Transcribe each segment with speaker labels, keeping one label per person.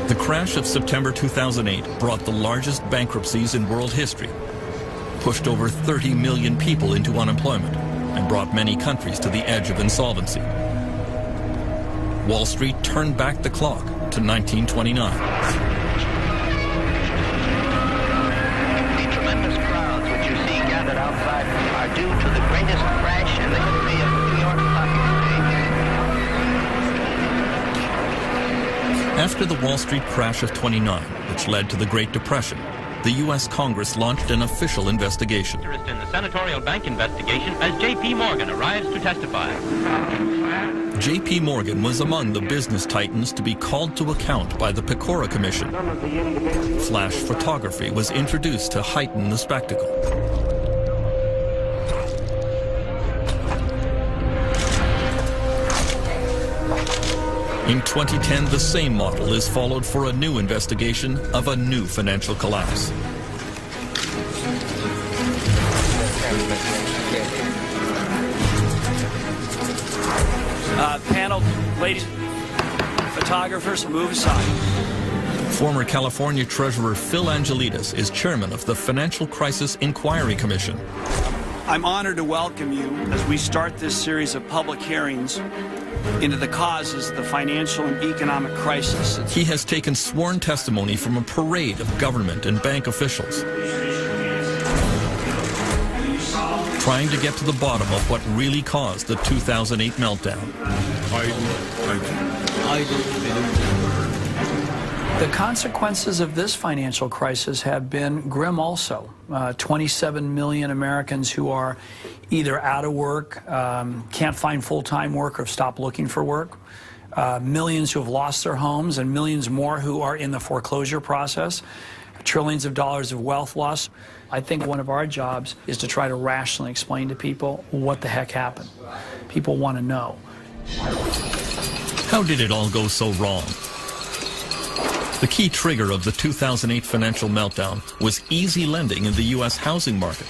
Speaker 1: The crash of September 2008 brought the largest bankruptcies in world history, pushed over 30 million people into unemployment, and brought many countries to the edge of insolvency. Wall Street turned back the clock to 1929.
Speaker 2: The tremendous crowds which you see gathered outside are due to the greatest crash in the history of the New York Stock Exchange.
Speaker 1: After the Wall Street crash of '29, which led to the Great Depression, the U.S. Congress launched an official investigation.
Speaker 3: In the senatorial bank investigation as J.P. Morgan arrives to testify.
Speaker 1: J.P. Morgan was among the business titans to be called to account by the Pecora Commission. Flash photography was introduced to heighten the spectacle. In 2010, the same model is followed for a new investigation of a new financial collapse.
Speaker 4: Panel, ladies, photographers, move aside.
Speaker 1: Former California Treasurer Phil Angelides is chairman of the Financial Crisis Inquiry Commission.
Speaker 4: I'm honored to welcome you as we start this series of public hearings into the causes of the financial and economic crisis.
Speaker 1: He has taken sworn testimony from a parade of government and bank officials, trying to get to the bottom of what really caused the 2008 meltdown.
Speaker 5: The consequences of this financial crisis have been grim also. 27 million Americans who are either out of work, can't find full-time work, or have stopped looking for work. Millions who have lost their homes, and millions more who are in the foreclosure process. Trillions of dollars of wealth loss. I think one of our jobs is to try to rationally explain to people what the heck happened. People want to know.
Speaker 1: How did it all go so wrong? The key trigger of the 2008 financial meltdown was easy lending in the U.S. housing market.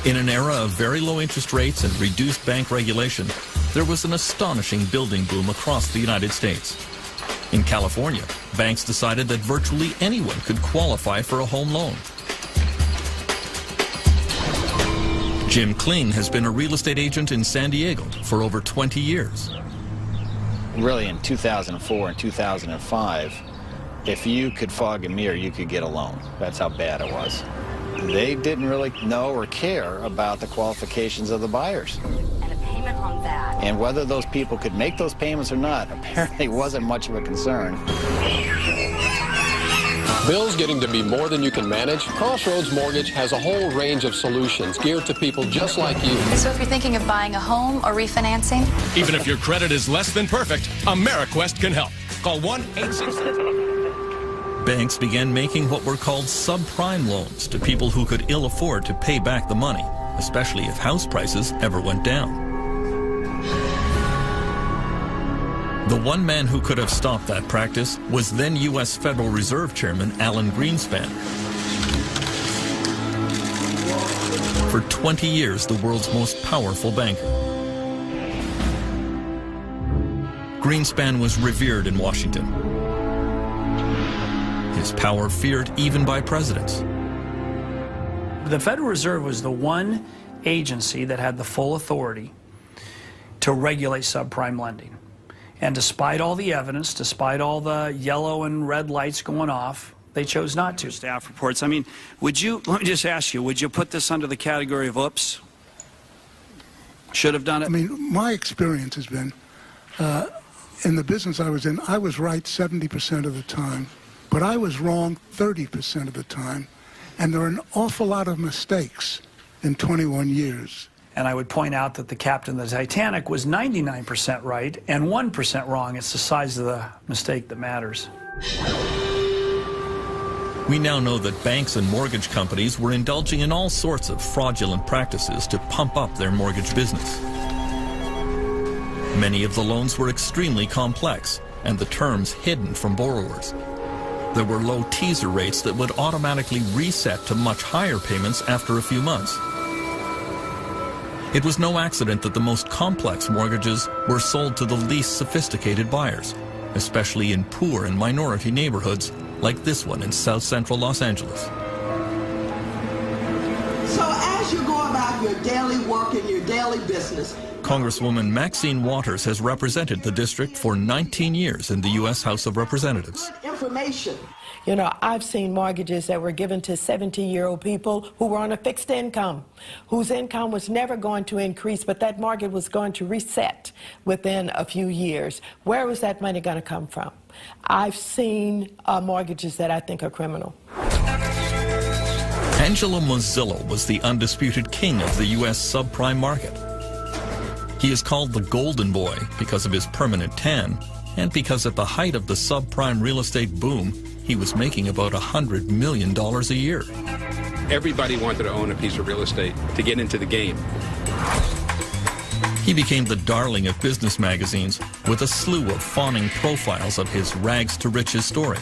Speaker 1: In an era of very low interest rates and reduced bank regulation, there was an astonishing building boom across the United States. In California, banks decided that virtually anyone could qualify for a home loan. Jim Kling has been a real estate agent in San Diego for over 20 years.
Speaker 6: Really, in 2004 and 2005, if you could fog a mirror, you could get a loan. That's how bad it was. They didn't really know or care about the qualifications of the buyers.
Speaker 7: And a payment on that.
Speaker 6: And whether those people could make those payments or not apparently wasn't much of a concern.
Speaker 8: Bills getting to be more than you can manage? Crossroads Mortgage has a whole range of solutions geared to people just like you.
Speaker 7: So if you're thinking of buying a home or refinancing?
Speaker 9: Even if your credit is less than perfect, AmeriQuest can help. Call 1-866.
Speaker 1: Banks began making what were called subprime loans to people who could ill afford to pay back the money, especially if house prices ever went down. The one man who could have stopped that practice was then U.S. Federal Reserve Chairman Alan Greenspan. For 20 years, the world's most powerful banker. Greenspan was revered in Washington. His power feared even by presidents.
Speaker 5: The Federal Reserve was the one agency that had the full authority to regulate subprime lending. And despite all the evidence, despite all the yellow and red lights going off, they chose not to.
Speaker 4: Staff reports. I mean, let me just ask you, would you put this under the category of oops? Should have done it?
Speaker 10: I mean, my experience has been, in the business I was in, I was right 70% of the time, but I was wrong 30% of the time. And there are an awful lot of mistakes in 21 years.
Speaker 5: And I would point out that the captain of the Titanic was 99% right and 1% wrong. It's the size of the mistake that matters.
Speaker 1: We now know that banks and mortgage companies were indulging in all sorts of fraudulent practices to pump up their mortgage business. Many of the loans were extremely complex and the terms hidden from borrowers. There were low teaser rates that would automatically reset to much higher payments after a few months. It was no accident that the most complex mortgages were sold to the least sophisticated buyers, especially in poor and minority neighborhoods like this one in South Central Los Angeles.
Speaker 11: So as you go about your daily work and your daily business,
Speaker 1: Congresswoman Maxine Waters has represented the district for 19 years in the U.S. House of Representatives.
Speaker 11: Information.
Speaker 12: You know, I've seen mortgages that were given to 70-year-old people who were on a fixed income, whose income was never going to increase, but that mortgage was going to reset within a few years. Where was that money going to come from? I've seen mortgages that I think are criminal.
Speaker 1: Angelo Mozillo was the undisputed king of the U.S. subprime market. He is called the Golden Boy because of his permanent tan and because at the height of the subprime real estate boom, he was making about $100 million a year.
Speaker 13: Everybody wanted to own a piece of real estate to get into the game.
Speaker 1: He became the darling of business magazines with a slew of fawning profiles of his rags to riches story.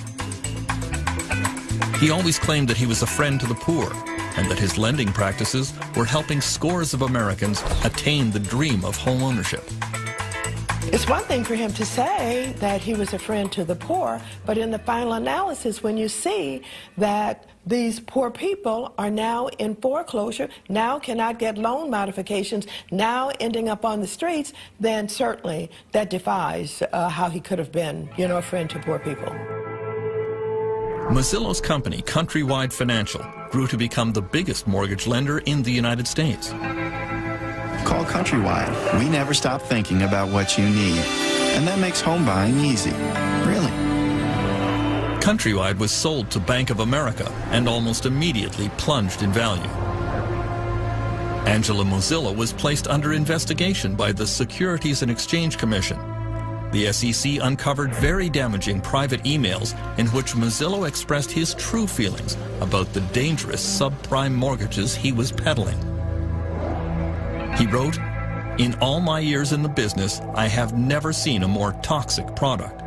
Speaker 1: He always claimed that he was a friend to the poor and that his lending practices were helping scores of Americans attain the dream of home ownership.
Speaker 12: It's one thing for him to say that he was a friend to the poor, but in the final analysis, when you see that these poor people are now in foreclosure, now cannot get loan modifications, now ending up on the streets, then certainly that defies how he could have been, you know, a friend to poor people.
Speaker 1: Mozillo's company, Countrywide Financial, grew to become the biggest mortgage lender in the United States.
Speaker 14: Call Countrywide. We never stop thinking about what you need. And that makes home buying easy. Really.
Speaker 1: Countrywide was sold to Bank of America and almost immediately plunged in value. Angelo Mozillo was placed under investigation by the Securities and Exchange Commission. The SEC uncovered very damaging private emails in which Mozillo expressed his true feelings about the dangerous subprime mortgages he was peddling. He wrote, "In all my years in the business, I have never seen a more toxic product."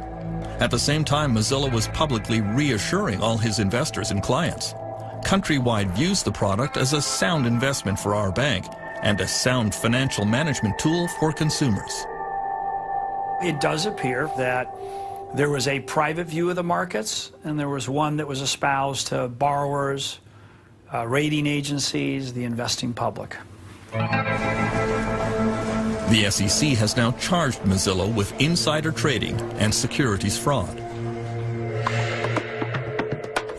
Speaker 1: At the same time, Mozillo was publicly reassuring all his investors and clients. Countrywide views the product as a sound investment for our bank and a sound financial management tool for consumers.
Speaker 5: It does appear that there was a private view of the markets, and there was one that was espoused to borrowers, rating agencies, the investing public.
Speaker 1: The SEC has now charged Mozillo with insider trading and securities fraud.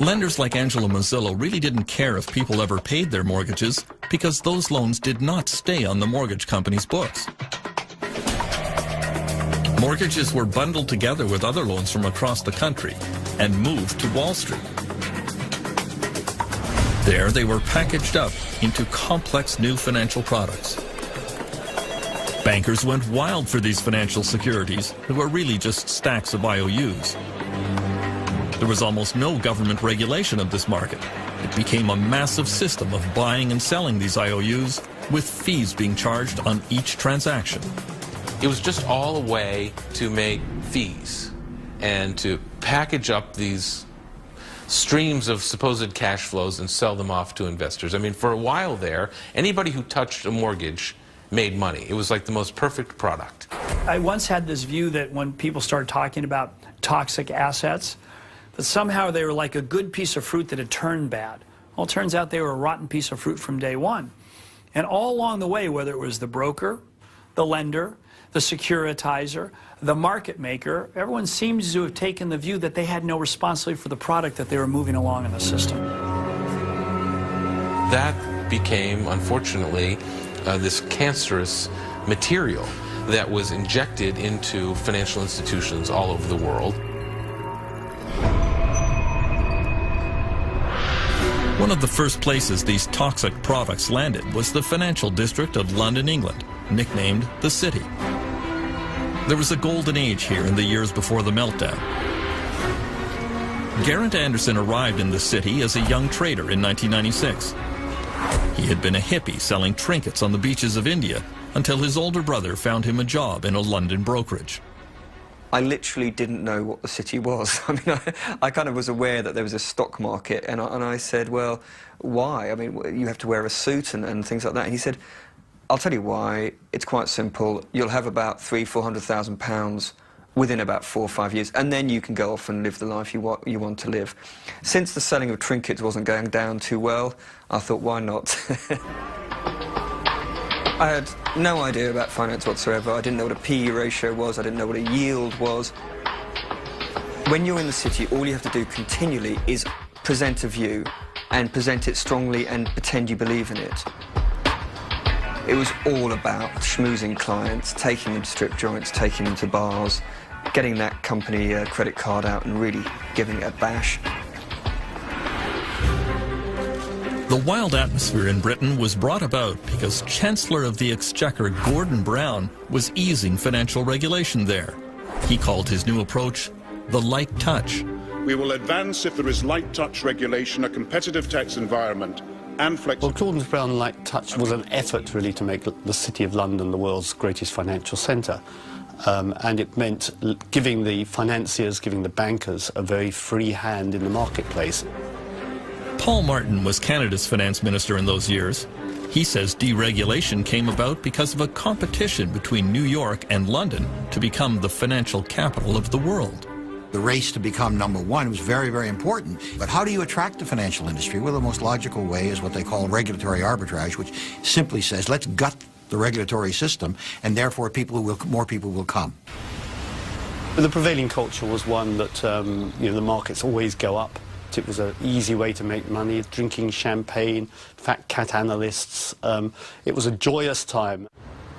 Speaker 1: Lenders like Angelo Mozillo really didn't care if people ever paid their mortgages because those loans did not stay on the mortgage company's books. Mortgages were bundled together with other loans from across the country and moved to Wall Street. There, they were packaged up into complex new financial products. Bankers went wild for these financial securities that were really just stacks of IOUs. There was almost no government regulation of this market. It became a massive system of buying and selling these IOUs with fees being charged on each transaction.
Speaker 15: It was just all a way to make fees and to package up these streams of supposed cash flows and sell them off to investors. I mean, for a while there, anybody who touched a mortgage made money. It was like the most perfect product.
Speaker 5: I once had this view that when people started talking about toxic assets, that somehow they were like a good piece of fruit that had turned bad. Well, it turns out they were a rotten piece of fruit from day one. And all along the way, whether it was the broker, the lender, the securitizer, the market maker, everyone seems to have taken the view that they had no responsibility for the product that they were moving along in the system.
Speaker 15: That became, unfortunately, this cancerous material that was injected into financial institutions all over the world.
Speaker 1: One of the first places these toxic products landed was the financial district of London, England, nicknamed the City. There was a golden age here in the years before the meltdown. Garrett Anderson arrived in the city as a young trader in 1996. He had been a hippie selling trinkets on the beaches of India until his older brother found him a job in a London brokerage.
Speaker 16: I literally didn't know what the city was. I mean, I kind of was aware that there was a stock market, and I said, well, why? I mean, you have to wear a suit and things like that. And he said, I'll tell you why. It's quite simple. You'll have about £300,000 to £400,000 within about 4 or 5 years, and then you can go off and live the life you want to live. Since the selling of trinkets wasn't going down too well, I thought, why not? I had no idea about finance whatsoever. I didn't know what a PE ratio was. I didn't know what a yield was. When you're in the city, all you have to do continually is present a view and present it strongly and pretend you believe in it. It was all about schmoozing clients, taking them to strip joints, taking them to bars, getting that company credit card out and really giving it a bash.
Speaker 1: The wild atmosphere in Britain was brought about because Chancellor of the Exchequer Gordon Brown was easing financial regulation there. He called his new approach the light touch.
Speaker 17: We will advance if there is light touch regulation, a competitive tax environment and flexibility.
Speaker 18: Well, Gordon Brown light touch was an effort really to make the City of London the world's greatest financial centre. And it meant giving the financiers, giving the bankers a very free hand in the marketplace.
Speaker 1: Paul Martin was Canada's finance minister in those years. He says deregulation came about because of a competition between New York and London to become the financial capital of the world.
Speaker 19: The race to become #1 was very, very important. But how do you attract the financial industry? Well, the most logical way is what they call regulatory arbitrage, which simply says, let's gut the regulatory system, and therefore more people will come.
Speaker 18: But the prevailing culture was one that the markets always go up. It was an easy way to make money, drinking champagne, fat cat analysts. It was a joyous time.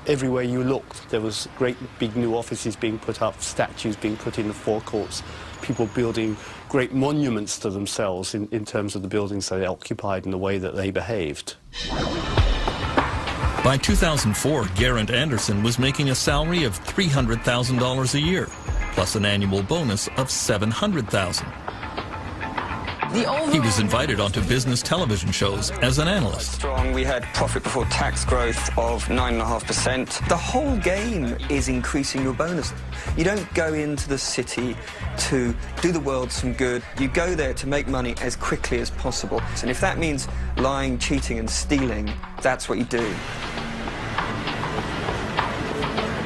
Speaker 18: Everywhere you looked, there was great big new offices being put up, statues being put in the forecourts, people building great monuments to themselves in terms of the buildings they occupied and the way that they behaved.
Speaker 1: By 2004, Geraint Anderson was making a salary of $300,000 a year, plus an annual bonus of $700,000. He was invited onto business television shows as an analyst.
Speaker 16: We had profit before tax growth of 9.5%. The whole game is increasing your bonus. You don't go into the city to do the world some good. You go there to make money as quickly as possible. And if that means lying, cheating and stealing, that's what you do.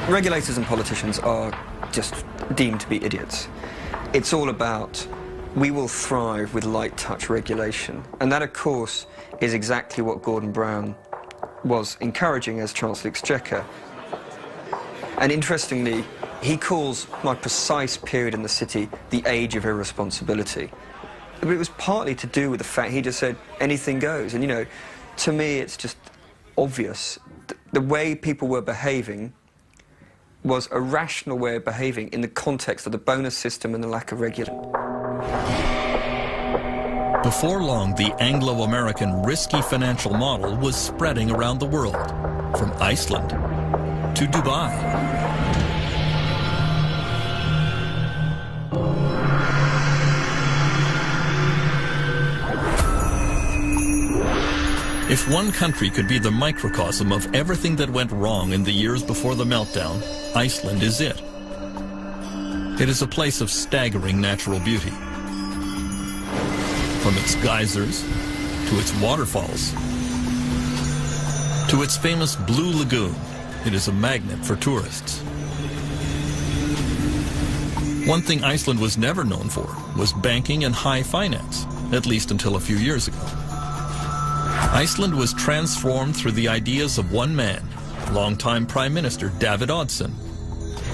Speaker 16: Regulators and politicians are just deemed to be idiots. It's all about we will thrive with light touch regulation. And that, of course, is exactly what Gordon Brown was encouraging as Chancellor of the Exchequer. And interestingly, he calls my precise period in the city the age of irresponsibility. But it was partly to do with the fact he just said anything goes. And, to me, it's just obvious. The way people were behaving was a rational way of behaving in the context of the bonus system and the lack of regulation.
Speaker 1: Before long, the Anglo-American risky financial model was spreading around the world, from Iceland to Dubai. If one country could be the microcosm of everything that went wrong in the years before the meltdown, Iceland is it. It is a place of staggering natural beauty. From its geysers, to its waterfalls, to its famous Blue Lagoon, it is a magnet for tourists. One thing Iceland was never known for was banking and high finance, at least until a few years ago. Iceland was transformed through the ideas of one man, longtime Prime Minister David Oddsson.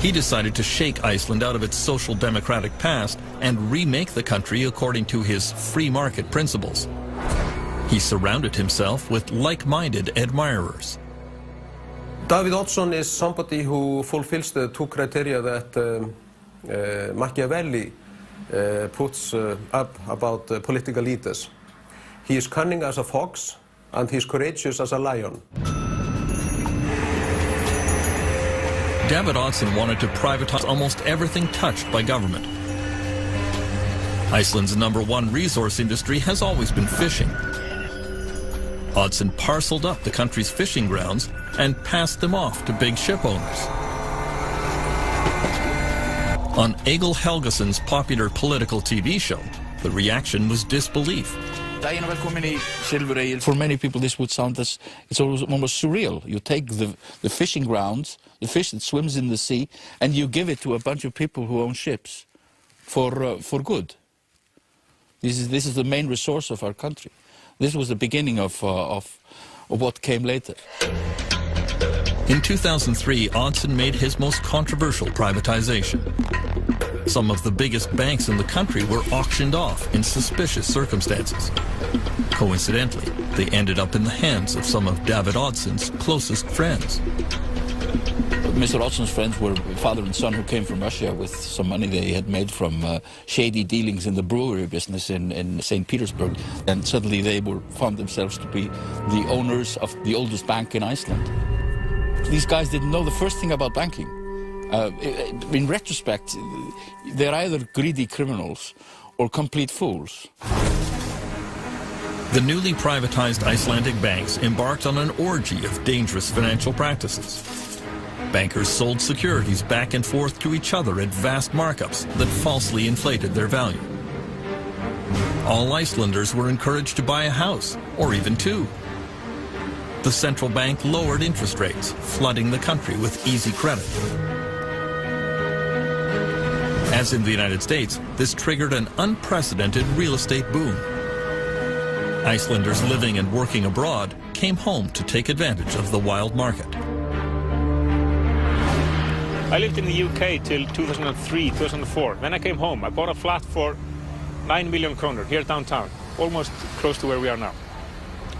Speaker 1: He decided to shake Iceland out of its social democratic past and remake the country according to his free market principles. He surrounded himself with like-minded admirers.
Speaker 20: David Oddsson is somebody who fulfills the two criteria that Machiavelli puts up about political leaders. He is cunning as a fox and he is courageous as a lion.
Speaker 1: David Oddsson wanted to privatize almost everything touched by government. Iceland's #1 resource industry has always been fishing. Oddsson parceled up the country's fishing grounds and passed them off to big ship owners. On Egil Helgason's popular political TV show, the reaction was disbelief.
Speaker 21: For many people, this would sound as it's almost surreal. You take the fishing grounds, the fish that swims in the sea, and you give it to a bunch of people who own ships for good. This is the main resource of our country. This was the beginning of what came later.
Speaker 1: In 2003, Odson made his most controversial privatization. Some of the biggest banks in the country were auctioned off in suspicious circumstances. Coincidentally, they ended up in the hands of some of David Odson's closest friends.
Speaker 21: Mr. Odson's friends were father and son who came from Russia with some money they had made from shady dealings in the brewery business in St. Petersburg. And suddenly they found themselves to be the owners of the oldest bank in Iceland. These guys didn't know the first thing about banking. In retrospect, they're either greedy criminals or complete fools.
Speaker 1: The newly privatized Icelandic banks embarked on an orgy of dangerous financial practices. Bankers sold securities back and forth to each other at vast markups that falsely inflated their value. All Icelanders were encouraged to buy a house, or even two. The central bank lowered interest rates, flooding the country with easy credit. As in the United States, this triggered an unprecedented real estate boom. Icelanders living and working abroad came home to take advantage of the wild market.
Speaker 22: I lived in the UK till 2003, 2004. When I came home, I bought a flat for 9 million kroner here downtown, almost close to where we are now.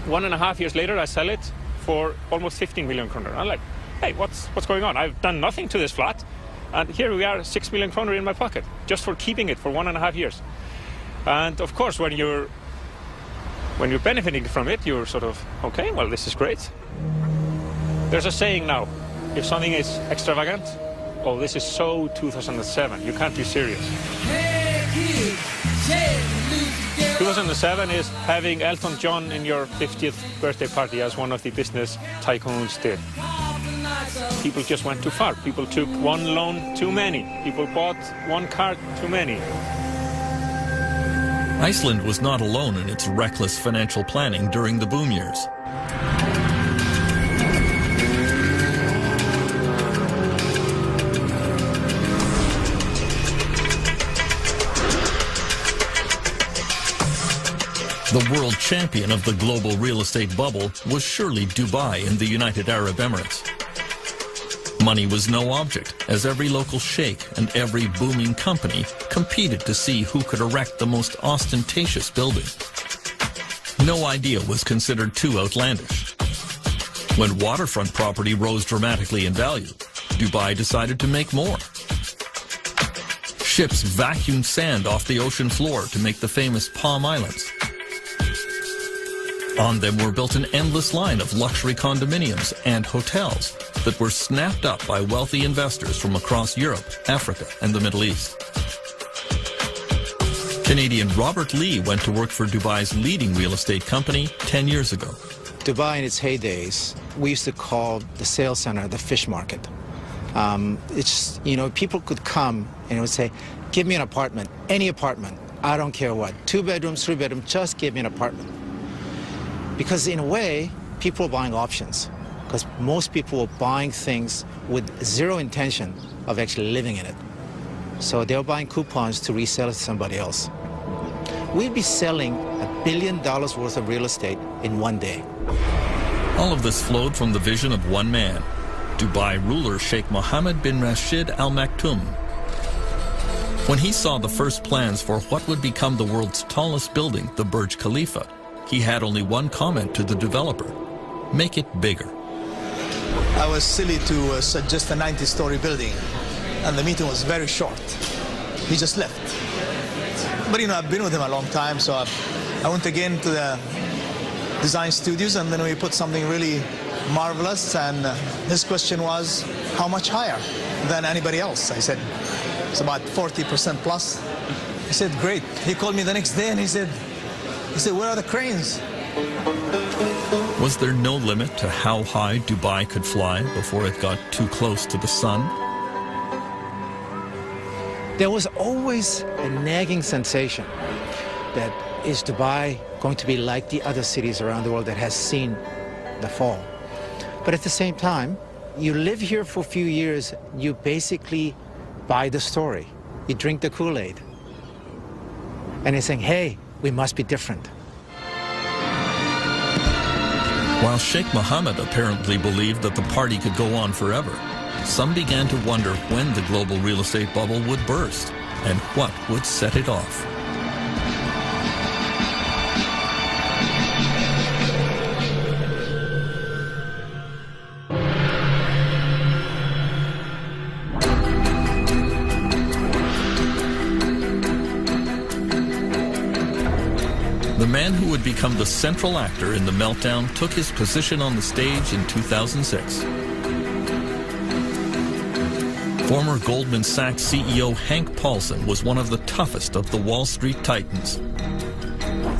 Speaker 22: 1.5 years later, I sell it for almost 15 million kroner. I'm like, hey, what's going on? I've done nothing to this flat. And here we are, 6 million kroner in my pocket, just for keeping it for 1.5 years. And of course, when you're benefiting from it, you're sort of, okay, well, this is great. There's a saying now, if something is extravagant, oh, this is so 2007, you can't be serious. 2007 is having Elton John in your 50th birthday party, as one of the business tycoons did. People just went too far. People took one loan too many. People bought one car too many.
Speaker 1: Iceland was not alone in its reckless financial planning during the boom years. The world champion of the global real estate bubble was surely Dubai in the United Arab Emirates. Money was no object, as every local sheikh and every booming company competed to see who could erect the most ostentatious building. No idea was considered too outlandish. When waterfront property rose dramatically in value, Dubai decided to make more. Ships vacuumed sand off the ocean floor to make the famous Palm Islands. On them were built an endless line of luxury condominiums and hotels that were snapped up by wealthy investors from across Europe, Africa, and the Middle East. Canadian Robert Lee went to work for Dubai's leading real estate company 10 years ago.
Speaker 23: Dubai in its heydays, we used to call the sales center the fish market. It's, you know, people could come and would say, give me an apartment, any apartment, I don't care what, 2 bedrooms, 3 bedrooms, just give me an apartment. Because in a way, people were buying options, because most people were buying things with zero intention of actually living in it. So they were buying coupons to resell it to somebody else. We'd be selling $1 billion worth of real estate in one day.
Speaker 1: All of this flowed from the vision of one man, Dubai ruler Sheikh Mohammed bin Rashid Al Maktoum. When he saw the first plans for what would become the world's tallest building, the Burj Khalifa, he had only one comment to the developer: make it bigger.
Speaker 24: I was silly to suggest a 90-story building, and the meeting was very short. He just left. But you know, I've been with him a long time, so I went again to the design studios, and then we put something really marvelous, and his question was, how much higher than anybody else? I said, it's about 40% plus. He said, great. He called me the next day, and he said, where are the cranes?
Speaker 1: Was there no limit to how high Dubai could fly before it got too close to the sun?
Speaker 23: There was always a nagging sensation that, is Dubai going to be like the other cities around the world that has seen the fall. But at the same time, you live here for a few years, you basically buy the story. You drink the Kool-Aid. And you're saying, hey, we must be different.
Speaker 1: While Sheikh Mohammed apparently believed that the party could go on forever, some began to wonder when the global real estate bubble would burst and what would set it off. The man who would become the central actor in the meltdown took his position on the stage in 2006. Former Goldman Sachs CEO Hank Paulson was one of the toughest of the Wall Street titans.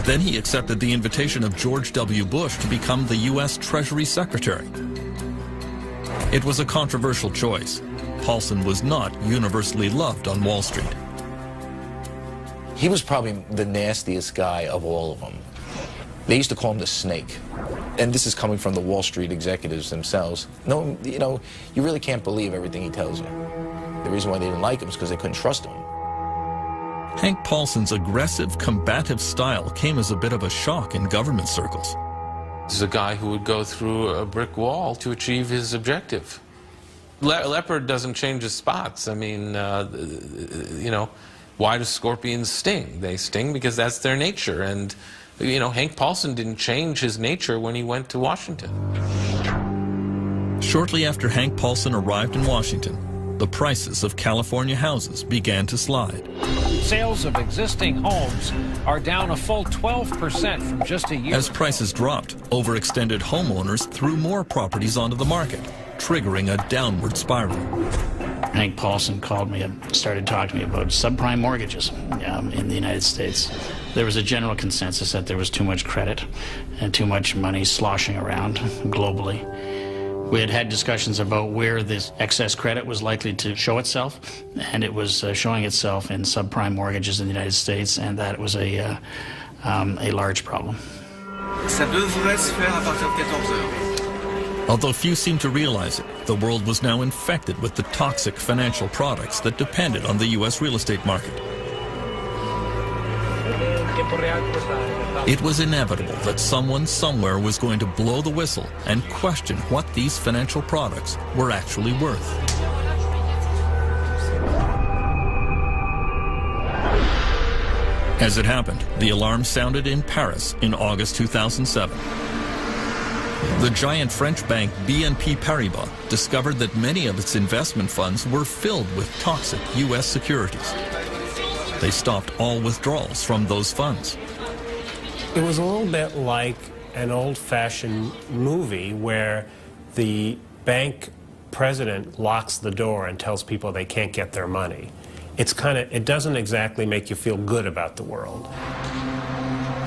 Speaker 1: Then he accepted the invitation of George W. Bush to become the U.S. Treasury Secretary. It was a controversial choice. Paulson was not universally loved on Wall Street.
Speaker 2: He was probably the nastiest guy of all of them. They used to call him the snake. And this is coming from the Wall Street executives themselves. No, you know, you really can't believe everything he tells you. The reason why they didn't like him is because they couldn't trust him.
Speaker 1: Hank Paulson's aggressive, combative style came as a bit of a shock in government circles.
Speaker 15: This is a guy who would go through a brick wall to achieve his objective. Leopard doesn't change his spots. I mean, you know, why do scorpions sting? They sting because that's their nature. And, you know, Hank Paulson didn't change his nature when he went to Washington.
Speaker 1: Shortly after Hank Paulson arrived in Washington, the prices of California houses began to slide.
Speaker 3: Sales of existing homes are down a full 12% from just a year
Speaker 1: As prices dropped, overextended homeowners threw more properties onto the market, triggering a downward spiral.
Speaker 6: Hank Paulson called me and started talking to me about subprime mortgages in the United States. There was a general consensus that there was too much credit and too much money sloshing around globally. We had had discussions about where this excess credit was likely to show itself, and it was showing itself in subprime mortgages in the United States, and that it was a large problem.
Speaker 8: Ça devrait se faire à partir de 14 heures.
Speaker 1: Although few seemed to realize it, the world was now infected with the toxic financial products that depended on the U.S. real estate market. It was inevitable that someone somewhere was going to blow the whistle and question what these financial products were actually worth. As it happened, the alarm sounded in Paris in August 2007. The giant French bank BNP Paribas discovered that many of its investment funds were filled with toxic U.S. securities. They stopped all withdrawals from those funds.
Speaker 25: It was a little bit like an old-fashioned movie where the bank president locks the door and tells people they can't get their money. It doesn't exactly make you feel good about the world.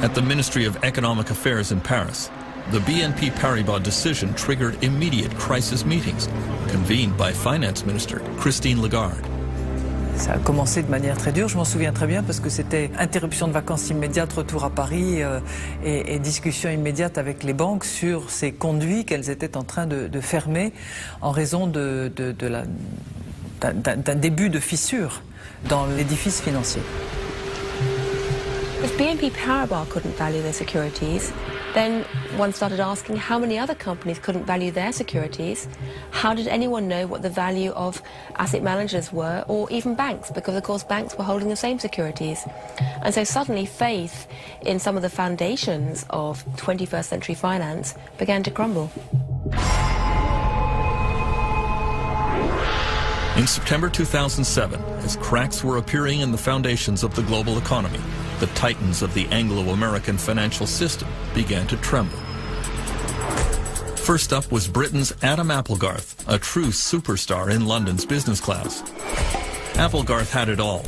Speaker 1: At the Ministry of Economic Affairs in Paris, the BNP Paribas decision triggered immediate crisis meetings, convened by Finance Minister Christine Lagarde.
Speaker 26: Ça a commencé de manière très dure, je m'en souviens très bien, parce que c'était interruption de vacances immédiate, retour à Paris et discussion immédiate avec les banques sur ces conduits qu'elles étaient en train de fermer en raison d'un début de fissure dans l'édifice financier.
Speaker 27: If BNP Paribas couldn't value their securities, then one started asking how many other companies couldn't value their securities. How did anyone know what the value of asset managers were, or even banks? Because, of course, banks were holding the same securities. And so suddenly faith in some of the foundations of 21st century finance began to crumble.
Speaker 1: In September 2007, as cracks were appearing in the foundations of the global economy, the titans of the Anglo-American financial system began to tremble. First up was Britain's Adam Applegarth, a true superstar in London's business class. Applegarth had it all.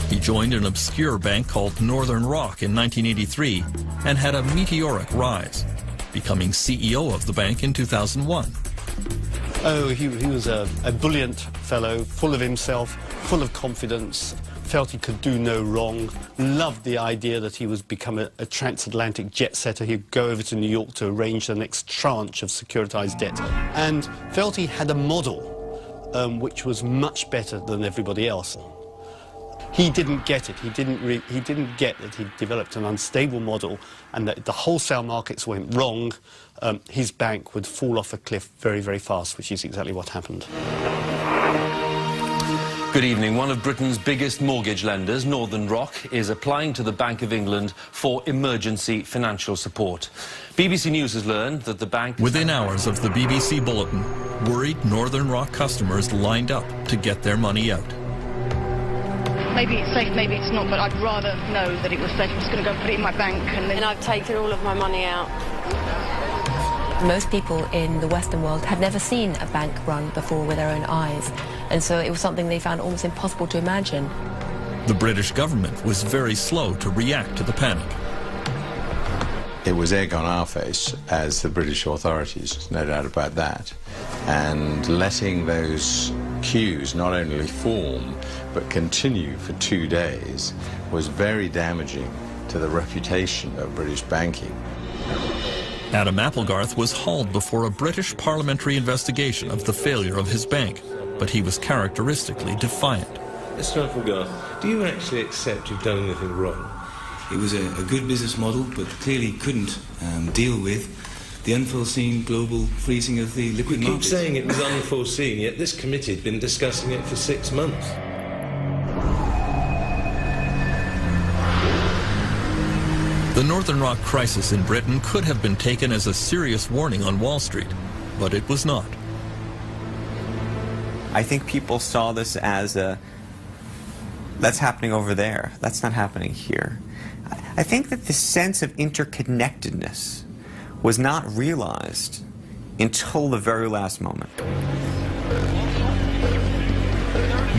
Speaker 1: He joined an obscure bank called Northern Rock in 1983 and had a meteoric rise, becoming CEO of the bank in 2001.
Speaker 18: Oh, he was a brilliant fellow, full of himself, full of confidence, felt he could do no wrong, loved the idea that he would become a transatlantic jet setter. He'd go over to New York to arrange the next tranche of securitized debt, and felt he had a model which was much better than everybody else. He didn't get it. He didn't get that he'd developed an unstable model and that if the wholesale markets went wrong, his bank would fall off a cliff very, very fast, which is exactly what happened.
Speaker 4: Good evening. One of Britain's biggest mortgage lenders, Northern Rock, is applying to the Bank of England for emergency financial support. BBC News has learned that the bank...
Speaker 1: Within hours of the BBC bulletin, worried Northern Rock customers lined up to get their money out.
Speaker 7: Maybe it's safe, maybe it's not, but I'd rather know that it was safe. I'm just going to go put it in my bank and then...
Speaker 27: And I've taken all of my money out. Most people in the Western world had never seen a bank run before with their own eyes, and so it was something they found almost impossible to imagine.
Speaker 1: The British government was very slow to react to the panic.
Speaker 9: It was egg on our face as the British authorities, no doubt about that, and letting those queues not only form but continue for 2 days was very damaging to the reputation of British banking.
Speaker 1: Adam Applegarth was hauled before a British parliamentary investigation of the failure of his bank, but he was characteristically defiant.
Speaker 10: Mr. Applegarth, do you actually accept you've done anything wrong?
Speaker 11: It was a good business model, but clearly couldn't deal with the unforeseen global freezing of the liquid markets.
Speaker 10: You keep saying it was unforeseen, yet this committee had been discussing it for 6 months.
Speaker 1: The Northern Rock crisis in Britain could have been taken as a serious warning on Wall Street, but it was not.
Speaker 12: I think people saw this as that's happening over there. That's not happening here. I think that the sense of interconnectedness was not realized until the very last moment.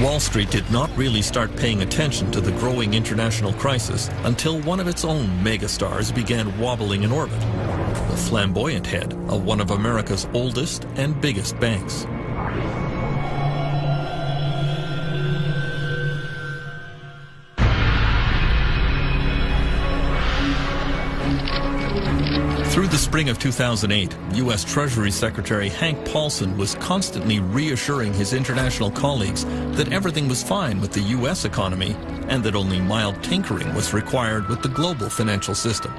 Speaker 1: Wall Street did not really start paying attention to the growing international crisis until one of its own megastars began wobbling in orbit, the flamboyant head of one of America's oldest and biggest banks. Through the spring of 2008, U.S. Treasury Secretary Hank Paulson was constantly reassuring his international colleagues that everything was fine with the U.S. economy and that only mild tinkering was required with the global financial system.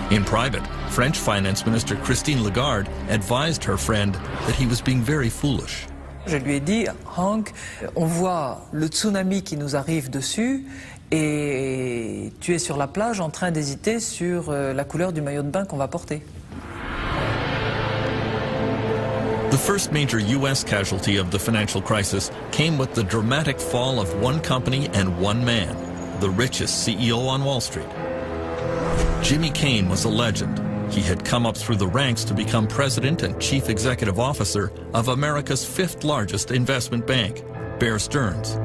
Speaker 1: In private, French Finance Minister Christine Lagarde advised her friend that he was being very foolish.
Speaker 26: Je lui ai dit, Hank, on voit le tsunami qui nous arrive dessus, et tu es sur la plage en train d'hésiter sur la couleur du maillot de bain qu'on va porter.
Speaker 1: The first major U.S. casualty of the financial crisis came with the dramatic fall of one company and one man, the richest CEO on Wall Street. Jimmy Cain was a legend. He had come up through the ranks to become president and chief executive officer of America's fifth largest investment bank, Bear Stearns.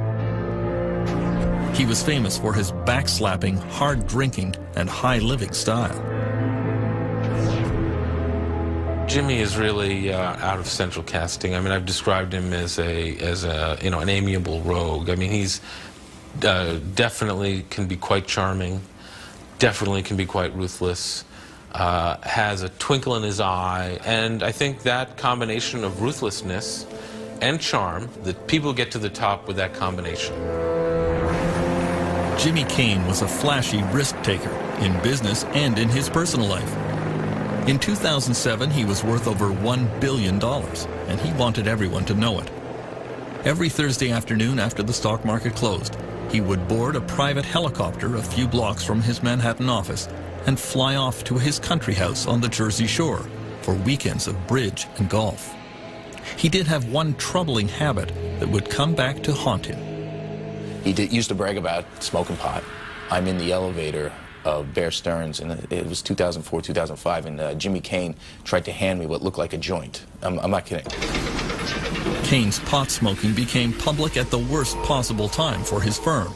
Speaker 1: He was famous for his backslapping, hard drinking, and high living style.
Speaker 15: Jimmy is really out of central casting. I mean, I've described him as an amiable rogue. I mean, he's definitely can be quite charming, definitely can be quite ruthless, has a twinkle in his eye, and I think that combination of ruthlessness and charm, that people get to the top with that combination.
Speaker 1: Jimmy Cain was a flashy risk-taker in business and in his personal life. In 2007, he was worth over $1 billion, and he wanted everyone to know it. Every Thursday afternoon after the stock market closed, he would board a private helicopter a few blocks from his Manhattan office and fly off to his country house on the Jersey Shore for weekends of bridge and golf. He did have one troubling habit that would come back to haunt him.
Speaker 2: He used to brag about smoking pot. I'm in the elevator of Bear Stearns, and it was 2004, 2005, and Jimmy Cain tried to hand me what looked like a joint. I'm not kidding.
Speaker 1: Cain's pot smoking became public at the worst possible time for his firm.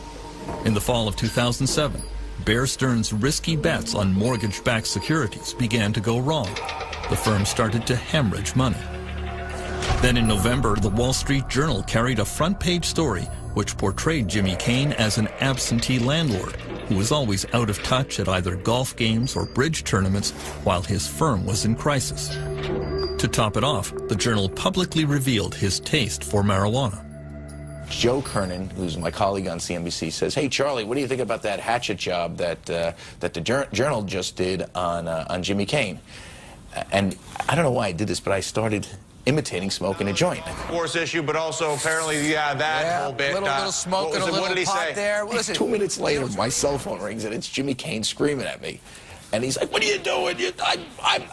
Speaker 1: In the fall of 2007, Bear Stearns' risky bets on mortgage-backed securities began to go wrong. The firm started to hemorrhage money. Then in November, the Wall Street Journal carried a front-page story which portrayed Jimmy Kane as an absentee landlord who was always out of touch at either golf games or bridge tournaments while his firm was in crisis. To top it off, the journal publicly revealed his taste for marijuana.
Speaker 2: Joe Kernan, who's my colleague on CNBC, says, "Hey, Charlie, what do you think about that hatchet job that the Journal just did on Jimmy Kane?" And I don't know why I did this, but I started imitating smoking a joint.
Speaker 5: Force issue, but also apparently, that whole bit.
Speaker 2: Little smoke and a little pot there. Listen, 2 minutes later, my cell phone rings and it's Jimmy Kane screaming at me, and he's like, "What are you doing?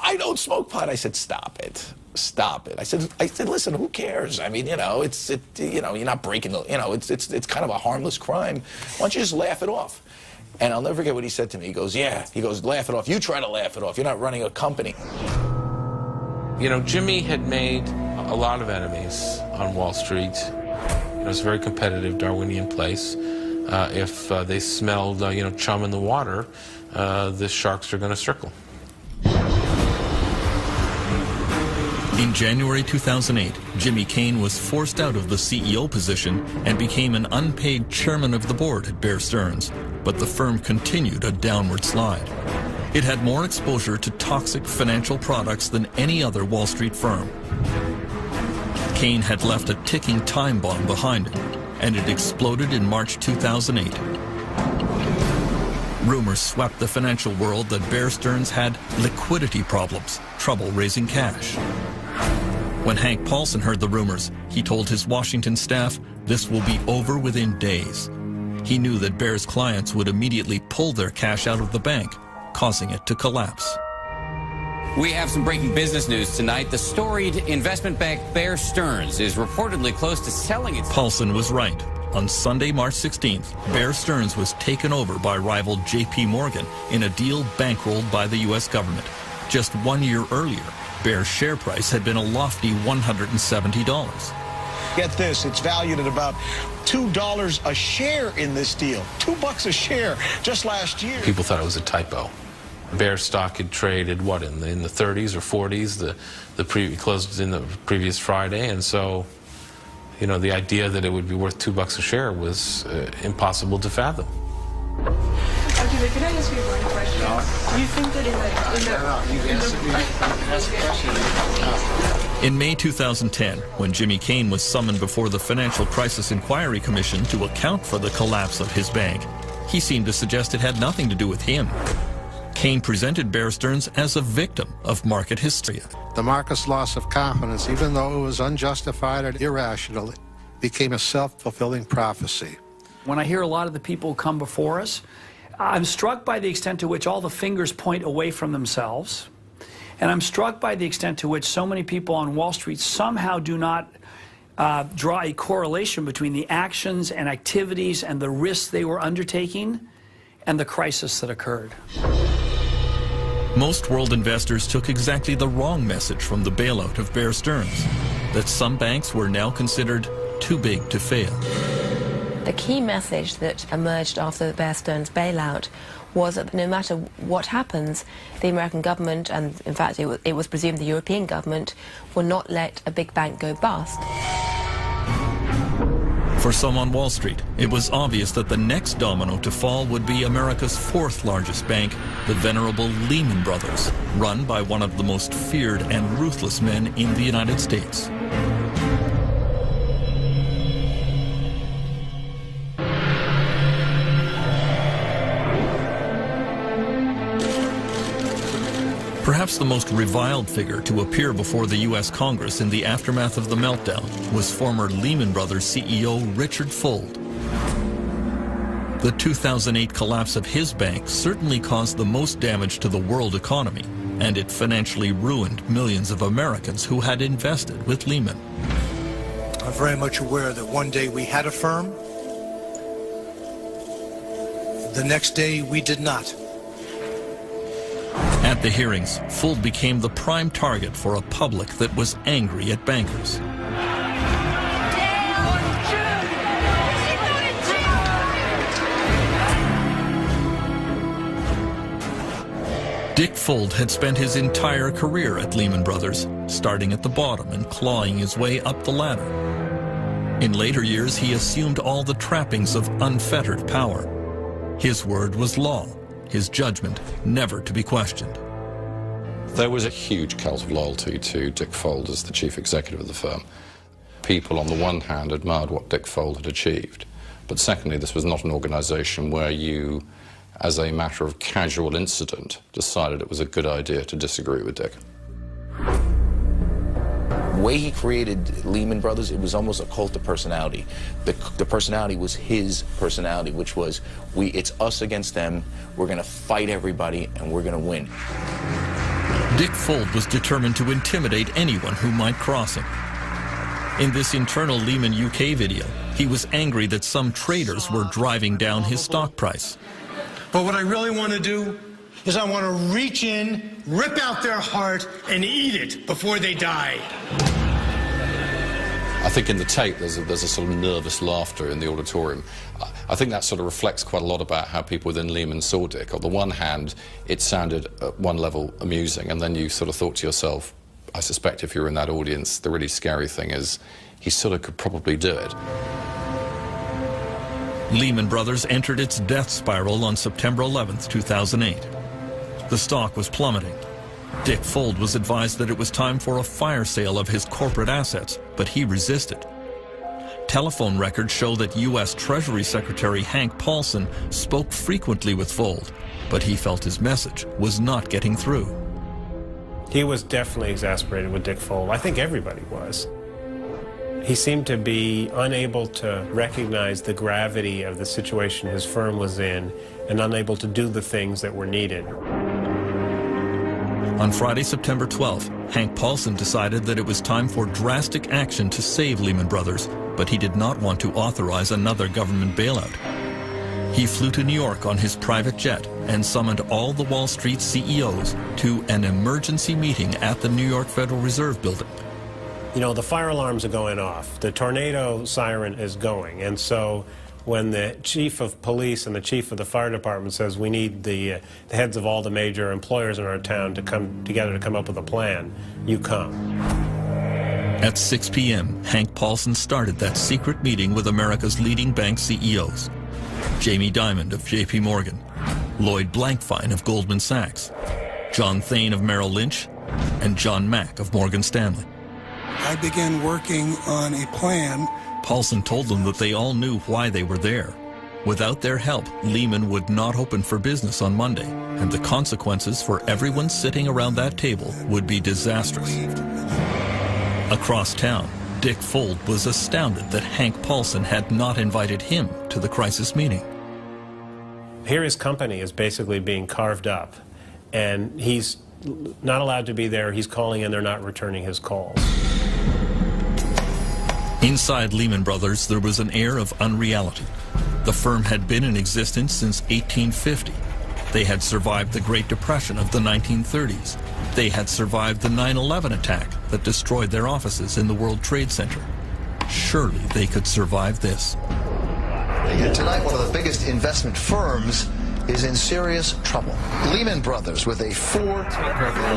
Speaker 2: I don't smoke pot." I said, "Stop it. Stop it." I said, "Listen, who cares? I mean, you're not breaking the, it's kind of a harmless crime. Why don't you just laugh it off?" And I'll never forget what he said to me. He goes, "Laugh it off. You try to laugh it off. You're not running a company."
Speaker 15: You know, Jimmy had made a lot of enemies on Wall Street. It's a very competitive Darwinian place. If they smelled, chum in the water, the sharks are going to circle.
Speaker 1: In January 2008, Jimmy Kane was forced out of the CEO position and became an unpaid chairman of the board at Bear Stearns, but the firm continued a downward slide. It had more exposure to toxic financial products than any other Wall Street firm. Kane had left a ticking time bomb behind him, and it exploded in March 2008. Rumors swept the financial world that Bear Stearns had liquidity problems, trouble raising cash. When Hank Paulson heard the rumors, he told his Washington staff this will be over within days. He knew that Bear's clients would immediately pull their cash out of the bank, causing it to collapse.
Speaker 13: We have some breaking business news tonight. The storied investment bank Bear Stearns is reportedly close to selling its...
Speaker 1: Paulson was right. On Sunday, March 16th, Bear Stearns was taken over by rival J.P. Morgan in a deal bankrolled by the U.S. government. Just 1 year earlier, Bear's share price had been a lofty $170.
Speaker 14: Get this, it's valued at about $2 a share in this deal. $2 a share just last year.
Speaker 15: People thought it was a typo. Bear stock had traded, what, in the 30s or 40s? The closed in the previous Friday, and so, the idea that it would be worth $2 a share was impossible to fathom.
Speaker 16: Okay, could I ask you one question? No. Do you think that
Speaker 1: in May 2010, when Jimmy Kane was summoned before the Financial Crisis Inquiry Commission to account for the collapse of his bank, he seemed to suggest it had nothing to do with him. Kane presented Bear Stearns as a victim of market hysteria.
Speaker 17: The market's loss of confidence, even though it was unjustified and irrational, became a self-fulfilling prophecy.
Speaker 19: When I hear a lot of the people who come before us, I'm struck by the extent to which all the fingers point away from themselves, and I'm struck by the extent to which so many people on Wall Street somehow do not draw a correlation between the actions and activities and the risks they were undertaking and the crisis that occurred.
Speaker 1: Most world investors took exactly the wrong message from the bailout of Bear Stearns, that some banks were now considered too big to fail.
Speaker 27: The key message that emerged after the Bear Stearns bailout was that no matter what happens, the American government, and in fact it was presumed the European government, will not let a big bank go bust.
Speaker 1: For some on Wall Street, it was obvious that the next domino to fall would be America's fourth largest bank, the venerable Lehman Brothers, run by one of the most feared and ruthless men in the United States. Perhaps the most reviled figure to appear before the U.S. Congress in the aftermath of the meltdown was former Lehman Brothers CEO Richard Fuld. The 2008 collapse of his bank certainly caused the most damage to the world economy, and it financially ruined millions of Americans who had invested with Lehman.
Speaker 14: I'm very much aware that one day we had a firm, the next day we did not.
Speaker 1: At the hearings, Fuld became the prime target for a public that was angry at bankers. Dick Fuld had spent his entire career at Lehman Brothers, starting at the bottom and clawing his way up the ladder. In later years, he assumed all the trappings of unfettered power. His word was law, his judgment never to be questioned.
Speaker 3: There was a huge cult of loyalty to Dick Fuld as the chief executive of the firm. People, on the one hand, admired what Dick Fuld had achieved, but secondly, this was not an organization where you, as a matter of casual incident, decided it was a good idea to disagree with Dick.
Speaker 2: The way he created Lehman Brothers, it was almost a cult of personality. The personality was his personality, which was, it's us against them, we're going to fight everybody, and we're going to win.
Speaker 1: Dick Fuld was determined to intimidate anyone who might cross him. In this internal Lehman UK video, he was angry that some traders were driving down his stock price.
Speaker 14: But what I really want to do is I want to reach in, rip out their heart, and eat it before they die.
Speaker 3: I think in the tape there's a sort of nervous laughter in the auditorium. I think that sort of reflects quite a lot about how people within Lehman saw Dick. On the one hand, it sounded at one level amusing, and then you sort of thought to yourself, I suspect if you're in that audience, the really scary thing is he sort of could probably do it.
Speaker 1: Lehman Brothers entered its death spiral on September 11th, 2008. The stock was plummeting. Dick Fuld was advised that it was time for a fire sale of his corporate assets, but he resisted. Telephone records show that U.S. Treasury Secretary Hank Paulson spoke frequently with Fuld, but he felt his message was not getting through.
Speaker 25: He was definitely exasperated with Dick Fuld. I think everybody was. He seemed to be unable to recognize the gravity of the situation his firm was in and unable to do the things that were needed.
Speaker 1: On Friday, September 12th, Hank Paulson decided that it was time for drastic action to save Lehman Brothers, but he did not want to authorize another government bailout. He flew to New York on his private jet and summoned all the Wall Street CEOs to an emergency meeting at the New York Federal Reserve Building.
Speaker 25: You know, the fire alarms are going off. The tornado siren is going. And so when the chief of police and the chief of the fire department says we need the heads of all the major employers in our town to come together to come up with a plan, you come.
Speaker 1: At 6 p.m., Hank Paulson started that secret meeting with America's leading bank CEOs. Jamie Dimon of J.P. Morgan, Lloyd Blankfein of Goldman Sachs, John Thain of Merrill Lynch, and John Mack of Morgan Stanley.
Speaker 6: I began working on a plan.
Speaker 1: Paulson told them that they all knew why they were there. Without their help, Lehman would not open for business on Monday, and the consequences for everyone sitting around that table would be disastrous. Across town, Dick Fuld was astounded that Hank Paulson had not invited him to the crisis meeting.
Speaker 25: Here his company is basically being carved up, and he's not allowed to be there. He's calling and they're not returning his calls.
Speaker 1: Inside Lehman Brothers, there was an air of unreality. The firm had been in existence since 1850. They had survived the Great Depression of the 1930s. They had survived the 9/11 attack that destroyed their offices in the World Trade Center. Surely they could survive this.
Speaker 20: Tonight, one of the biggest investment firms is in serious trouble. Lehman Brothers with a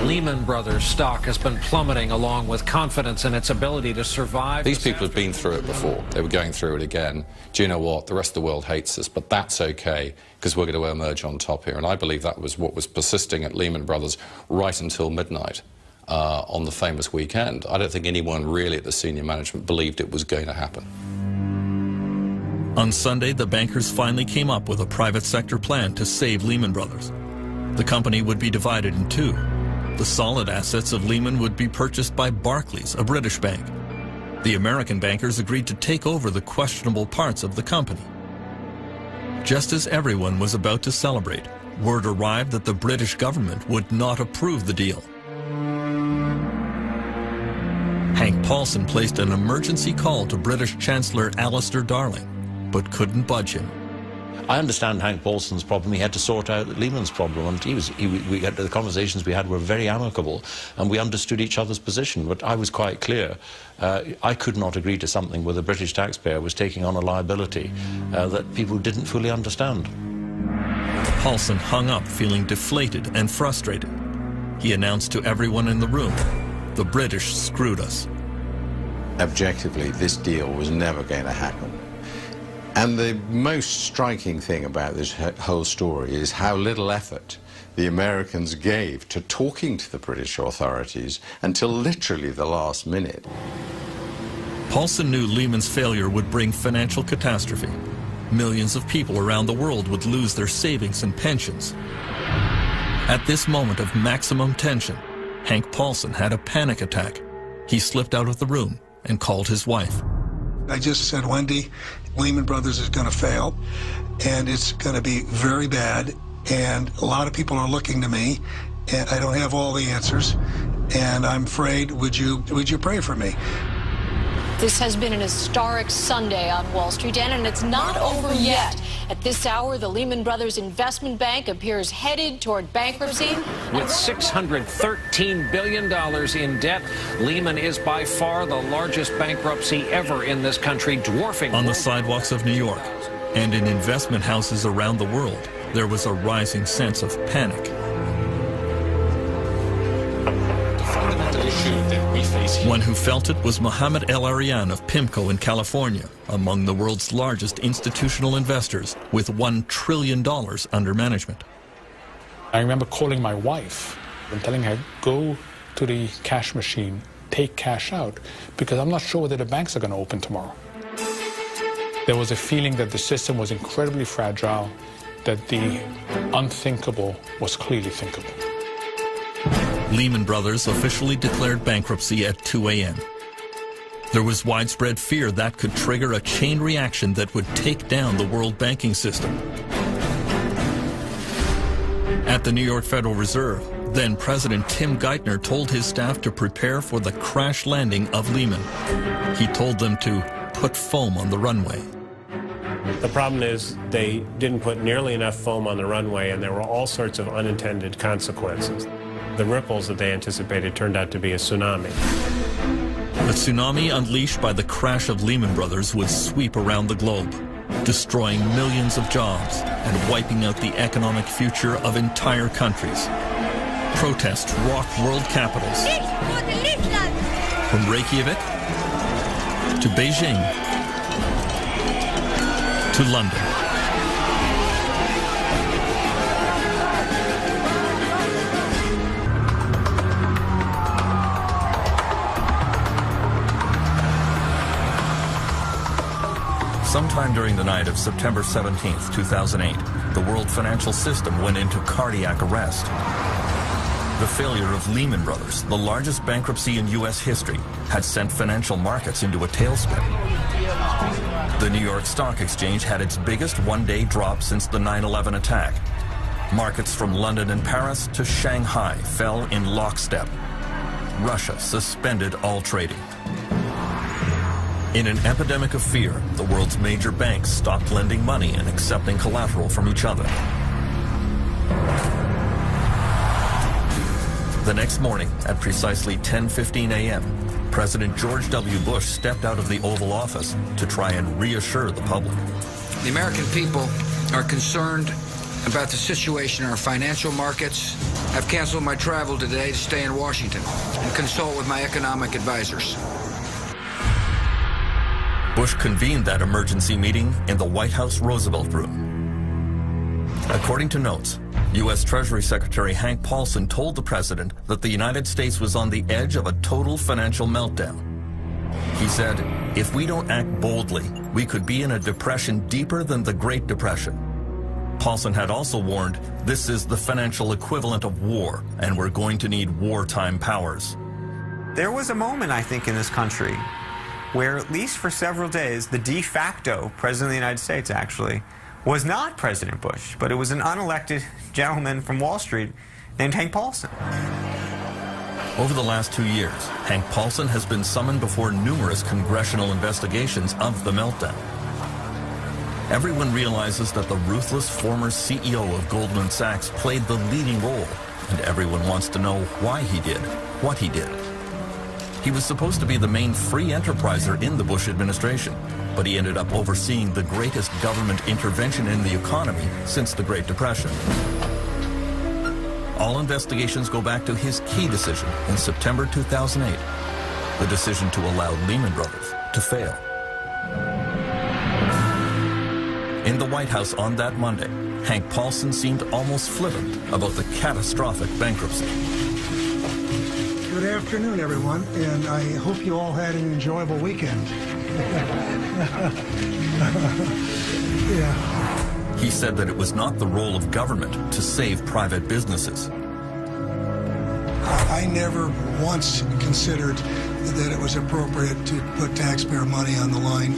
Speaker 21: Lehman Brothers stock has been plummeting along with confidence in its ability to survive.
Speaker 3: These people have been through it before. They were going through it again. Do you know what? The rest of the world hates us, but that's okay because we're going to emerge on top here. And I believe that was what was persisting at Lehman Brothers right until midnight on the famous weekend. I don't think anyone really at the senior management believed it was going to happen.
Speaker 1: On Sunday, the bankers finally came up with a private sector plan to save Lehman Brothers. The company would be divided in two. The solid assets of Lehman would be purchased by Barclays, a British bank. The American bankers agreed to take over the questionable parts of the company. Just as everyone was about to celebrate, word arrived that the British government would not approve the deal. Hank Paulson placed an emergency call to British Chancellor Alistair Darling, but couldn't budge him.
Speaker 22: I understand Hank Paulson's problem. He had to sort out Lehman's problem, and the conversations we had were very amicable, and we understood each other's position. But I was quite clear. I could not agree to something where the British taxpayer was taking on a liability that people didn't fully understand.
Speaker 1: Paulson hung up feeling deflated and frustrated. He announced to everyone in the room, "The British screwed us."
Speaker 4: objectively, this deal was never going to happen. And the most striking thing about this whole story is how little effort the Americans gave to talking to the British authorities until literally the last minute.
Speaker 1: Paulson knew Lehman's failure would bring financial catastrophe. Millions of people around the world would lose their savings and pensions. At this moment of maximum tension, Hank Paulson had a panic attack. He slipped out of the room and called his wife.
Speaker 6: I just said, Wendy, Lehman Brothers is going to fail, and it's going to be very bad, and a lot of people are looking to me, and I don't have all the answers, and I'm afraid, would you pray for me?
Speaker 7: This has been an historic Sunday on Wall Street, and it's not over yet. At this hour, the Lehman Brothers Investment Bank appears headed toward bankruptcy.
Speaker 21: With $613 billion in debt, Lehman is by far the largest bankruptcy ever in this country, dwarfing...
Speaker 1: On the sidewalks of New York and in investment houses around the world, there was a rising sense of panic. One who felt it was Mohammed El Arian of PIMCO in California, among the world's largest institutional investors with $1 trillion under management.
Speaker 8: I remember calling my wife and telling her, go to the cash machine, take cash out, because I'm not sure whether the banks are going to open tomorrow. There was a feeling that the system was incredibly fragile, that the unthinkable was clearly thinkable.
Speaker 1: Lehman Brothers officially declared bankruptcy at 2 a.m. There was widespread fear that could trigger a chain reaction that would take down the world banking system. At the New York Federal Reserve, then President Tim Geithner told his staff to prepare for the crash landing of Lehman. He told them to put foam on the runway.
Speaker 25: The problem is they didn't put nearly enough foam on the runway, and there were all sorts of unintended consequences. The ripples that they anticipated turned out to be a tsunami.
Speaker 1: The tsunami unleashed by the crash of Lehman Brothers would sweep around the globe, destroying millions of jobs and wiping out the economic future of entire countries. Protests rocked world capitals, from Reykjavik to Beijing to London. Sometime during the night of September 17, 2008, the world financial system went into cardiac arrest. The failure of Lehman Brothers, the largest bankruptcy in U.S. history, had sent financial markets into a tailspin. The New York Stock Exchange had its biggest one-day drop since the 9/11 attack. Markets from London and Paris to Shanghai fell in lockstep. Russia suspended all trading. In an epidemic of fear, the world's major banks stopped lending money and accepting collateral from each other. The next morning, at precisely 10:15 a.m., President George W. Bush stepped out of the Oval Office to try and reassure the public.
Speaker 9: The American people are concerned about the situation in our financial markets. I've canceled my travel today to stay in Washington and consult with my economic advisors.
Speaker 1: Bush convened that emergency meeting in the White House Roosevelt Room. According to notes, U.S. Treasury Secretary Hank Paulson told the president that the United States was on the edge of a total financial meltdown. He said, if we don't act boldly, we could be in a depression deeper than the Great Depression. Paulson had also warned, this is the financial equivalent of war, and we're going to need wartime powers.
Speaker 12: There was a moment, I think, in this country where, at least for several days, the de facto President of the United States, actually, was not President Bush, but it was an unelected gentleman from Wall Street named Hank Paulson.
Speaker 1: Over the last 2 years, Hank Paulson has been summoned before numerous congressional investigations of the meltdown. Everyone realizes that the ruthless former CEO of Goldman Sachs played the leading role, and everyone wants to know why he did what he did. He was supposed to be the main free enterpriser in the Bush administration, but he ended up overseeing the greatest government intervention in the economy since the Great Depression. All investigations go back to his key decision in September 2008. the decision to allow Lehman Brothers to fail. In the White House on that Monday, Hank Paulson seemed almost flippant about the catastrophic bankruptcy.
Speaker 6: Good afternoon, everyone, and I hope you all had an enjoyable weekend. Yeah.
Speaker 1: He said that it was not the role of government to save private businesses.
Speaker 6: I never once considered that it was appropriate to put taxpayer money on the line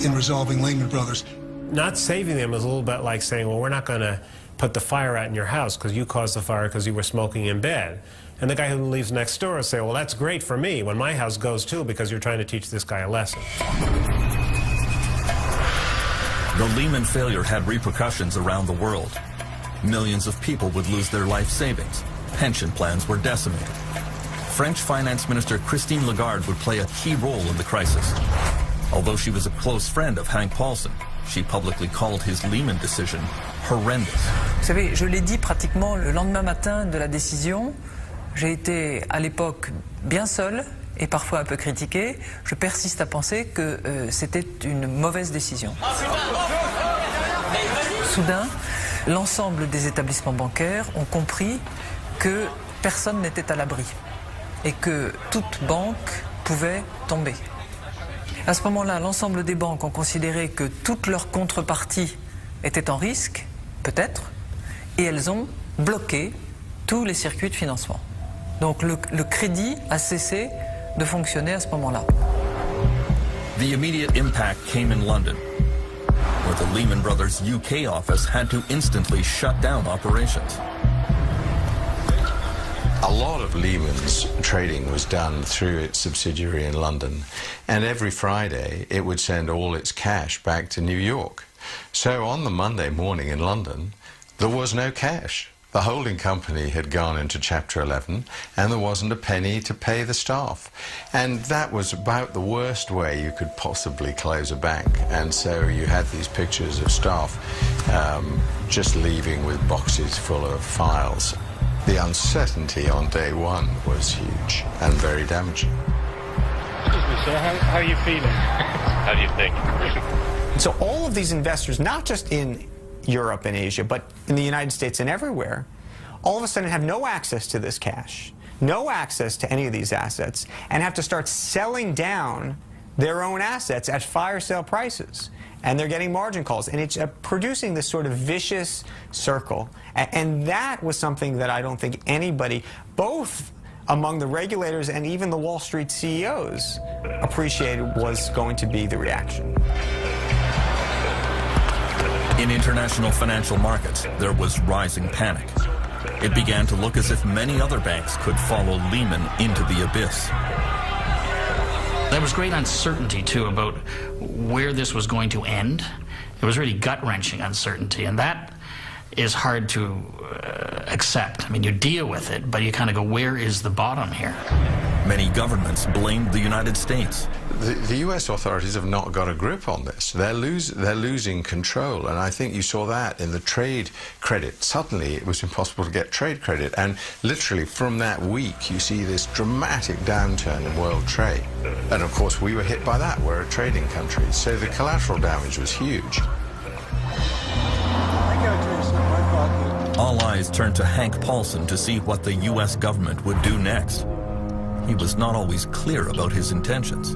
Speaker 6: in resolving Lehman Brothers.
Speaker 25: Not saving them is a little bit like saying, well, we're not going to put the fire out in your house because you caused the fire because you were smoking in bed. And the guy who lives next door will say, well, that's great for me when my house goes too because you're trying to teach this guy a lesson.
Speaker 1: The Lehman failure had repercussions around the world. Millions of people would lose their life savings. Pension plans were decimated. French Finance Minister Christine Lagarde would play a key role in the crisis. Although she was a close friend of Hank Paulson, she publicly called his Lehman decision horrendous.
Speaker 5: Vous savez, je l'ai dit pratiquement le lendemain matin de la décision. J'ai été à l'époque bien seul et parfois un peu critiqué. Je persiste à penser que c'était une mauvaise décision. Soudain, l'ensemble des établissements bancaires ont compris que personne n'était à l'abri et que toute banque pouvait tomber. À ce moment-là, l'ensemble des banques ont considéré que toutes leurs contreparties étaient en risque, peut-être, et elles ont bloqué tous les circuits de financement. Donc le crédit a cessé de fonctionner à ce moment-là.
Speaker 1: The immediate impact came in London, where the Lehman Brothers UK office had to instantly shut down operations.
Speaker 4: A lot of Lehman's trading was done through its subsidiary in London, and every Friday it would send all its cash back to New York. So on the Monday morning in London, there was no cash. The holding company had gone into Chapter 11, and there wasn't a penny to pay the staff. And that was about the worst way you could possibly close a bank. And so you had these pictures of staff just leaving with boxes full of files. The uncertainty on day one was huge and very damaging.
Speaker 10: Excuse me, sir, how are you feeling? How do you think?
Speaker 12: So all of these investors, not just in Europe and Asia, but in the United States and everywhere, all of a sudden have no access to this cash, no access to any of these assets, and have to start selling down their own assets at fire sale prices. And they're getting margin calls, and it's producing this sort of vicious circle. And that was something that I don't think anybody, both among the regulators and even the Wall Street CEOs, appreciated was going to be the reaction.
Speaker 1: In international financial markets, there was rising panic. It began to look as if many other banks could follow Lehman into the abyss.
Speaker 11: There was great uncertainty, too, about where this was going to end. It was really gut-wrenching uncertainty, and that is hard to accept. I mean, you deal with it, but you kind of go, where is the bottom here?
Speaker 1: Many governments blamed the United States.
Speaker 4: The U.S. authorities have not got a grip on this. They're losing control, and I think you saw that in the trade credit. Suddenly, it was impossible to get trade credit, and literally from that week, you see this dramatic downturn in world trade. And of course, we were hit by that. We're a trading country, so the collateral damage was huge.
Speaker 1: All eyes turned to Hank Paulson to see what the U.S. government would do next. He was not always clear about his intentions.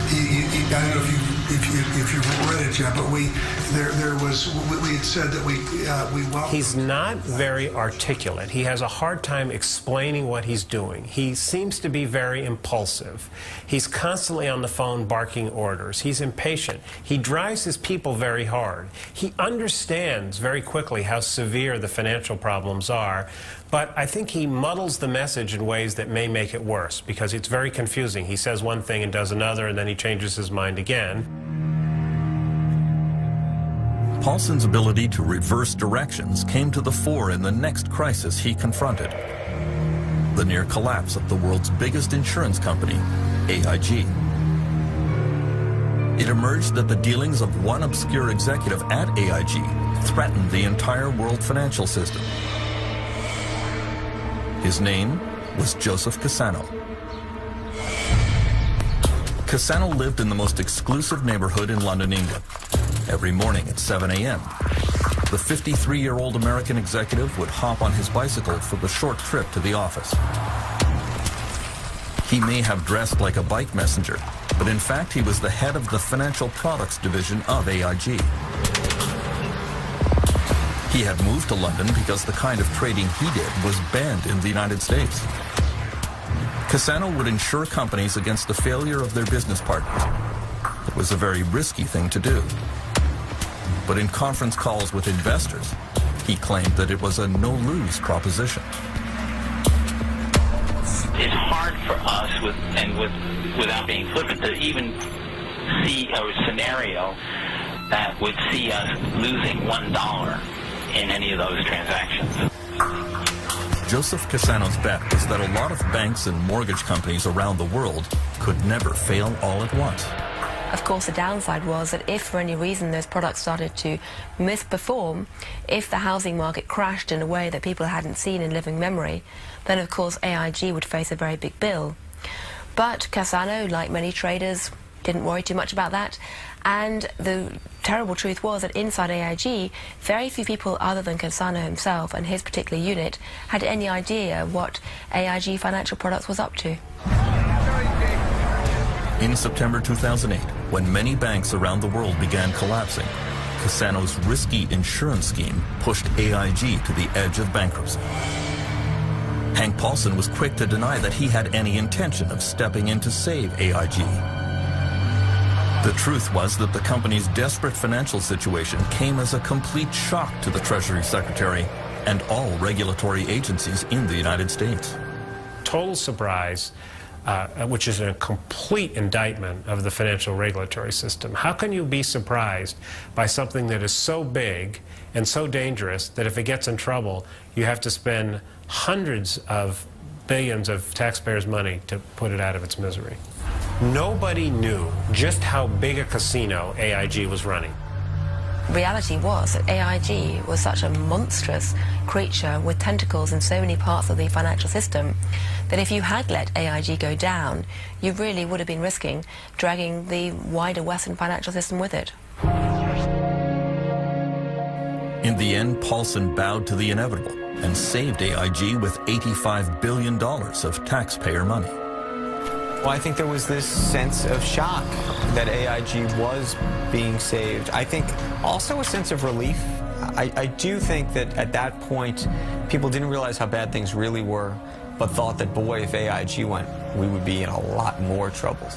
Speaker 6: I don't know if you've read it yet, but we had said that we welcome.
Speaker 25: He's not very articulate. He has a hard time explaining what he's doing. He seems to be very impulsive. He's constantly on the phone barking orders. He's impatient. He drives his people very hard. He understands very quickly how severe the financial problems are, but I think he muddles the message in ways that may make it worse, because it's very confusing. He says one thing and does another, and then he changes his mind again.
Speaker 1: Paulson's ability to reverse directions came to the fore in the next crisis he confronted: the near collapse of the world's biggest insurance company, AIG. It emerged that the dealings of one obscure executive at AIG threatened the entire world financial system. His name, was Joseph Cassano. Cassano lived in the most exclusive neighborhood in London, England. Every morning at 7 a.m., the 53-year-old American executive would hop on his bicycle for the short trip to the office. He may have dressed like a bike messenger, but in fact he was the head of the financial products division of AIG. He had moved to London because the kind of trading he did was banned in the United States. Cassano would insure companies against the failure of their business partners. It was a very risky thing to do. But in conference calls with investors, he claimed that it was a no-lose proposition.
Speaker 13: It's hard for us, without being flippant, to even see a scenario that would see us losing $1 in any of those transactions.
Speaker 1: Joseph Cassano's bet was that a lot of banks and mortgage companies around the world could never fail all at once.
Speaker 27: Of course, the downside was that if for any reason those products started to misperform, if the housing market crashed in a way that people hadn't seen in living memory, then of course AIG would face a very big bill. But Cassano, like many traders, didn't worry too much about that. And the terrible truth was that inside AIG, very few people other than Cassano himself and his particular unit had any idea what AIG Financial Products was up to.
Speaker 1: In September 2008, when many banks around the world began collapsing, Cassano's risky insurance scheme pushed AIG to the edge of bankruptcy. Hank Paulson was quick to deny that he had any intention of stepping in to save AIG. The truth was that the company's desperate financial situation came as a complete shock to the Treasury Secretary and all regulatory agencies in the United States.
Speaker 25: Total surprise, which is a complete indictment of the financial regulatory system. How can you be surprised by something that is so big and so dangerous that if it gets in trouble, you have to spend hundreds of billions of taxpayers' money to put it out of its misery? Nobody knew just how big a casino AIG was running.
Speaker 27: Reality was that AIG was such a monstrous creature with tentacles in so many parts of the financial system that if you had let AIG go down, you really would have been risking dragging the wider Western financial system with it.
Speaker 1: In the end, Paulson bowed to the inevitable and saved AIG with $85 billion of taxpayer money.
Speaker 12: Well, I think there was this sense of shock that AIG was being saved. I think also a sense of relief. I do think that at that point, people didn't realize how bad things really were, but thought that, boy, if AIG went, we would be in a lot more trouble.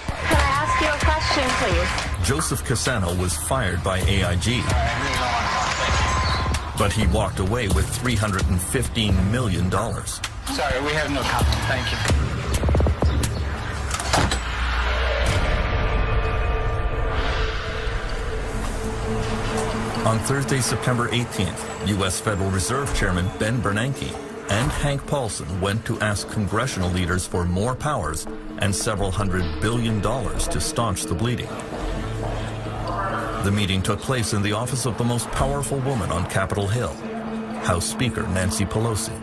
Speaker 15: Can I ask you a question, please?
Speaker 1: Joseph Cassano was fired by AIG, but he walked away with $315 million.
Speaker 15: Sorry, we have no comment. Thank you.
Speaker 1: On Thursday, September 18th, U.S. Federal Reserve Chairman Ben Bernanke and Hank Paulson went to ask congressional leaders for more powers and several $100 billion to staunch the bleeding. The meeting took place in the office of the most powerful woman on Capitol Hill, House Speaker Nancy Pelosi.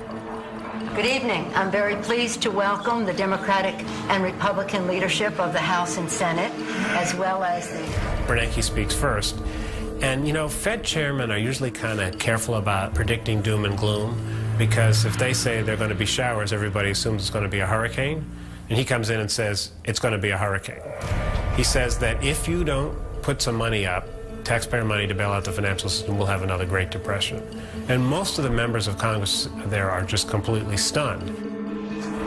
Speaker 16: Good evening. I'm very pleased to welcome the Democratic and Republican leadership of the House and Senate, as well as the...
Speaker 25: Bernanke speaks first. And, you know, Fed chairmen are usually kind of careful about predicting doom and gloom, because if they say they're going to be showers, everybody assumes it's going to be a hurricane. And he comes in and says, it's going to be a hurricane. He says that if you don't put some money up, taxpayer money to bail out the financial system, we'll have another Great Depression. And most of the members of Congress there are just completely stunned.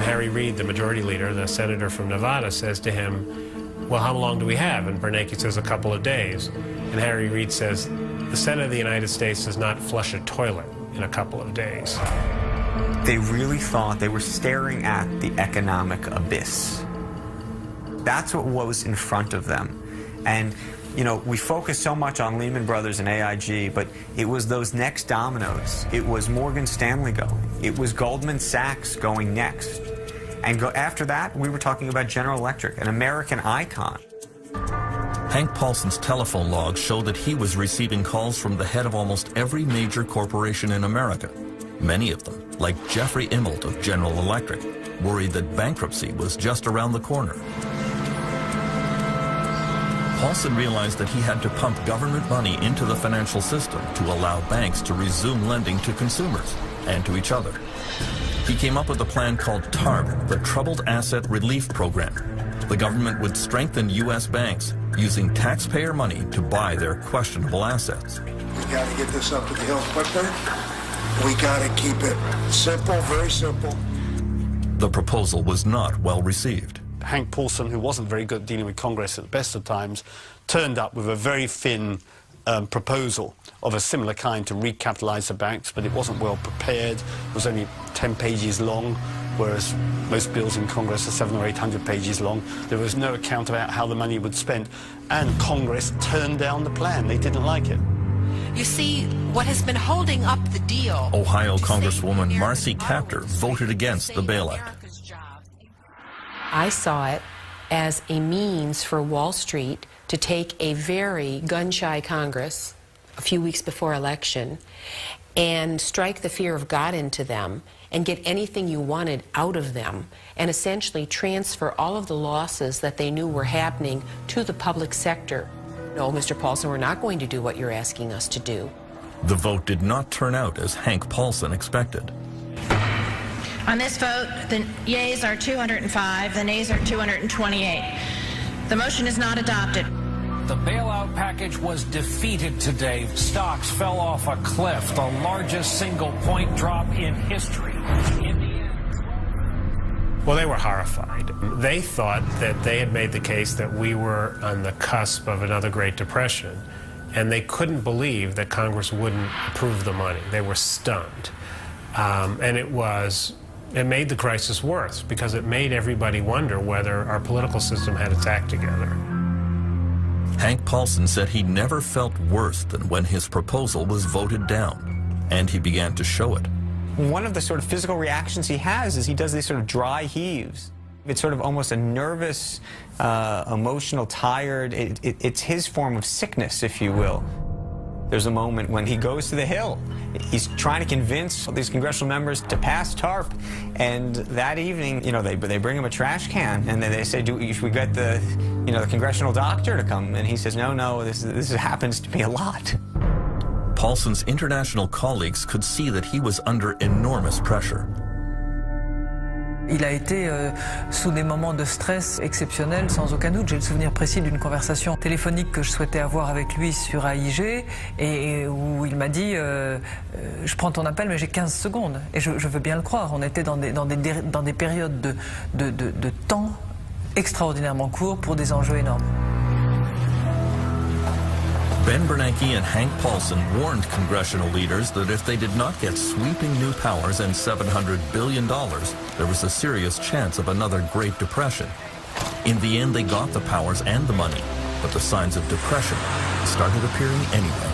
Speaker 25: Harry Reid, the majority leader, the senator from Nevada, says to him, well, how long do we have? And Bernanke says a couple of days. And Harry Reid says, the Senate of the United States does not flush a toilet in a couple of days.
Speaker 12: They really thought they were staring at the economic abyss. That's what was in front of them. And, you know, we focus so much on Lehman Brothers and AIG, but it was those next dominoes. It was Morgan Stanley going. It was Goldman Sachs going next. And after that, we were talking about General Electric, an American icon.
Speaker 1: Hank Paulson's telephone logs show that he was receiving calls from the head of almost every major corporation in America, Many of them, like Jeffrey Immelt of General Electric, worried that bankruptcy was just around the corner. Paulson realized that he had to pump government money into the financial system to allow banks to resume lending to consumers and to each other. He came up with a plan called TARP, the Troubled Asset Relief Program. The government would strengthen U.S. banks using taxpayer money to buy their questionable assets.
Speaker 6: We got to get this up to the hill quicker. We got to keep it simple, very simple.
Speaker 1: The proposal was not well received.
Speaker 10: Hank Paulson, who wasn't very good at dealing with Congress at the best of times, turned up with a very thin proposal of a similar kind to recapitalize the banks, but it wasn't well prepared. It was only 10 pages long, whereas most bills in Congress are 700 or 800 pages long. There was no account about how the money would be spent, and Congress turned down the plan. They didn't like it.
Speaker 2: You see, what has been holding up the deal...
Speaker 1: Ohio Congresswoman Marcy Kaptur voted against the Bail Act.
Speaker 2: I saw it as a means for Wall Street to take a very gun-shy Congress a few weeks before election and strike the fear of God into them and get anything you wanted out of them and essentially transfer all of the losses that they knew were happening to the public sector. No, Mr. Paulson, we're not going to do what you're asking us to do.
Speaker 1: The vote did not turn out as Hank Paulson expected.
Speaker 17: On this vote, the yeas are 205, the nays are 228. The motion is not adopted.
Speaker 21: The bailout package was defeated today. Stocks fell off a cliff, the largest single-point drop in history.
Speaker 25: Well, they were horrified. They thought that they had made the case that we were on the cusp of another Great Depression, and they couldn't believe that Congress wouldn't approve the money. They were stunned. And it made the crisis worse because it made everybody wonder whether our political system had its act together.
Speaker 1: Hank Paulson said he never felt worse than when his proposal was voted down, and he began to show it.
Speaker 12: One of the sort of physical reactions he has is he does these sort of dry heaves. It's sort of almost a nervous, emotional, tired, it's his form of sickness, if you will. There's a moment when he goes to the Hill. He's trying to convince these congressional members to pass TARP, and that evening, you know, they bring him a trash can, and then they say, should we get the, you know, the congressional doctor to come? And he says, no, this happens to be a lot.
Speaker 1: Paulson's international colleagues could see that he was under enormous pressure.
Speaker 5: Il a été sous des moments de stress exceptionnels, sans aucun doute. J'ai le souvenir précis d'une conversation téléphonique que je souhaitais avoir avec lui sur AIG et où il m'a dit je prends ton appel mais j'ai 15 secondes. Et je veux bien le croire. On était dans des périodes de temps extraordinairement courts pour des enjeux énormes.
Speaker 1: Ben Bernanke and Hank Paulson warned congressional leaders that if they did not get sweeping new powers and $700 billion, there was a serious chance of another Great Depression. In the end, they got the powers and the money, but the signs of depression started appearing anyway.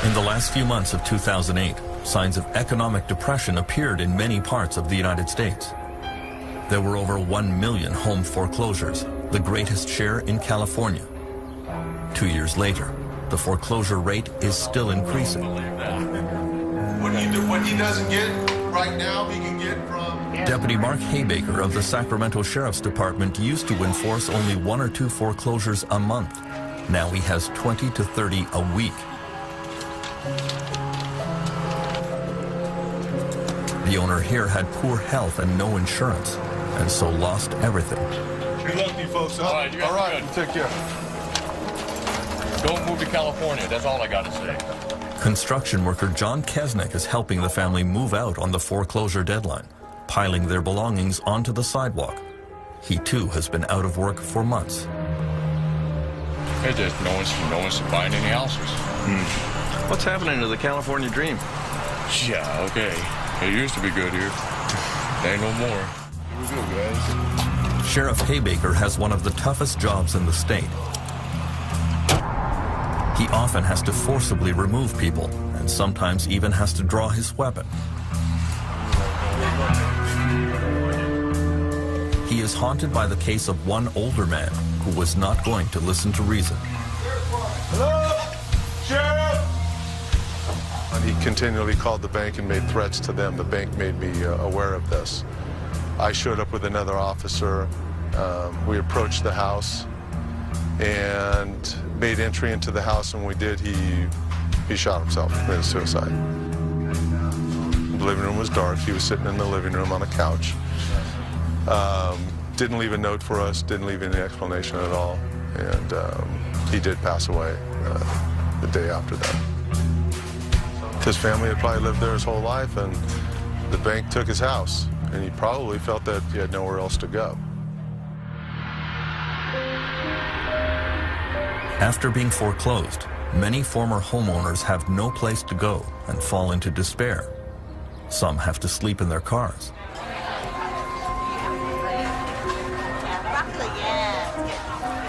Speaker 1: In the last few months of 2008, signs of economic depression appeared in many parts of the United States. There were over 1 million home foreclosures, the greatest share in California. 2 years later, the foreclosure rate is still increasing.
Speaker 18: What he doesn't get right now, he can get from...
Speaker 1: Deputy Mark Haybaker of the Sacramento Sheriff's Department used to enforce only 1 or 2 foreclosures a month. Now he has 20 to 30 a week. The owner here had poor health and no insurance, and so lost everything.
Speaker 18: Good luck to you folks. All right, take care.
Speaker 19: Don't move to California, that's all I gotta say.
Speaker 1: Construction worker John Kesnick is helping the family move out on the foreclosure deadline, piling their belongings onto the sidewalk. He too has been out of work for months.
Speaker 19: Hey, just no one's buying any houses.
Speaker 23: What's happening to the California dream?
Speaker 19: Yeah, okay. It used to be good here. There ain't no more. Here we go, guys.
Speaker 1: Sheriff Haybaker has one of the toughest jobs in the state. He often has to forcibly remove people, and sometimes even has to draw his weapon. he is haunted by the case of one older man who was not going to listen to reason.
Speaker 18: Hello? Sheriff! And he continually called the bank and made threats to them. The bank made me aware of this. I showed up with another officer. We approached the house and made entry into the house, and when we did, he shot himself, committed suicide. The living room was dark. He was sitting in the living room on a couch. Didn't leave a note for us, didn't leave any explanation at all, and he did pass away the day after that. His family had probably lived there his whole life, and the bank took his house, and he probably felt that he had nowhere else to go.
Speaker 1: After being foreclosed, many former homeowners have no place to go and fall into despair. Some have to sleep in their cars.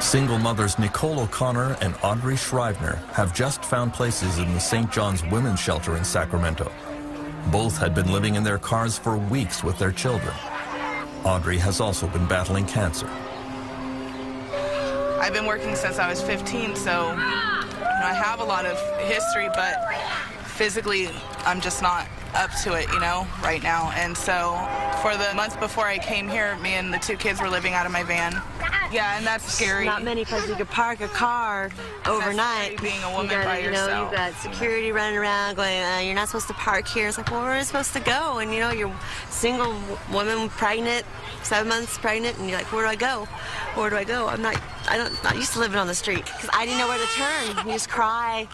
Speaker 1: Single mothers Nicole O'Connor and Audrey Schreibner have just found places in the St. John's Women's Shelter in Sacramento. Both had been living in their cars for weeks with their children. Audrey has also been battling cancer.
Speaker 3: I've been working since I was 15, so I have a lot of history, but physically I'm just not up to it, right now. And so for the month before I came here, me and the 2 kids were living out of my van. Yeah, and that's scary.
Speaker 7: Not many places you could park a car overnight.
Speaker 3: Being a woman by yourself.
Speaker 7: You've got security running around going, you're not supposed to park here. It's like, well, where are you supposed to go? And you're single woman, pregnant, 7 months pregnant, and you're like, where do I go? Where do I go? I'm not used to living on the street because I didn't know where to turn. You just cry.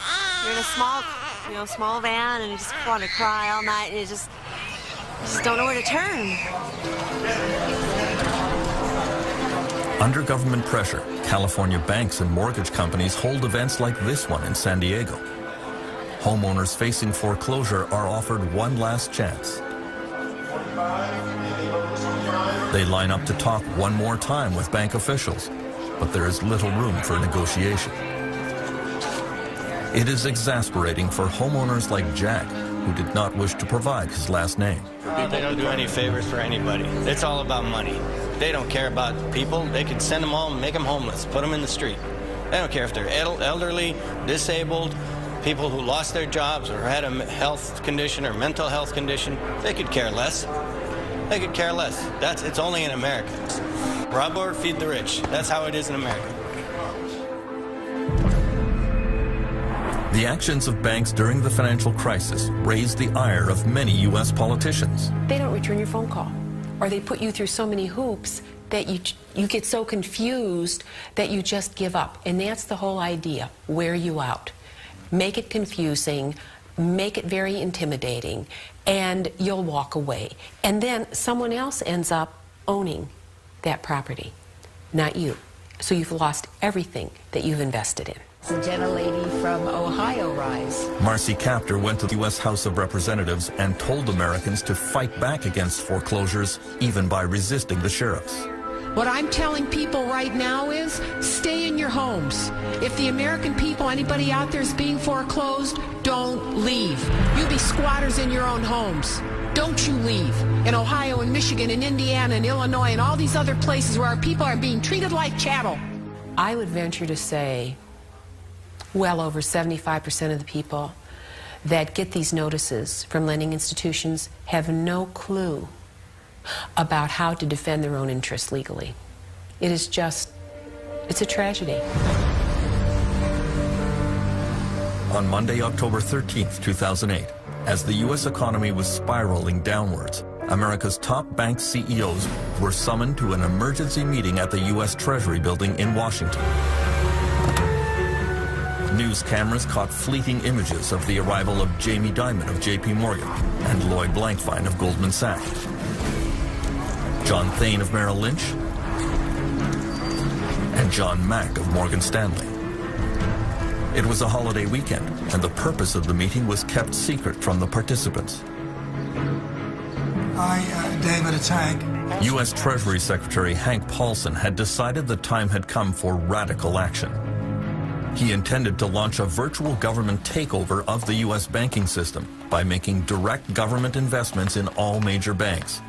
Speaker 7: You're in a small van, and you just want to cry all night, and you just don't know where to turn.
Speaker 1: Under government pressure, California banks and mortgage companies hold events like this one in San Diego. Homeowners facing foreclosure are offered one last chance. They line up to talk one more time with bank officials, but there is little room for negotiation. It is exasperating for homeowners like Jack, who did not wish to provide his last name.
Speaker 14: They don't do any favors for anybody. It's all about money. They don't care about people. They could send them home, make them homeless, put them in the street. They don't care if they're elderly, disabled, people who lost their jobs or had a health condition or mental health condition. They could care less. They could care less. It's only in America. Rob or feed the rich. That's how it is in America.
Speaker 1: The actions of banks during the financial crisis raised the ire of many U.S. politicians.
Speaker 2: They don't return your phone call, or they put you through so many hoops that you get so confused that you just give up. And that's the whole idea. Wear you out. Make it confusing, make it very intimidating, and you'll walk away. And then someone else ends up owning that property, not you. So you've lost everything that you've invested in.
Speaker 20: The gentlelady from Ohio rise.
Speaker 1: Marcy Kaptur went to the U.S. House of Representatives and told Americans to fight back against foreclosures, even by resisting the sheriffs.
Speaker 22: What I'm telling people right now is stay in your homes. If the American people, anybody out there is being foreclosed, don't leave. You be squatters in your own homes. Don't you leave. In Ohio and Michigan and Indiana and Illinois and all these other places where our people are being treated like chattel.
Speaker 2: I would venture to say well over 75% of the people that get these notices from lending institutions have no clue about how to defend their own interests legally. It's a tragedy.
Speaker 1: On Monday, October 13th, 2008, as the U.S. economy was spiraling downwards, America's top bank CEOs were summoned to an emergency meeting at the U.S. Treasury building in Washington. News cameras caught fleeting images of the arrival of Jamie Dimon of J.P. Morgan and Lloyd Blankfein of Goldman Sachs, John Thain of Merrill Lynch, and John Mack of Morgan Stanley. It was a holiday weekend, and the purpose of the meeting was kept secret from the participants.
Speaker 6: David, it's Hank.
Speaker 1: U.S. Treasury Secretary Hank Paulson had decided the time had come for radical action. He intended to launch a virtual government takeover of the U.S. banking system by making direct government investments in all major banks.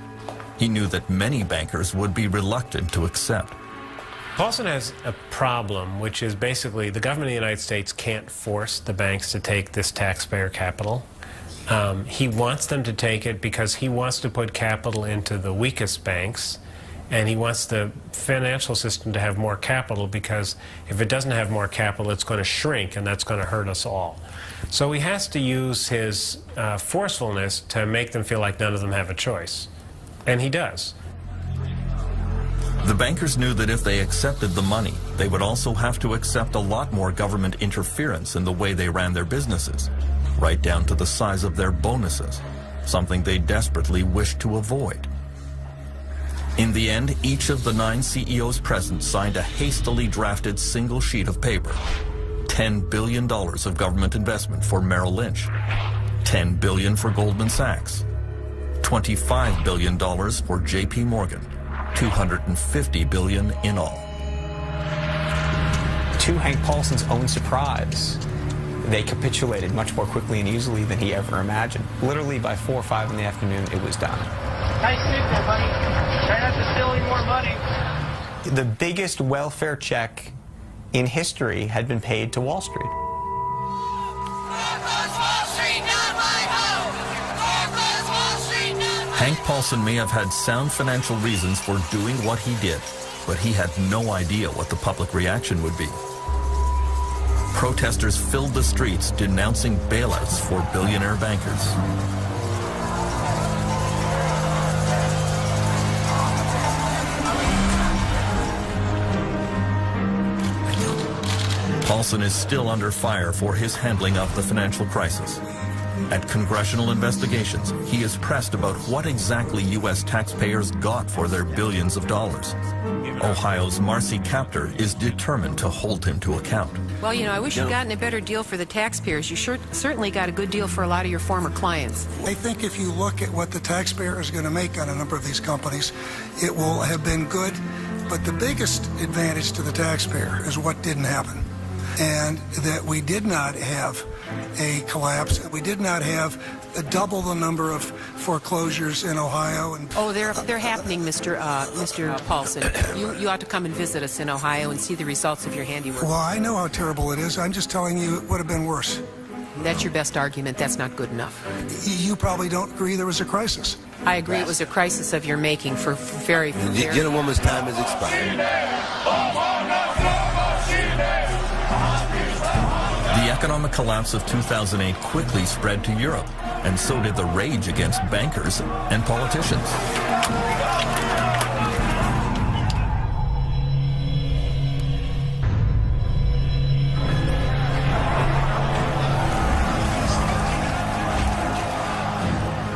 Speaker 1: he knew that many bankers would be reluctant to accept.
Speaker 25: Paulson has a problem, which is basically the government of the United States can't force the banks to take this taxpayer capital. He wants them to take it because he wants to put capital into the weakest banks, and he wants the financial system to have more capital, because if it doesn't have more capital, it's going to shrink, and that's going to hurt us all. So he has to use his forcefulness to make them feel like none of them have a choice. And he does.
Speaker 1: The bankers knew that if they accepted the money, they would also have to accept a lot more government interference in the way they ran their businesses, right down to the size of their bonuses, something they desperately wished to avoid. In the end, each of the 9 CEOs present signed a hastily drafted single sheet of paper. $10 billion of government investment for Merrill Lynch, $10 billion for Goldman Sachs, $25 billion for JP Morgan, $250 billion in all.
Speaker 12: To Hank Paulson's own surprise, they capitulated much more quickly and easily than he ever imagined. Literally by 4 or 5 in the afternoon, it was done.
Speaker 4: Nice suit there, buddy. Try not to steal any more money.
Speaker 12: The biggest welfare check in history had been paid to Wall Street.
Speaker 1: Hank Paulson may have had sound financial reasons for doing what he did, but he had no idea what the public reaction would be. Protesters filled the streets denouncing bailouts for billionaire bankers. Paulson is still under fire for his handling of the financial crisis. At congressional investigations, he is pressed about what exactly U.S. taxpayers got for their billions of dollars. Ohio's Marcy Kaptur is determined to hold him to account.
Speaker 2: Well, you know, I wish you'd gotten a better deal for the taxpayers. You certainly got a good deal for a lot of your former clients.
Speaker 6: I think if you look at what the taxpayer is going to make on a number of these companies, it will have been good. But the biggest advantage to the taxpayer is what didn't happen. And that we did not have a collapse. We did not have double the number of foreclosures in Ohio. And
Speaker 2: oh, they're happening, Mr. Paulson. You ought to come and visit us in Ohio and see the results of your handiwork.
Speaker 6: Well, I know how terrible it is. I'm just telling you it would have been worse.
Speaker 2: That's your best argument. That's not good enough.
Speaker 6: You probably don't agree there was a crisis.
Speaker 2: I agree it was a crisis of your making for very...
Speaker 8: The gentlewoman's time has expired.
Speaker 1: The economic collapse of 2008 quickly spread to Europe, and so did the rage against bankers and politicians.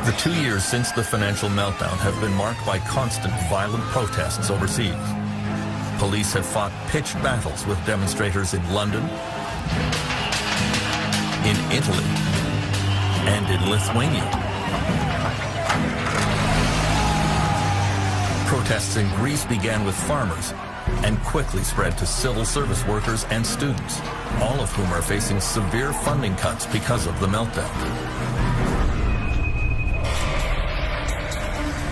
Speaker 1: The 2 years since the financial meltdown have been marked by constant violent protests overseas. Police have fought pitched battles with demonstrators in London, in Italy, and in Lithuania. Protests in Greece began with farmers and quickly spread to civil service workers and students, all of whom are facing severe funding cuts because of the meltdown.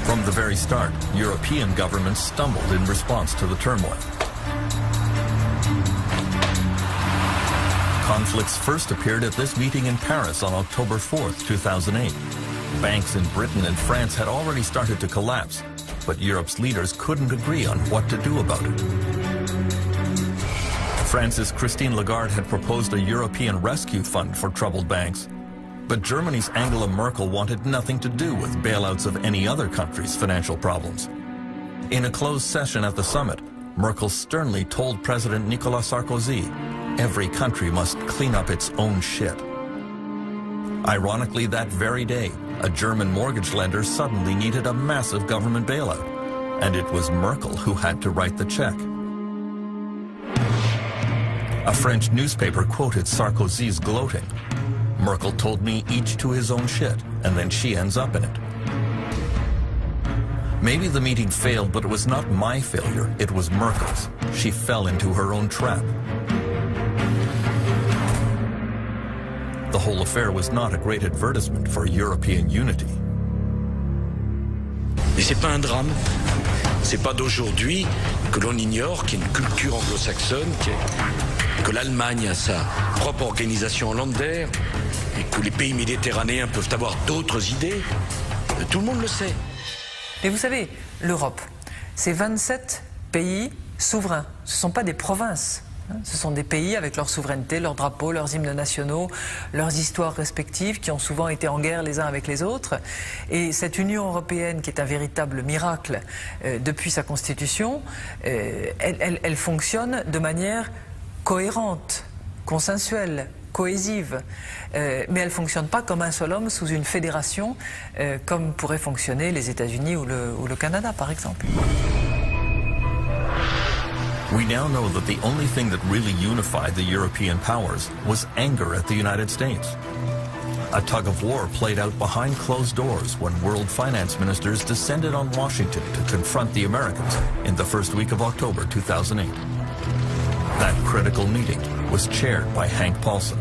Speaker 1: From the very start, European governments stumbled in response to the turmoil. Conflicts first appeared at this meeting in Paris on October 4th, 2008. Banks in Britain and France had already started to collapse, but Europe's leaders couldn't agree on what to do about it. France's Christine Lagarde had proposed a European rescue fund for troubled banks, but Germany's Angela Merkel wanted nothing to do with bailouts of any other country's financial problems. In a closed session at the summit, Merkel sternly told President Nicolas Sarkozy, every country must clean up its own shit. Ironically, that very day, a German mortgage lender suddenly needed a massive government bailout, and it was Merkel who had to write the check. A French newspaper quoted Sarkozy's gloating. Merkel told me each to his own shit, and then she ends up in it. Maybe the meeting failed, but it was not my failure, it was Merkel's. She fell into her own trap. The whole affair was not a great advertisement for European unity.
Speaker 9: Mais c'est pas un drame. C'est pas d'aujourd'hui que l'on ignore qu'il y a une culture anglo-saxonne, que l'Allemagne a sa propre organisation hollandaise et que les pays méditerranéens peuvent avoir d'autres idées. Tout le monde le sait.
Speaker 5: Mais vous savez, l'Europe, c'est 27 pays souverains. Ce ne sont pas des provinces. Ce sont des pays avec leur souveraineté, leurs drapeaux, leurs hymnes nationaux, leurs histoires respectives qui ont souvent été en guerre les uns avec les autres. Et cette Union européenne qui est un véritable miracle depuis sa constitution, elle fonctionne de manière cohérente, consensuelle, cohésive. Mais elle ne fonctionne pas comme un seul homme sous une fédération comme pourraient fonctionner les États-Unis ou le Canada par exemple.
Speaker 1: We now know that the only thing that really unified the European powers was anger at the United States. A tug of war played out behind closed doors when world finance ministers descended on Washington to confront the Americans in the first week of October 2008. That critical meeting was chaired by Hank Paulson.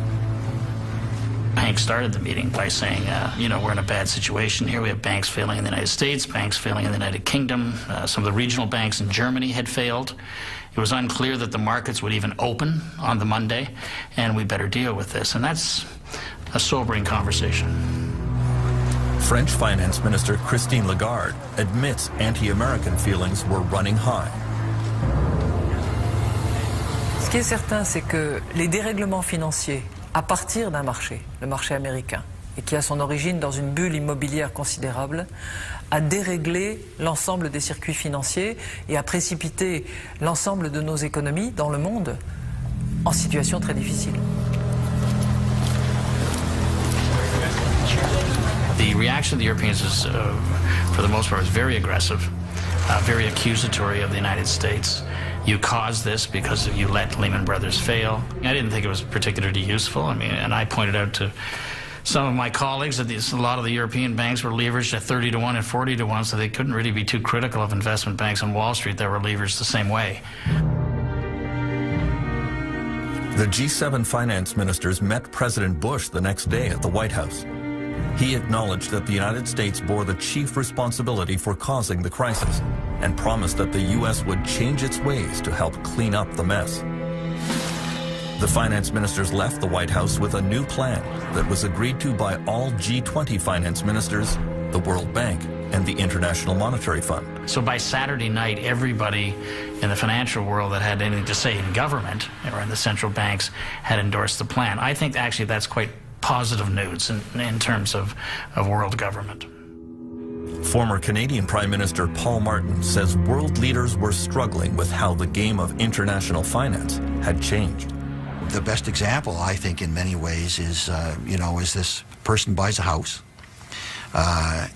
Speaker 11: Hank started the meeting by saying, you know, we're in a bad situation here. We have banks failing in the United States, banks failing in the United Kingdom. Some of the regional banks in Germany had failed. It was unclear that the markets would even open on the Monday, and we better deal with this. And that's a sobering conversation.
Speaker 1: French Finance Minister Christine Lagarde admits anti-American feelings were running high.
Speaker 5: Ce qui est certain, c'est que les dérèglements financiers à partir d'un marché, le marché américain, et qui a son origine dans une bulle immobilière considérable, a déréglé l'ensemble des circuits financiers et a précipité l'ensemble de nos économies dans le monde en situation très difficile.
Speaker 11: The reaction of the Europeans is, for the most part, was very aggressive, very accusatory of the United States. You caused this because you let Lehman Brothers fail. I didn't think it was particularly useful. I mean, and I pointed out to some of my colleagues that a lot of the European banks were leveraged at 30 to 1 and 40 to 1, so they couldn't really be too critical of investment banks on Wall Street that were leveraged the same way.
Speaker 1: The G7 finance ministers met President Bush the next day at the White House. He acknowledged that the United States bore the chief responsibility for causing the crisis and promised that the U.S. would change its ways to help clean up the mess. The finance ministers left the White House with a new plan that was agreed to by all G20 finance ministers, the World Bank, and the International Monetary Fund.
Speaker 11: So by Saturday night, everybody in the financial world that had anything to say in government or in the central banks had endorsed the plan. I think actually that's quite positive news in terms of world government.
Speaker 1: Former Canadian Prime Minister Paul Martin says world leaders were struggling with how the game of international finance had changed.
Speaker 13: The best example, I think, in many ways is, is this person buys a house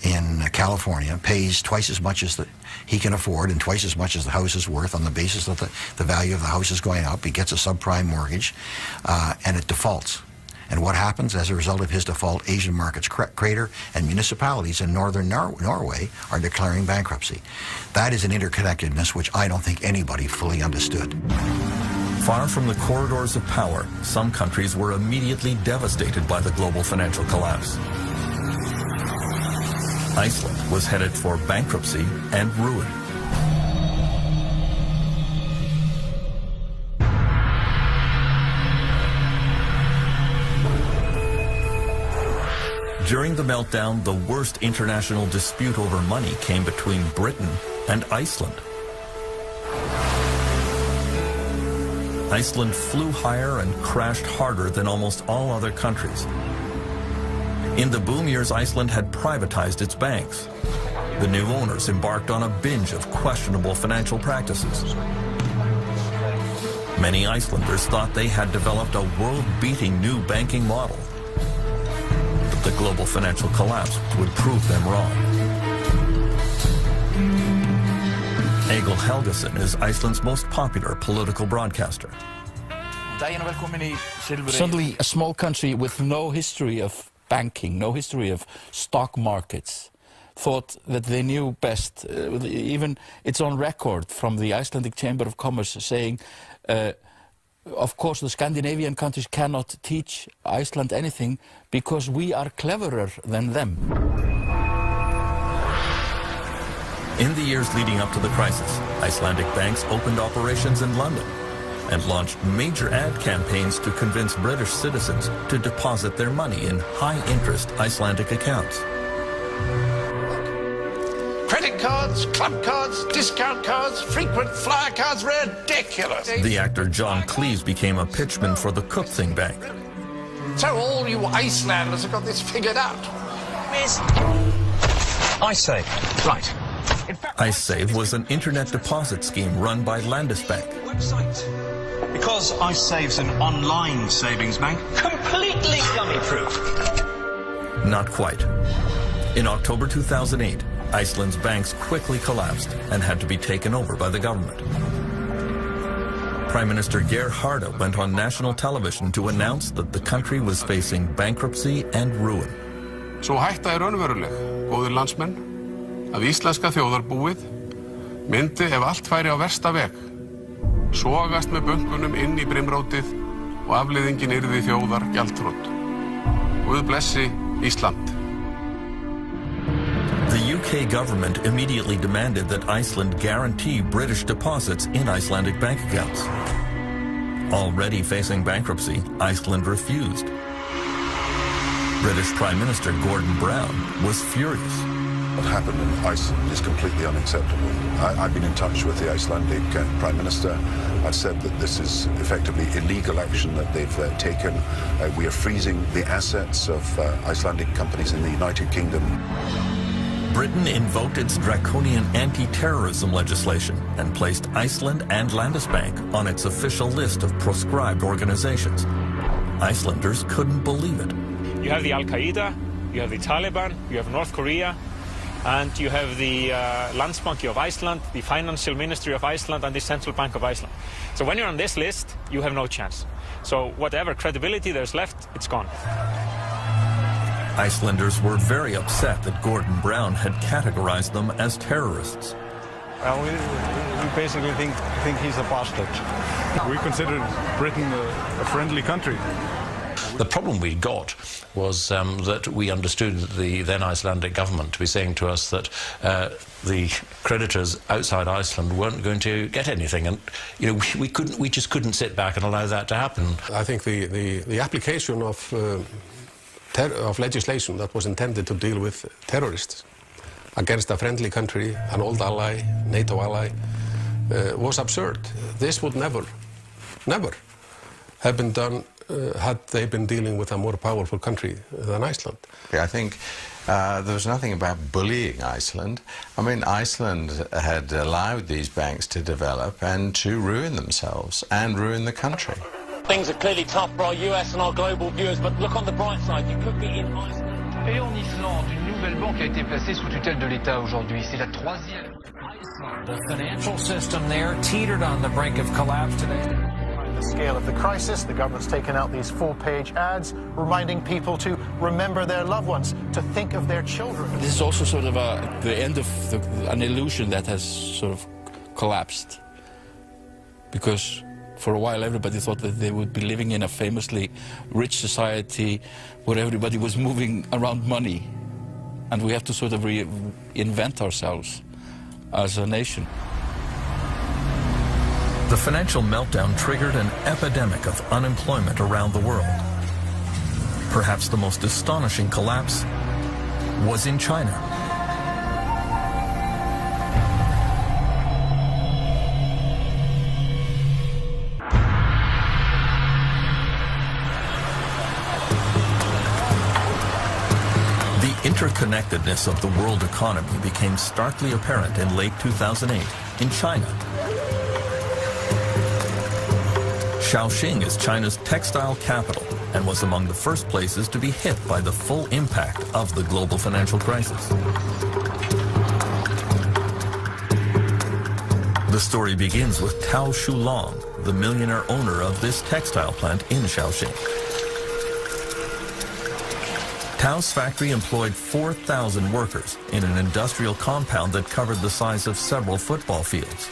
Speaker 13: in California, pays twice as much as he can afford and twice as much as the house is worth on the basis that the value of the house is going up. He gets a subprime mortgage and it defaults. And what happens as a result of his default? Asian markets crater, and municipalities in northern Norway are declaring bankruptcy. That is an interconnectedness which I don't think anybody fully understood.
Speaker 1: Far from the corridors of power, some countries were immediately devastated by the global financial collapse. Iceland was headed for bankruptcy and ruin. During the meltdown, the worst international dispute over money came between Britain and Iceland. Iceland flew higher and crashed harder than almost all other countries. In the boom years, Iceland had privatized its banks. The new owners embarked on a binge of questionable financial practices. Many Icelanders thought they had developed a world-beating new banking model. The global financial collapse would prove them wrong. Egil Helgason is Iceland's most popular political broadcaster.
Speaker 15: Suddenly, a small country with no history of banking, no history of stock markets, thought that they knew best. Even it's on record from the Icelandic Chamber of Commerce saying, of course, the Scandinavian countries cannot teach Iceland anything because we are cleverer than them.
Speaker 1: In the years leading up to the crisis, Icelandic banks opened operations in London and launched major ad campaigns to convince British citizens to deposit their money in high-interest Icelandic accounts.
Speaker 10: Credit cards, club cards, discount cards, frequent flyer cards, ridiculous.
Speaker 1: The actor John Cleese became a pitchman for the Kaupthing Bank.
Speaker 10: So all you Icelanders have got this figured out.
Speaker 16: iSave, right.
Speaker 1: iSave was an internet deposit scheme run by Landesbank.
Speaker 16: Because iSave's an online savings bank, completely dummy-proof.
Speaker 1: Not quite. In October 2008, Iceland's banks quickly collapsed and had to be taken over by the government. Prime Minister Geir Haarde went on national television to announce that the country was facing bankruptcy and ruin.
Speaker 17: Svo hætta raunveruleg, góðir landsmenn, að íslenska þjóðarbúið myndi ef allt færi á versta veg, sogast með bönkunum inn í brimrótið og afleiðingin yrði þjóðar gjaldþrot. Guð blessi Ísland.
Speaker 1: The UK government immediately demanded that Iceland guarantee British deposits in Icelandic bank accounts. Already facing bankruptcy, Iceland refused. British Prime Minister Gordon Brown was furious.
Speaker 21: What happened in Iceland is completely unacceptable. I've been in touch with the Icelandic Prime Minister. I've said that this is effectively illegal action that they've taken. We are freezing the assets of Icelandic companies in the United Kingdom.
Speaker 1: Britain invoked its draconian anti-terrorism legislation and placed Iceland and Landesbank on its official list of proscribed organizations. Icelanders couldn't believe it.
Speaker 24: You have the Al-Qaeda, you have the Taliban, you have North Korea, and you have the Landsbanki of Iceland, the Financial Ministry of Iceland, and the Central Bank of Iceland. So when you're on this list, you have no chance. So whatever credibility there's left, it's gone.
Speaker 1: Icelanders were very upset that Gordon Brown had categorized them as terrorists.
Speaker 26: Well, we basically think he's a bastard. We consider Britain a friendly country.
Speaker 27: The problem we got was that we understood the then Icelandic government to be saying to us that the creditors outside Iceland weren't going to get anything, and we just couldn't sit back and allow that to happen.
Speaker 17: I think the application of legislation that was intended to deal with terrorists against a friendly country, an old ally, NATO ally, was absurd. This would never have been done had they been dealing with a more powerful country than Iceland.
Speaker 28: I think there was nothing about bullying Iceland. I mean, Iceland had allowed these banks to develop and to ruin themselves and ruin the country.
Speaker 29: Things are clearly tough for our US and our global viewers, but look on the bright side, you could be in Iceland.
Speaker 30: Et en Islande, une nouvelle banque a été placée sous tutelle de l'État aujourd'hui. C'est la troisième.
Speaker 31: The financial system there teetered on the brink of collapse today.
Speaker 32: The scale of the crisis, the government's taken out these full-page ads reminding people to remember their loved ones, to think of their children.
Speaker 15: This is also sort of the end of an illusion that has sort of collapsed, because for a while everybody thought that they would be living in a famously rich society where everybody was moving around money, and we have to sort of reinvent ourselves as a nation.
Speaker 1: The financial meltdown triggered an epidemic of unemployment around the world. Perhaps the most astonishing collapse was in China. The interconnectedness of the world economy became starkly apparent in late 2008 in China. Shaoxing is China's textile capital and was among the first places to be hit by the full impact of the global financial crisis. The story begins with Tao Shulong, the millionaire owner of this textile plant in Shaoxing. Tao's factory employed 4,000 workers in an industrial compound that covered the size of several football fields.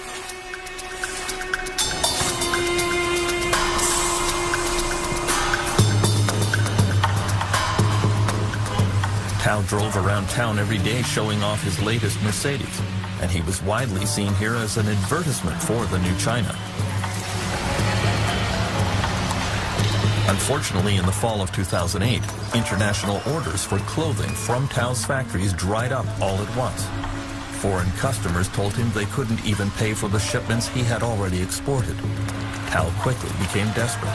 Speaker 1: Tao drove around town every day showing off his latest Mercedes. and he was widely seen here as an advertisement for the new China. Unfortunately, in the fall of 2008, international orders for clothing from Tao's factories dried up all at once. Foreign customers told him they couldn't even pay for the shipments he had already exported. Tao quickly became desperate.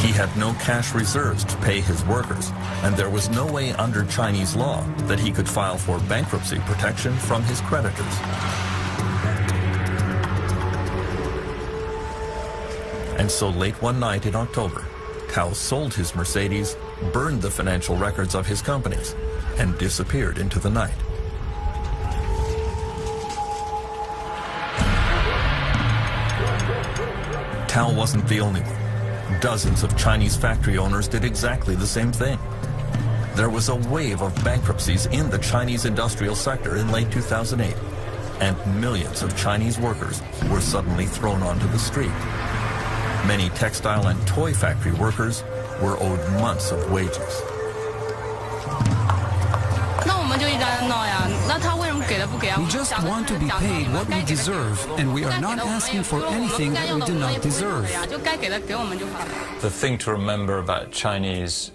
Speaker 1: He had no cash reserves to pay his workers, and there was no way under Chinese law that he could file for bankruptcy protection from his creditors. And so late one night in October, Tao sold his Mercedes, burned the financial records of his companies, and disappeared into the night. Tao wasn't the only one. Dozens of Chinese factory owners did exactly the same thing. There was a wave of bankruptcies in the Chinese industrial sector in late 2008, and millions of Chinese workers were suddenly thrown onto the street. Many textile and toy factory workers were owed months of wages.
Speaker 3: We just want to be paid what we deserve, and we are not asking for anything that we do not deserve.
Speaker 4: The thing to remember about Chinese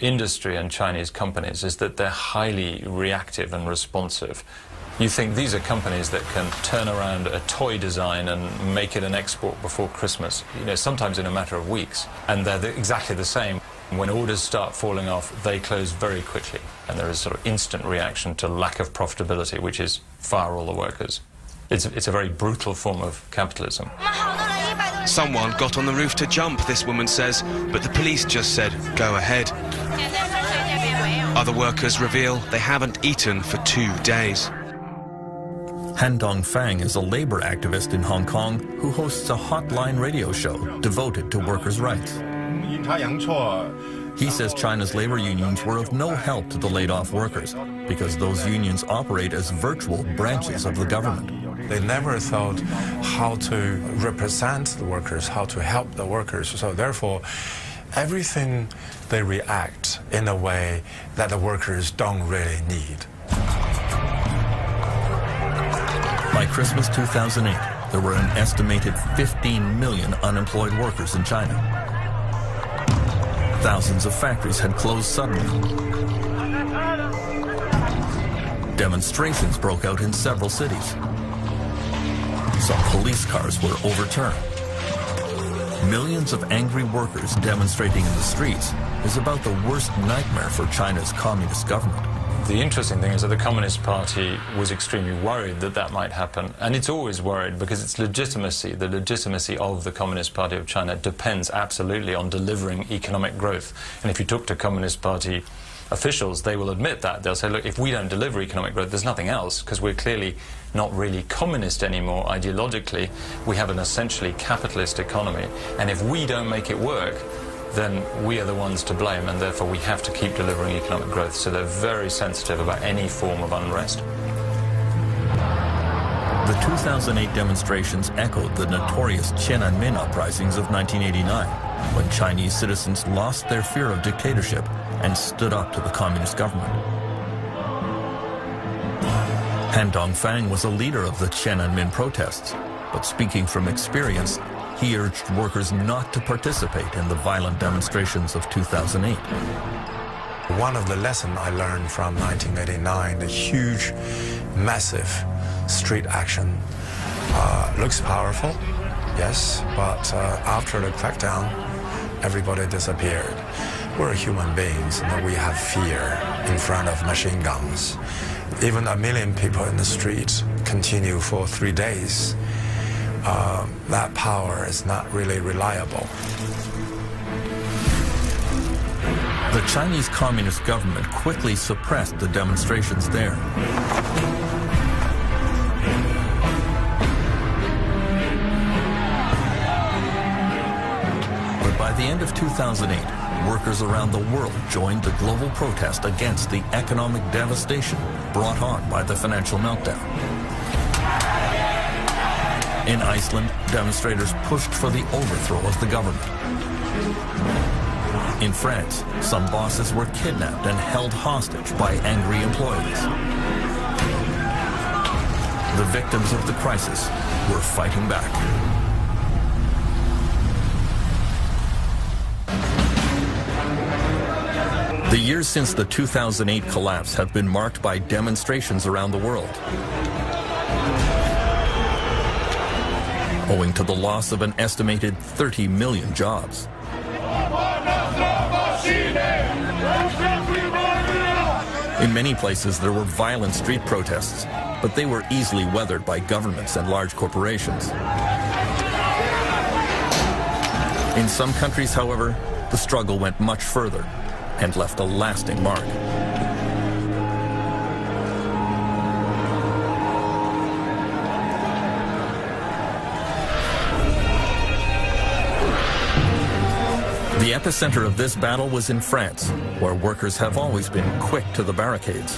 Speaker 4: industry and Chinese companies is that they're highly reactive and responsive. You think these are companies that can turn around a toy design and make it an export before Christmas, sometimes in a matter of weeks. And they're exactly the same. When orders start falling off, they close very quickly. And there is sort of instant reaction to lack of profitability, which is fire all the workers. It's a very brutal form of capitalism.
Speaker 6: Someone got on the roof to jump, this woman says, but the police just said, go ahead. Other workers reveal they haven't eaten for 2 days.
Speaker 1: Han Dongfang is a labor activist in Hong Kong who hosts a hotline radio show devoted to workers' rights. He says China's labor unions were of no help to the laid-off workers because those unions operate as virtual branches of the government.
Speaker 7: They never thought how to represent the workers, how to help the workers. So therefore, everything they react in a way that the workers don't really need.
Speaker 1: By Christmas 2008, there were an estimated 15 million unemployed workers in China. Thousands of factories had closed suddenly. Demonstrations broke out in several cities. Some police cars were overturned. Millions of angry workers demonstrating in the streets is about the worst nightmare for China's communist government.
Speaker 4: The interesting thing is that the Communist Party was extremely worried that that might happen. And it's always worried because its legitimacy, the legitimacy of the Communist Party of China depends absolutely on delivering economic growth. And if you talk to Communist Party officials, they will admit that. They'll say, look, if we don't deliver economic growth, there's nothing else, because we're clearly not really communist anymore ideologically. We have an essentially capitalist economy. And if we don't make it work, then we are the ones to blame, and therefore we have to keep delivering economic growth. So they're very sensitive about any form of unrest.
Speaker 1: The 2008 demonstrations echoed the notorious Tiananmen uprisings of 1989, when Chinese citizens lost their fear of dictatorship and stood up to the communist government. Han Dongfang was a leader of the Tiananmen protests, but speaking from experience, he urged workers not to participate in the violent demonstrations of 2008.
Speaker 7: One of the lessons I learned from 1989, the huge, massive street action, looks powerful, yes, but after the crackdown, everybody disappeared. We're human beings, and we have fear in front of machine guns. Even 1 million people in the street continue for 3 days. That power is not really reliable.
Speaker 1: The Chinese Communist government quickly suppressed the demonstrations there. But by the end of 2008, workers around the world joined the global protest against the economic devastation brought on by the financial meltdown. In Iceland, demonstrators pushed for the overthrow of the government. In France, some bosses were kidnapped and held hostage by angry employees. The victims of the crisis were fighting back. The years since the 2008 collapse have been marked by demonstrations around the world. Owing to the loss of an estimated 30 million jobs. In many places, there were violent street protests, but they were easily weathered by governments and large corporations. In some countries, however, the struggle went much further and left a lasting mark. The epicenter of this battle was in France, where workers have always been quick to the barricades.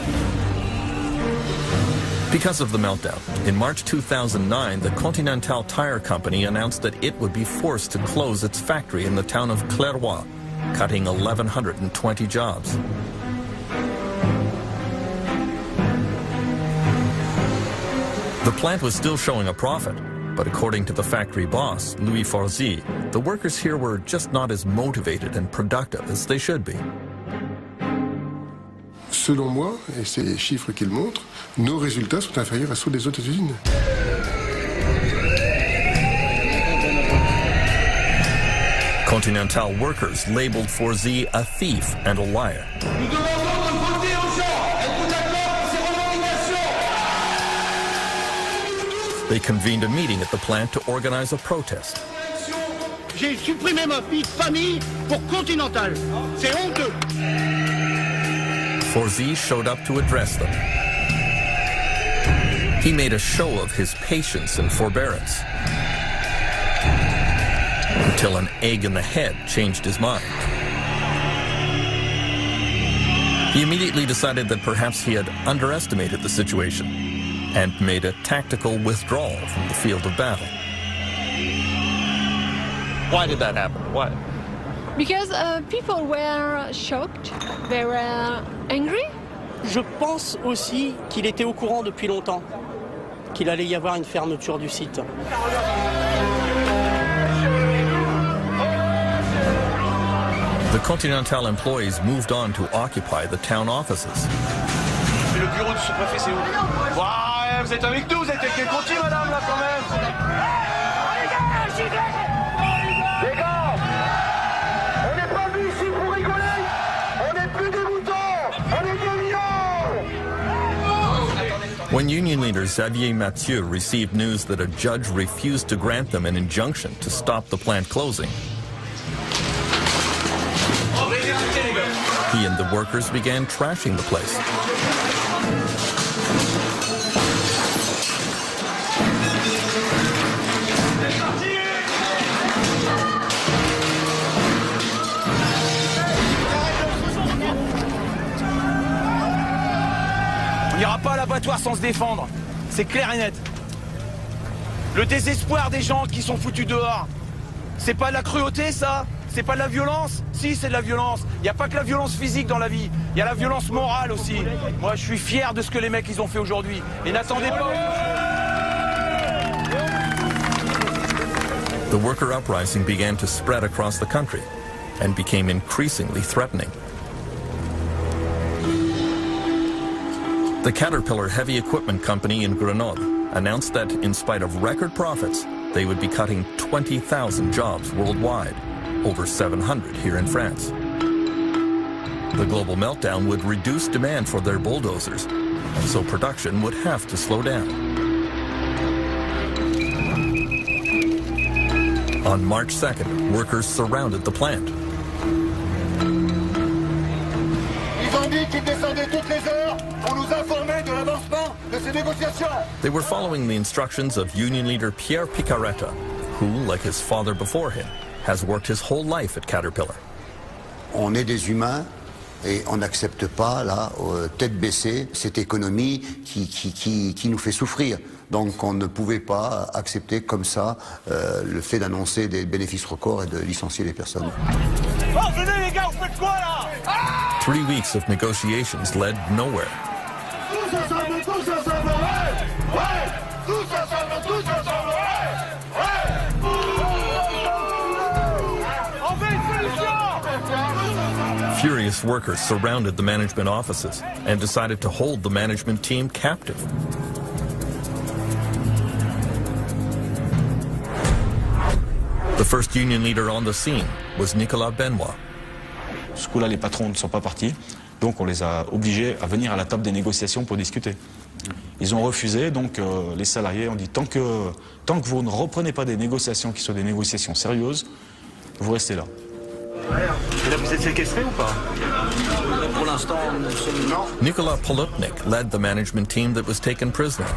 Speaker 1: Because of the meltdown, in March 2009, the Continental Tire Company announced that it would be forced to close its factory in the town of Clairvaux, cutting 1,120 jobs. The plant was still showing a profit, but according to the factory boss, Louis Forzy, the workers here were just not as motivated and productive as they should be.
Speaker 2: Selon moi, et c'est les chiffres qu'ils montrent, nos résultats sont inférieurs à ceux des autres usines.
Speaker 1: Continental workers labeled Forzy a thief and a liar. They convened a meeting at the plant to organize a protest.
Speaker 5: J'ai supprimé ma vie de famille pour Continental. C'est honteux.
Speaker 1: Forzy showed up to address them. He made a show of his patience and forbearance, until an egg in the head changed his mind. He immediately decided that perhaps he had underestimated the situation and made a tactical withdrawal from the field of battle.
Speaker 4: Why did that happen? Why?
Speaker 8: Because people were shocked, they were angry.
Speaker 9: Je pense aussi qu'il était au courant depuis longtemps qu'il allait y avoir une fermeture du site.
Speaker 1: The Continental employees moved on to occupy the town offices.
Speaker 5: Le bureau du sous-préfet, c'est où? Ouais, vous êtes avec nous, vous êtes avec les Conti, madame, là, quand même. Les gars, on n'est pas venus ici pour rigoler. On n'est plus des moutons, on est des lions.
Speaker 1: When union leader Xavier Mathieu received news that a judge refused to grant them an injunction to stop the plant closing, he and the workers began trashing the place.
Speaker 5: On n'ira pas à l'abattoir sans se défendre, c'est clair et net. Le désespoir des gens qui sont foutus dehors, c'est pas de la cruauté ça? C'est pas de la violence? Si, c'est de la violence. Il n'y a pas que la violence physique dans la vie, il y a la violence morale aussi. Moi, je suis fier de ce que les mecs ils ont fait aujourd'hui. Et n'attendez pas.
Speaker 1: The worker uprising began to spread across the country and became increasingly threatening. The Caterpillar Heavy Equipment Company in Grenoble announced that, in spite of record profits, they would be cutting 20,000 jobs worldwide, over 700 here in France. The global meltdown would reduce demand for their bulldozers, and so production would have to slow down. On March 2nd, workers surrounded the plant.
Speaker 5: Ils ont dit qu'ils descendaient toutes les heures pour nous informer de l'avancement de ces négociations.
Speaker 1: They were following the instructions of union leader Pierre Picaretta, who, like his father before him, has worked his whole life at Caterpillar.
Speaker 12: On est des humains et on n'accepte pas, là, tête baissée, cette économie qui nous fait souffrir. Donc on ne pouvait pas accepter comme ça le fait d'annoncer des bénéfices records et de licencier les personnes.
Speaker 5: Oh, venez les gars, vous faites quoi là?
Speaker 1: 3 weeks of negotiations led nowhere.
Speaker 5: Tous ensemble, ouais! Ouais! Tous ensemble, ouais! On veut une solution!
Speaker 1: Furious workers surrounded the management offices and decided to hold the management team captive. The first union leader on the scene was Nicolas Benoit.
Speaker 10: Ce coup-là, les patrons ne sont pas partis, donc on les a obligés à venir à la table des négociations pour discuter. Ils ont refusé, donc les salariés ont dit tant que vous ne reprenez pas des négociations qui soient des négociations sérieuses, vous restez là.
Speaker 5: Et là, vous êtes séquestré ou pas?
Speaker 9: Pour l'instant, non.
Speaker 1: Nicolas Polutnik led the management team that was taken prisoner.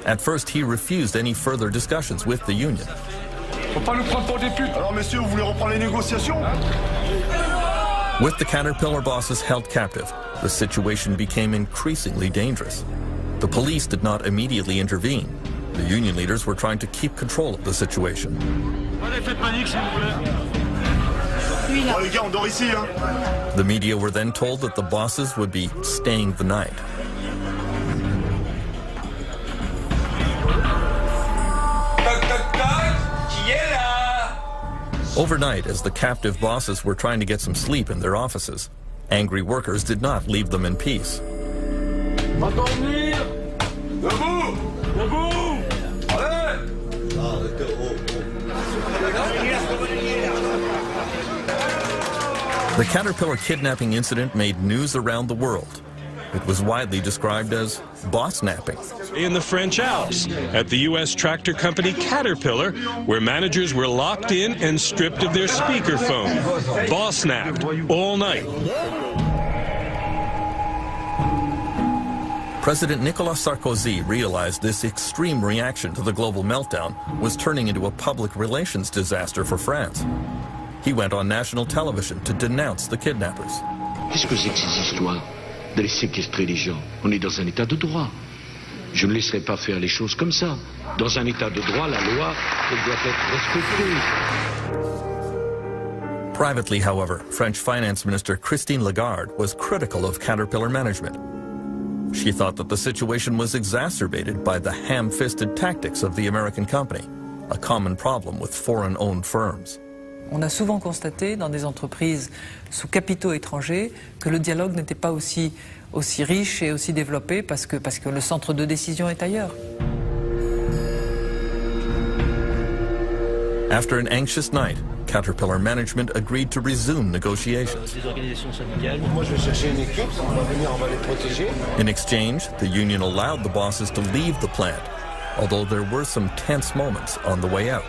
Speaker 1: At first, he refused any further discussions with the union.
Speaker 5: Faut pas nous prendre pour des putes. Alors messieurs, vous voulez reprendre les négociations?
Speaker 1: With the Caterpillar bosses held captive, the situation became increasingly dangerous. The police did not immediately intervene. The union leaders were trying to keep control of the situation.
Speaker 5: Allez, faites panique s'il vous plaît. Oh les gars, on dort ici, hein.
Speaker 1: The media were then told that the bosses would be staying the night. Overnight, as the captive bosses were trying to get some sleep in their offices, angry workers did not leave them in peace. The Caterpillar kidnapping incident made news around the world. It was widely described as boss-napping.
Speaker 11: In the French Alps, at the U.S. tractor company Caterpillar, where managers were locked in and stripped of their speakerphone, boss-napped all night.
Speaker 1: President Nicolas Sarkozy realized this extreme reaction to the global meltdown was turning into a public relations disaster for France. He went on national television to denounce the kidnappers.
Speaker 13: Qu'est-ce que c'est que ces histoires d'aller séquestrer les gens? On est dans un état de droit. Je ne laisserai pas faire les choses comme ça. Dans un état de droit, la loi, elle doit être respectée.
Speaker 1: Privately, however, French Finance Minister Christine Lagarde was critical of Caterpillar management. She thought that the situation was exacerbated by the ham-fisted tactics of the American company, a common problem with foreign-owned firms.
Speaker 14: On a souvent constaté dans des entreprises sous capitaux étrangers que le dialogue n'était pas aussi riche et aussi développé parce que le centre de décision est ailleurs.
Speaker 1: After an anxious night, Caterpillar management agreed to resume negotiations. In exchange, the union allowed the bosses to leave the plant, although there were some tense moments on the way out.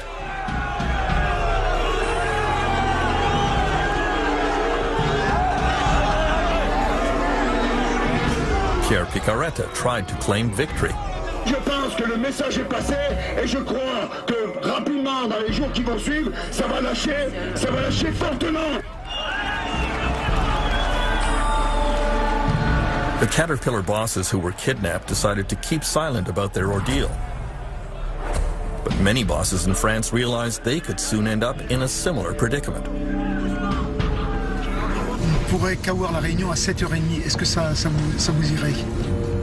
Speaker 1: Pierre Picaretta tried to claim victory.
Speaker 5: Je pense que le message est passé et je crois que rapidement, dans les jours qui vont suivre, ça va lâcher fortement.
Speaker 1: The Caterpillar bosses who were kidnapped decided to keep silent about their ordeal. But many bosses in France realized they could soon end up in a similar predicament.
Speaker 16: On pourrait qu'avoir la réunion à 7h30. Est-ce que ça vous irait?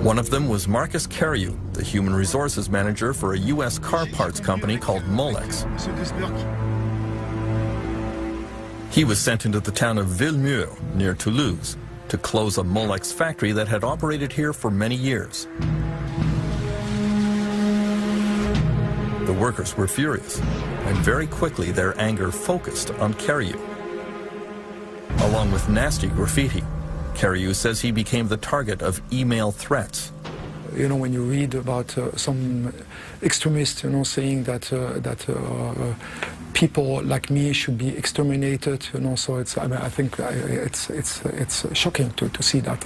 Speaker 1: One of them was Marcus Carriou, the human resources manager for a U.S. car parts company called Molex. He was sent into the town of Villemur, near Toulouse, to close a Molex factory that had operated here for many years. The workers were furious, and very quickly their anger focused on Carriou. Along with nasty graffiti, Carriou says he became the target of email threats.
Speaker 16: You know, when you read about some extremists, you know, saying that people like me should be exterminated, you know, so it's. I mean, I think it's shocking to see that.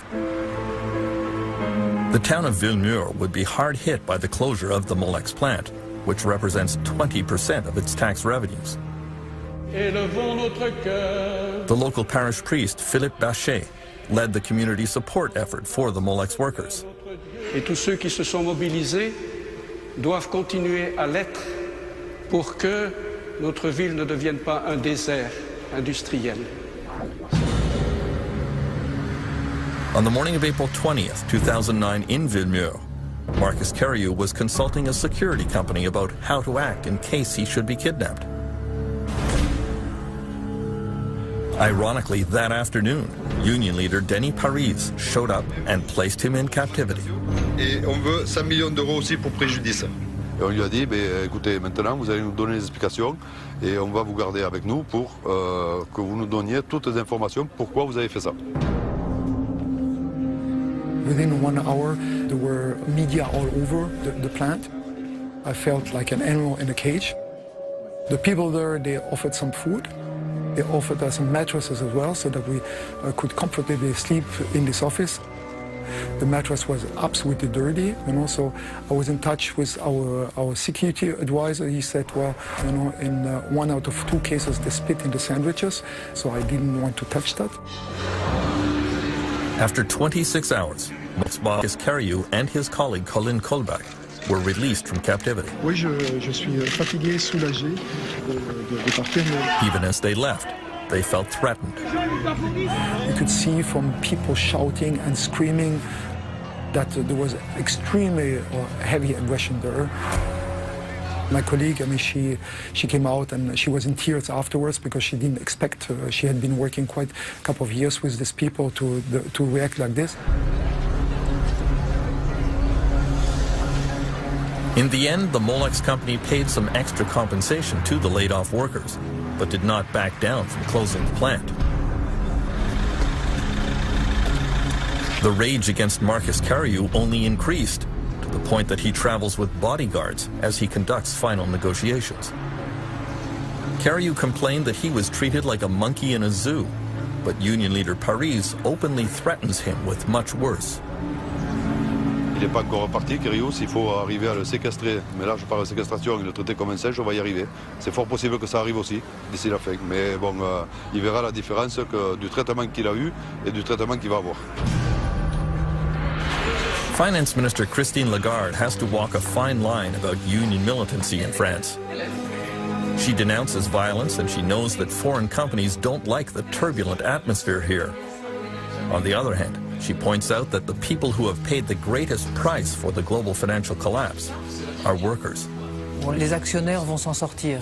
Speaker 1: The town of Villemur would be hard hit by the closure of the Molex plant, which represents 20% of its tax revenues. The local parish priest, Philippe Bachet, led the community support effort for the Molex workers.
Speaker 18: Et tous ceux qui se sont mobilisés
Speaker 17: doivent continuer à l'être pour que notre ville ne devienne pas un désert industriel.
Speaker 1: On the morning of April 20th, 2009 in Villemur, Marcus Carriou was consulting a security company about how to act in case he should be kidnapped. Ironically, that afternoon, union leader Denis Paris showed up and placed him in captivity.
Speaker 18: Et on veut 100 millions d'euros aussi pour préjudice. Et on lui a dit, écoutez, maintenant vous allez nous donner les explications et on va vous garder avec nous pour que vous nous donniez toutes les informations pourquoi vous avez fait ça.
Speaker 16: Within 1 hour, there were media all over the plant. I felt like an animal in a cage. The people there, they offered some food. They offered us some mattresses as well so that we could comfortably sleep in this office. The mattress was absolutely dirty, so I was in touch with our security advisor. He said, well, in 1 out of 2 cases they spit in the sandwiches, so I didn't want to touch that.
Speaker 1: After 26 hours, Marcus Carriou and his colleague Colin Colbach were released from captivity.
Speaker 16: Oui, je suis fatigué, soulagé de partir.
Speaker 1: Even as they left, they felt threatened.
Speaker 16: You could see from people shouting and screaming that there was extremely heavy aggression there. My colleague, she came out and she was in tears afterwards because she didn't expect, she had been working quite a couple of years with these people to react like this.
Speaker 1: In the end, the Molex company paid some extra compensation to the laid-off workers, but did not back down from closing the plant. The rage against Marcus Carriou only increased, to the point that he travels with bodyguards as he conducts final negotiations. Carriou complained that he was treated like a monkey in a zoo, but union leader Paris openly threatens him with much worse.
Speaker 18: Il n'est pas encore reparti, Carriou, s'il faut arriver à le séquestrer. Mais là, je parle de séquestration et le traiter comme un singe, on va y arriver. C'est fort possible que ça arrive aussi, d'ici la fin. Mais bon, il verra la différence du traitement qu'il a eu et du traitement qu'il va avoir.
Speaker 1: Finance Minister Christine Lagarde has to walk a fine line about union militancy in France. She denounces violence and she knows that foreign companies don't like the turbulent atmosphere here. On the other hand, she points out that the people who have paid the greatest price for the global financial collapse are workers.
Speaker 14: Les actionnaires vont s'en sortir.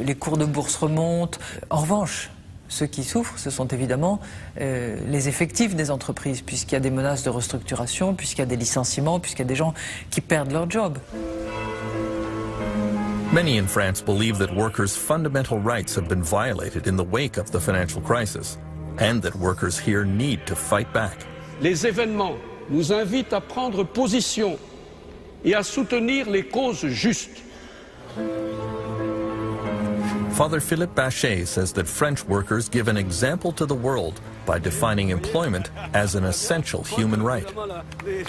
Speaker 14: Les cours de bourse remontent. En revanche, ceux qui souffrent, ce sont évidemment les effectifs des entreprises, puisqu'il y a des menaces de restructuration, puisqu'il y a des licenciements, puisqu'il y a des gens qui perdent leur job.
Speaker 1: Many in France believe that workers' fundamental rights have been violated in the wake of the financial crisis, and that workers here need to fight back.
Speaker 17: Les événements nous invitent à prendre position et à soutenir les causes justes.
Speaker 1: Father Philippe Bachet says that French workers give an example to the world by defining employment as an essential human right.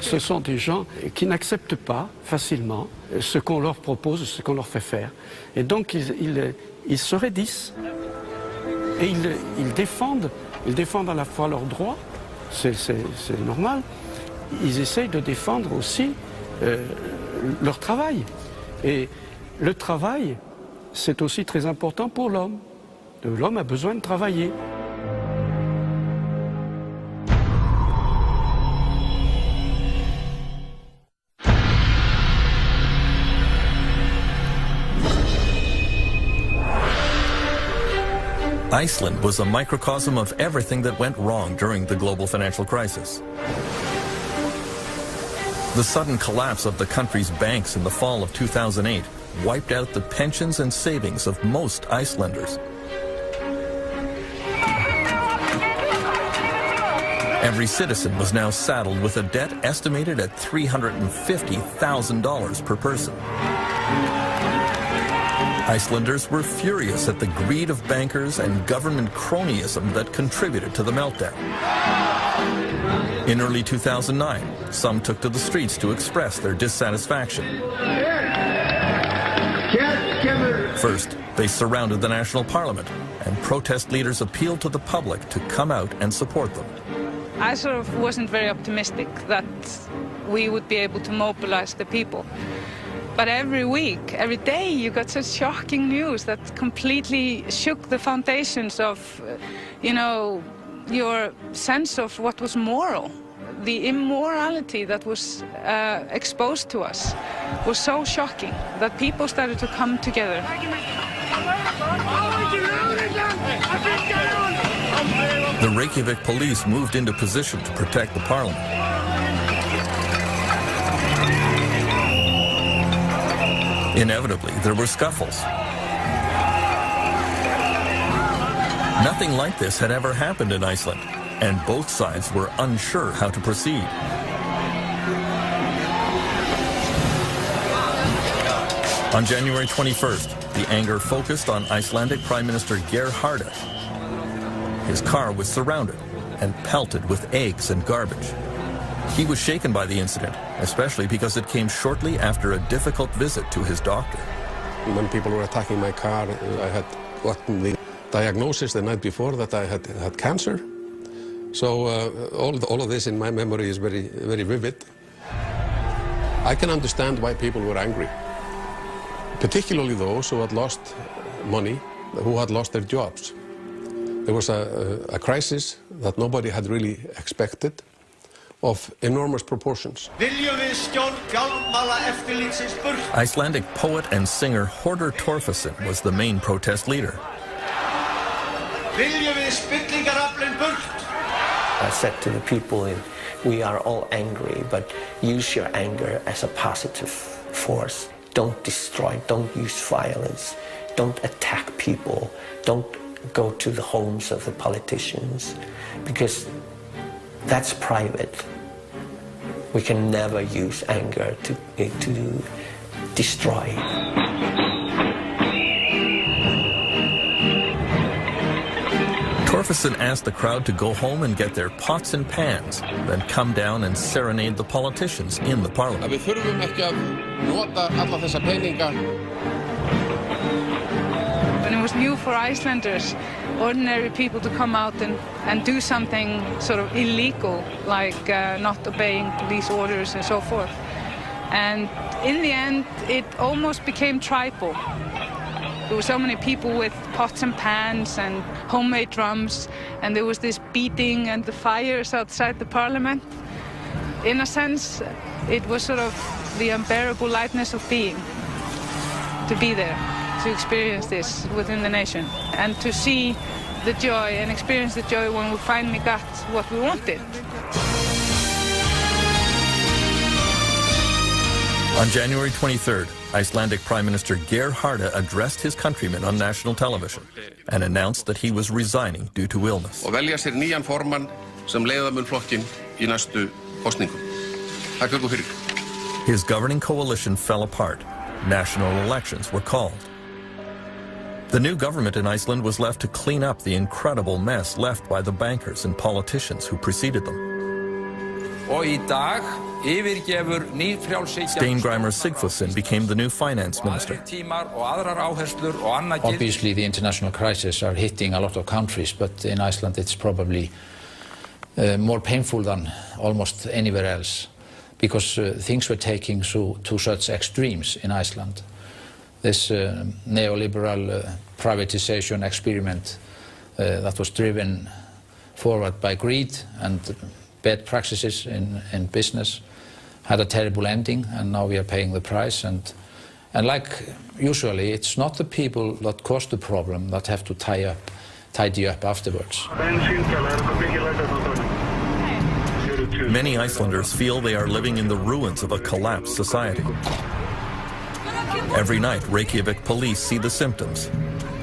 Speaker 17: Ce sont des gens qui n'acceptent pas facilement ce qu'on leur propose, ce qu'on leur fait faire. Et donc ils se raidissent et ils défendent à la fois leurs droits, c'est normal, ils essayent de défendre aussi leur travail. Et le travail, c'est aussi très important pour l'homme. L'homme a besoin de travailler.
Speaker 1: Iceland was a microcosm of everything that went wrong during the global financial crisis. The sudden collapse of the country's banks in the fall of 2008 wiped out the pensions and savings of most Icelanders. Every citizen was now saddled with a debt estimated at $350,000 per person. Icelanders were furious at the greed of bankers and government cronyism that contributed to the meltdown. In early 2009, some took to the streets to express their dissatisfaction. First, they surrounded the national parliament, and protest leaders appealed to the public to come out and support them.
Speaker 19: I sort of wasn't very optimistic that we would be able to mobilize the people. But every week, every day, you got such shocking news that completely shook the foundations of, you know, your sense of what was moral. The immorality that was exposed to us was so shocking that people started to come together.
Speaker 1: The Reykjavik police moved into position to protect the parliament. Inevitably, there were scuffles. Nothing like this had ever happened in Iceland, and both sides were unsure how to proceed. On January 21st, the anger focused on Icelandic Prime Minister Geir Haarde. His car was surrounded and pelted with eggs and garbage. He was shaken by the incident, especially because it came shortly after a difficult visit to his doctor.
Speaker 19: When people were attacking my car, I had gotten the diagnosis the night before that I had cancer. So all of this in my memory is very, very vivid. I can understand why people were angry, particularly those who had lost money, who had lost their jobs. There was a crisis that nobody had really expected, of enormous proportions.
Speaker 1: Icelandic poet and singer Hordur Torfason was the main protest leader.
Speaker 20: I said to the people, we are all angry, but use your anger as a positive force. Don't destroy, don't use violence, don't attack people, don't go to the homes of the politicians, because that's private. We can never use anger to destroy.
Speaker 1: Torfason asked the crowd to go home and get their pots and pans, then come down and serenade the politicians in the parliament.
Speaker 19: Við þurfum ekki að nota alla þessa peninga. And it was new for Icelanders, ordinary people, to come out and do something sort of illegal, like not obeying police orders and so forth. And in the end, it almost became tribal. There were so many people with pots and pans and homemade drums, and there was this beating and the fires outside the parliament. In a sense, it was sort of the unbearable lightness of being, to be there, to experience this within the nation, and to see the joy and experience the joy when we finally got what we wanted.
Speaker 1: On January 23rd, Icelandic Prime Minister Geir Haarde addressed his countrymen on national television and announced that he was resigning due to illness.
Speaker 19: Og velja sér nýjan formann sem leiða mun flokkinn í næstu kosningum. Takk fyrir.
Speaker 1: His governing coalition fell apart. National elections were called. The new government in Iceland was left to clean up the incredible mess left by the bankers and politicians who preceded them.
Speaker 21: Og í dag yfirgefur nýfrjálshyggjan
Speaker 1: Steingrímur Sigfússon became the new finance minister.
Speaker 31: Obviously, the international crises are hitting a lot of countries, but in Iceland it's probably more painful than almost anywhere else, because things were taking to such extremes in Iceland. This neoliberal privatization experiment that was driven forward by greed and bad practices in business had a terrible ending, and now we are paying the price. And like usually, it's not the people that caused the problem that have to tidy up afterwards.
Speaker 1: Many Icelanders feel they are living in the ruins of a collapsed society. Every night, Reykjavik police see the symptoms,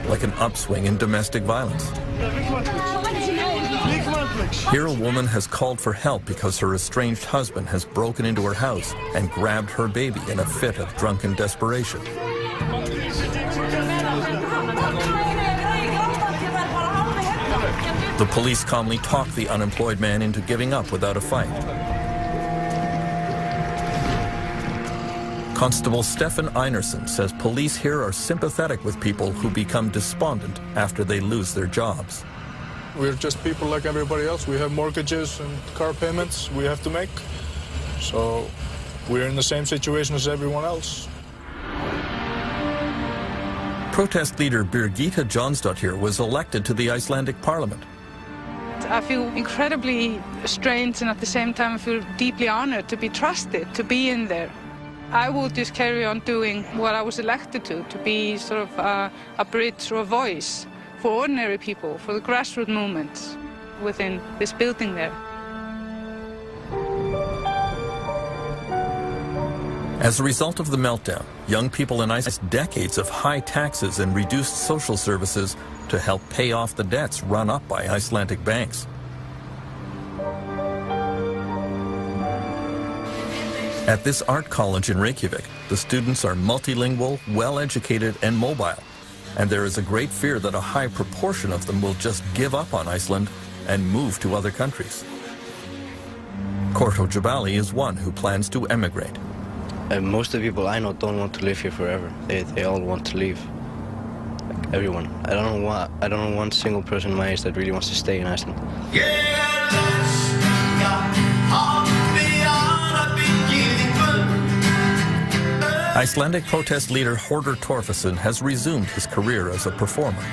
Speaker 1: like an upswing in domestic violence. Here a woman has called for help because her estranged husband has broken into her house and grabbed her baby in a fit of drunken desperation. The police calmly talk the unemployed man into giving up without a fight. Constable Stefan Einarsson says police here are sympathetic with people who become despondent after they lose their jobs.
Speaker 22: We're just people like everybody else. We have mortgages and car payments we have to make. So we're in the same situation as everyone else.
Speaker 1: Protest leader Birgitta Jonsdottir was elected to the Icelandic parliament.
Speaker 19: I feel incredibly strange, and at the same time I feel deeply honored to be trusted, to be in there. I will just carry on doing what I was elected to be sort of a bridge or a voice for ordinary people, for the grassroots movements within this building there.
Speaker 1: As a result of the meltdown, young people in Iceland faced decades of high taxes and reduced social services to help pay off the debts run up by Icelandic banks. At this art college in Reykjavik, the students are multilingual, well-educated, and mobile, and there is a great fear that a high proportion of them will just give up on Iceland and move to other countries. Korto Jabali is one who plans to emigrate.
Speaker 3: Most of the people I know don't want to live here forever. They all want to leave. Like everyone. I don't know one single person my age that really wants to stay in Iceland.
Speaker 1: Icelandic protest leader Hordur Torfason has resumed his career as a performer.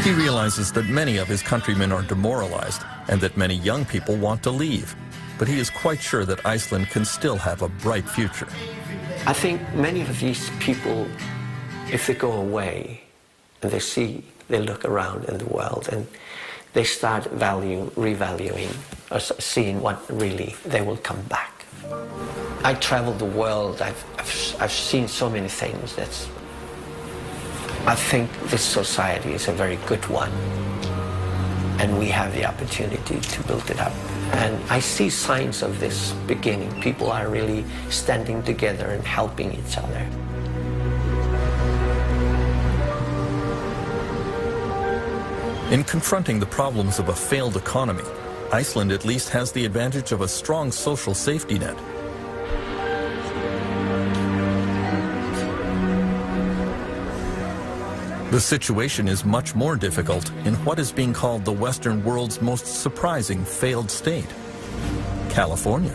Speaker 1: He realizes that many of his countrymen are demoralized and that many young people want to leave. But he is quite sure that Iceland can still have a bright future.
Speaker 20: I think many of these people, if they go away and they look around in the world and they start revaluing or seeing what really they will come back. I traveled the world, I've seen so many things. I think this society is a very good one, and we have the opportunity to build it up. And I see signs of this beginning. People are really standing together and helping each other.
Speaker 1: In confronting the problems of a failed economy, Iceland at least has the advantage of a strong social safety net. The situation is much more difficult in what is being called the Western world's most surprising failed state, California.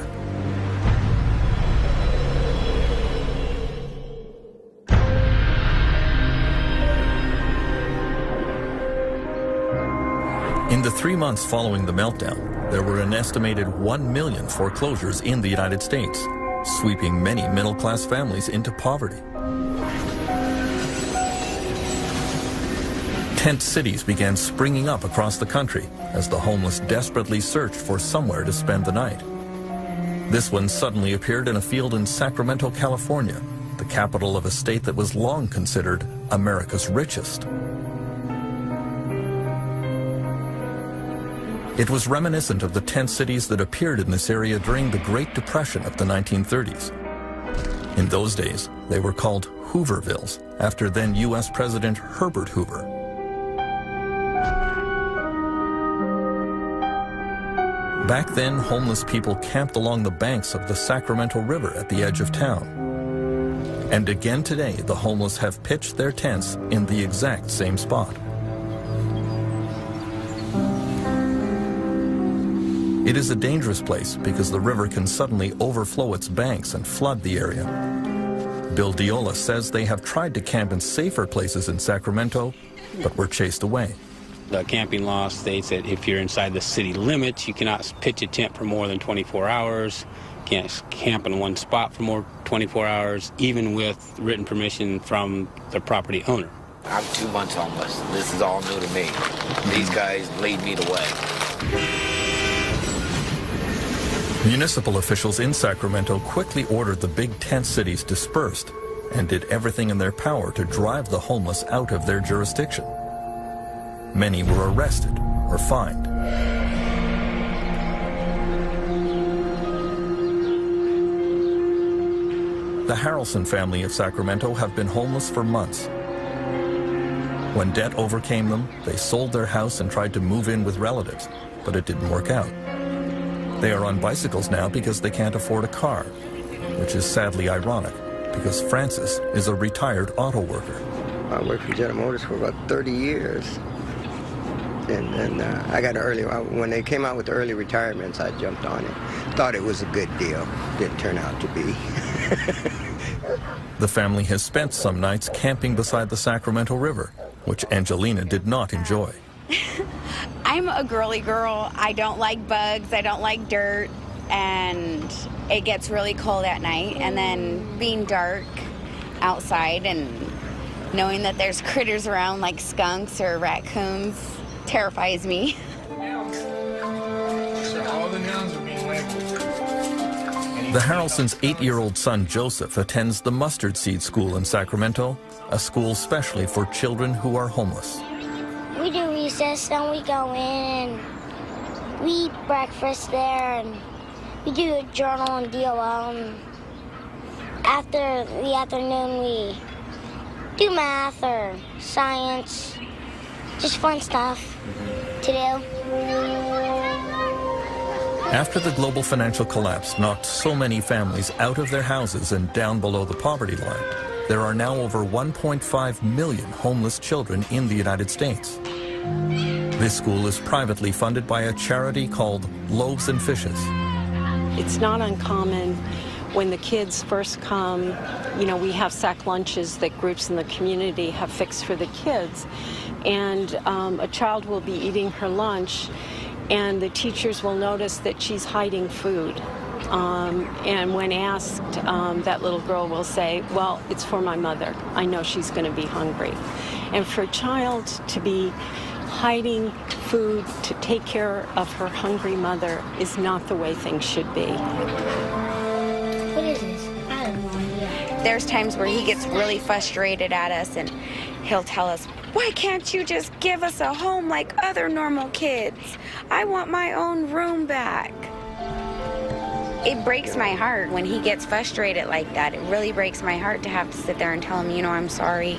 Speaker 1: In the 3 months following the meltdown, there were an estimated 1 million foreclosures in the United States, sweeping many middle-class families into poverty. Tent cities began springing up across the country as the homeless desperately searched for somewhere to spend the night. This one suddenly appeared in a field in Sacramento, California, the capital of a state that was long considered America's richest. It was reminiscent of the tent cities that appeared in this area during the Great Depression of the 1930s. In those days, they were called Hoovervilles, after then U.S. President Herbert Hoover. Back then, homeless people camped along the banks of the Sacramento River at the edge of town. And again today, the homeless have pitched their tents in the exact same spot. It is a dangerous place because the river can suddenly overflow its banks and flood the area. Bill Diola says they have tried to camp in safer places in Sacramento, but were chased away.
Speaker 6: The camping law states that if you're inside the city limits, you cannot pitch a tent for more than 24 hours. You can't camp in one spot for more than 24 hours, even with written permission from the property owner.
Speaker 15: I'm 2 months homeless. This is all new to me. These guys lead me the way.
Speaker 1: Municipal officials in Sacramento quickly ordered the big tent cities dispersed and did everything in their power to drive the homeless out of their jurisdiction. Many were arrested or fined. The Harrelson family of Sacramento have been homeless for months. When debt overcame them, they sold their house and tried to move in with relatives, but it didn't work out. They are on bicycles now because they can't afford a car, which is sadly ironic because Francis is a retired auto worker.
Speaker 23: I worked for General Motors for about 30 years.
Speaker 2: and I got an early, when they came out with the early retirements, I jumped on it. Thought it was a good deal. Didn't turn out to be.
Speaker 1: The family has spent some nights camping beside the Sacramento River, which Angelina did not enjoy.
Speaker 4: I'm a girly girl. I don't like bugs. I don't like dirt. And it gets really cold at night. And then being dark outside and knowing that there's critters around like skunks or raccoons terrifies me.
Speaker 1: The Harrelsons' 8-year-old son Joseph attends the Mustard Seed School in Sacramento, a school specially for children who are homeless.
Speaker 7: We do recess and we go in and we eat breakfast there and we do a journal and DOL. And after the afternoon we do math or science, just fun stuff to do.
Speaker 1: After the global financial collapse knocked so many families out of their houses and down below the poverty line, there are now over 1.5 million homeless children in the United States. This school is privately funded by a charity called Loaves and Fishes.
Speaker 23: It's not uncommon when the kids first come, you know, we have sack lunches that groups in the community have fixed for the kids. And a child will be eating her lunch and the teachers will notice that she's hiding food. And when asked, that little girl will say, well, it's for my mother. I know she's going to be hungry. And for a child to be hiding food to take care of her hungry mother is not the way things should be.
Speaker 7: What is this? I have no idea.
Speaker 4: There's times where he gets really frustrated at us and he'll tell us, why can't you just give us a home like other normal kids? I want my own room back. It breaks my heart when he gets frustrated like that. It really breaks my heart to have to sit there and tell him, you know, I'm sorry.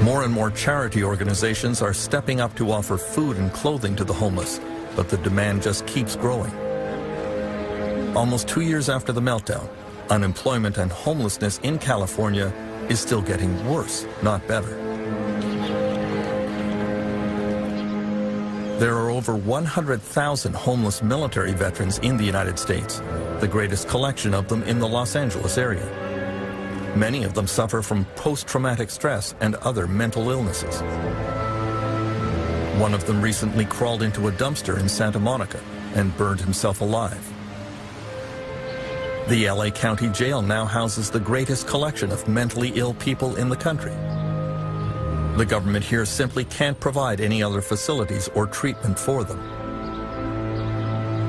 Speaker 1: More and more charity organizations are stepping up to offer food and clothing to the homeless, but the demand just keeps growing. Almost 2 years after the meltdown, unemployment and homelessness in California is still getting worse, not better. There are over 100,000 homeless military veterans in the United States, the greatest collection of them in the Los Angeles area. Many of them suffer from post-traumatic stress and other mental illnesses. One of them recently crawled into a dumpster in Santa Monica and burned himself alive. The LA County Jail now houses the greatest collection of mentally ill people in the country. The government here simply can't provide any other facilities or treatment for them.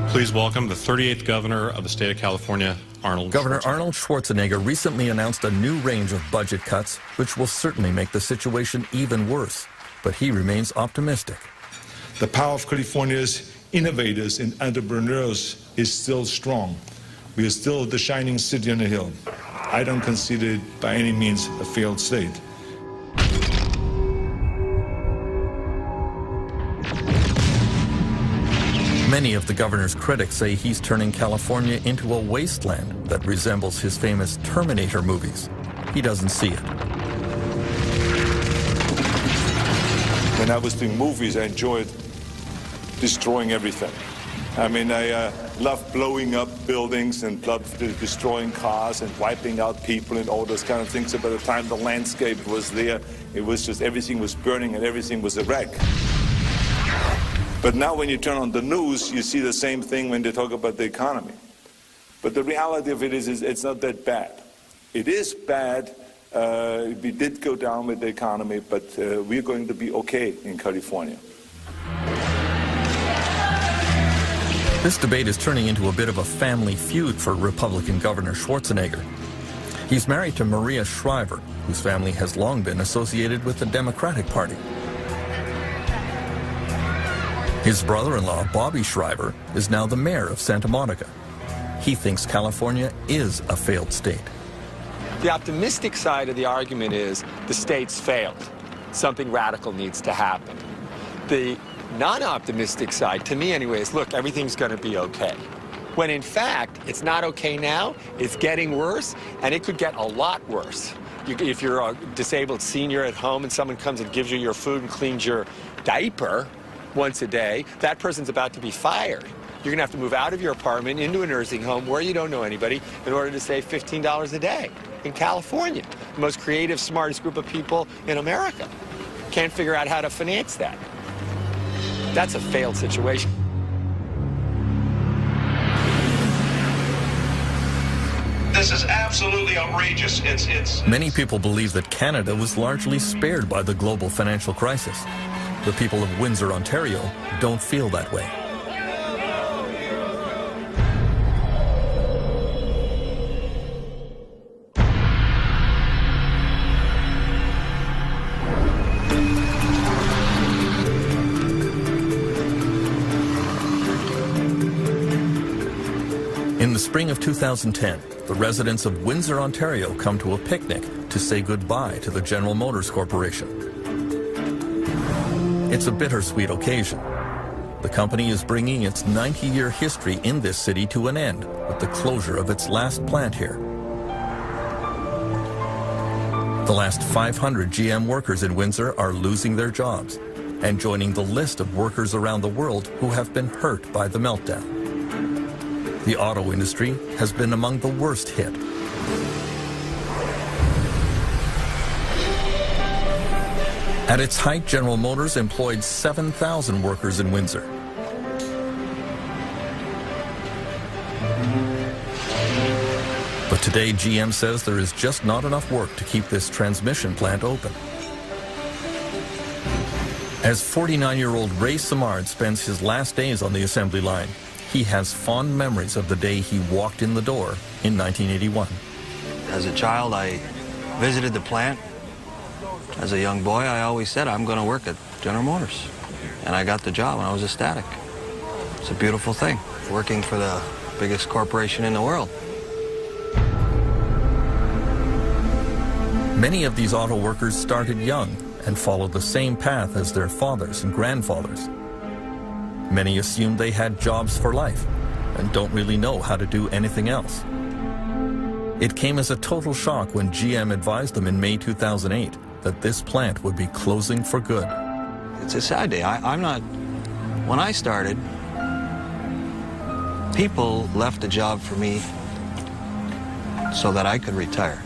Speaker 24: Please welcome the 38th Governor of the state of California,
Speaker 1: Governor Arnold Schwarzenegger recently announced a new range of budget cuts, which will certainly make the situation even worse. But he remains optimistic.
Speaker 25: The power of California's innovators and entrepreneurs is still strong. We are still the shining city on the hill. I don't consider it by any means a failed state.
Speaker 1: Many of the governor's critics say he's turning California into a wasteland that resembles his famous Terminator movies. He doesn't see it.
Speaker 25: When I was doing movies, I enjoyed destroying everything. I mean, I love blowing up buildings and love destroying cars and wiping out people and all those kind of things. So by the time the landscape was there, it was just everything was burning and everything was a wreck. But now when you turn on the news, you see the same thing when they talk about the economy. But the reality of it is it's not that bad. It is bad. We did go down with the economy, but we're going to be okay in California.
Speaker 1: This debate is turning into a bit of a family feud for Republican Governor Schwarzenegger. He's married to Maria Shriver, whose family has long been associated with the Democratic Party. His brother-in-law, Bobby Shriver, is now the mayor of Santa Monica. He thinks California is a failed state.
Speaker 26: The optimistic side of the argument is the state's failed. Something radical needs to happen. The non-optimistic side, to me anyway, is look, everything's going to be okay. When in fact, it's not okay now, it's getting worse, and it could get a lot worse. If you're a disabled senior at home and someone comes and gives you your food and cleans your diaper once a day, that person's about to be fired. You're going to have to move out of your apartment into a nursing home where you don't know anybody in order to save $15 a day in California. The most creative, smartest group of people in America. Can't figure out how to finance that. That's a failed situation.
Speaker 5: This is absolutely outrageous.
Speaker 1: Many people believe that Canada was largely spared by the global financial crisis. The people of Windsor, Ontario, don't feel that way. In the spring of 2010, the residents of Windsor, Ontario come to a picnic to say goodbye to the General Motors Corporation. It's a bittersweet occasion. The company is bringing its 90-year history in this city to an end with the closure of its last plant here. The last 500 GM workers in Windsor are losing their jobs and joining the list of workers around the world who have been hurt by the meltdown. The auto industry has been among the worst hit. At its height, General Motors employed 7,000 workers in Windsor. But today, GM says there is just not enough work to keep this transmission plant open. As 49-year-old Ray Simard spends his last days on the assembly line, he has fond memories of the day he walked in the door in 1981.
Speaker 3: As a child, I visited the plant. As a young boy, I always said, I'm going to work at General Motors. And I got the job, and I was ecstatic. It's a beautiful thing, working for the biggest corporation in the world.
Speaker 1: Many of these auto workers started young and followed the same path as their fathers and grandfathers. Many assumed they had jobs for life and don't really know how to do anything else. It came as a total shock when GM advised them in May 2008 that this plant would be closing for good.
Speaker 3: It's a sad day. When I started, people left a job for me so that I could retire.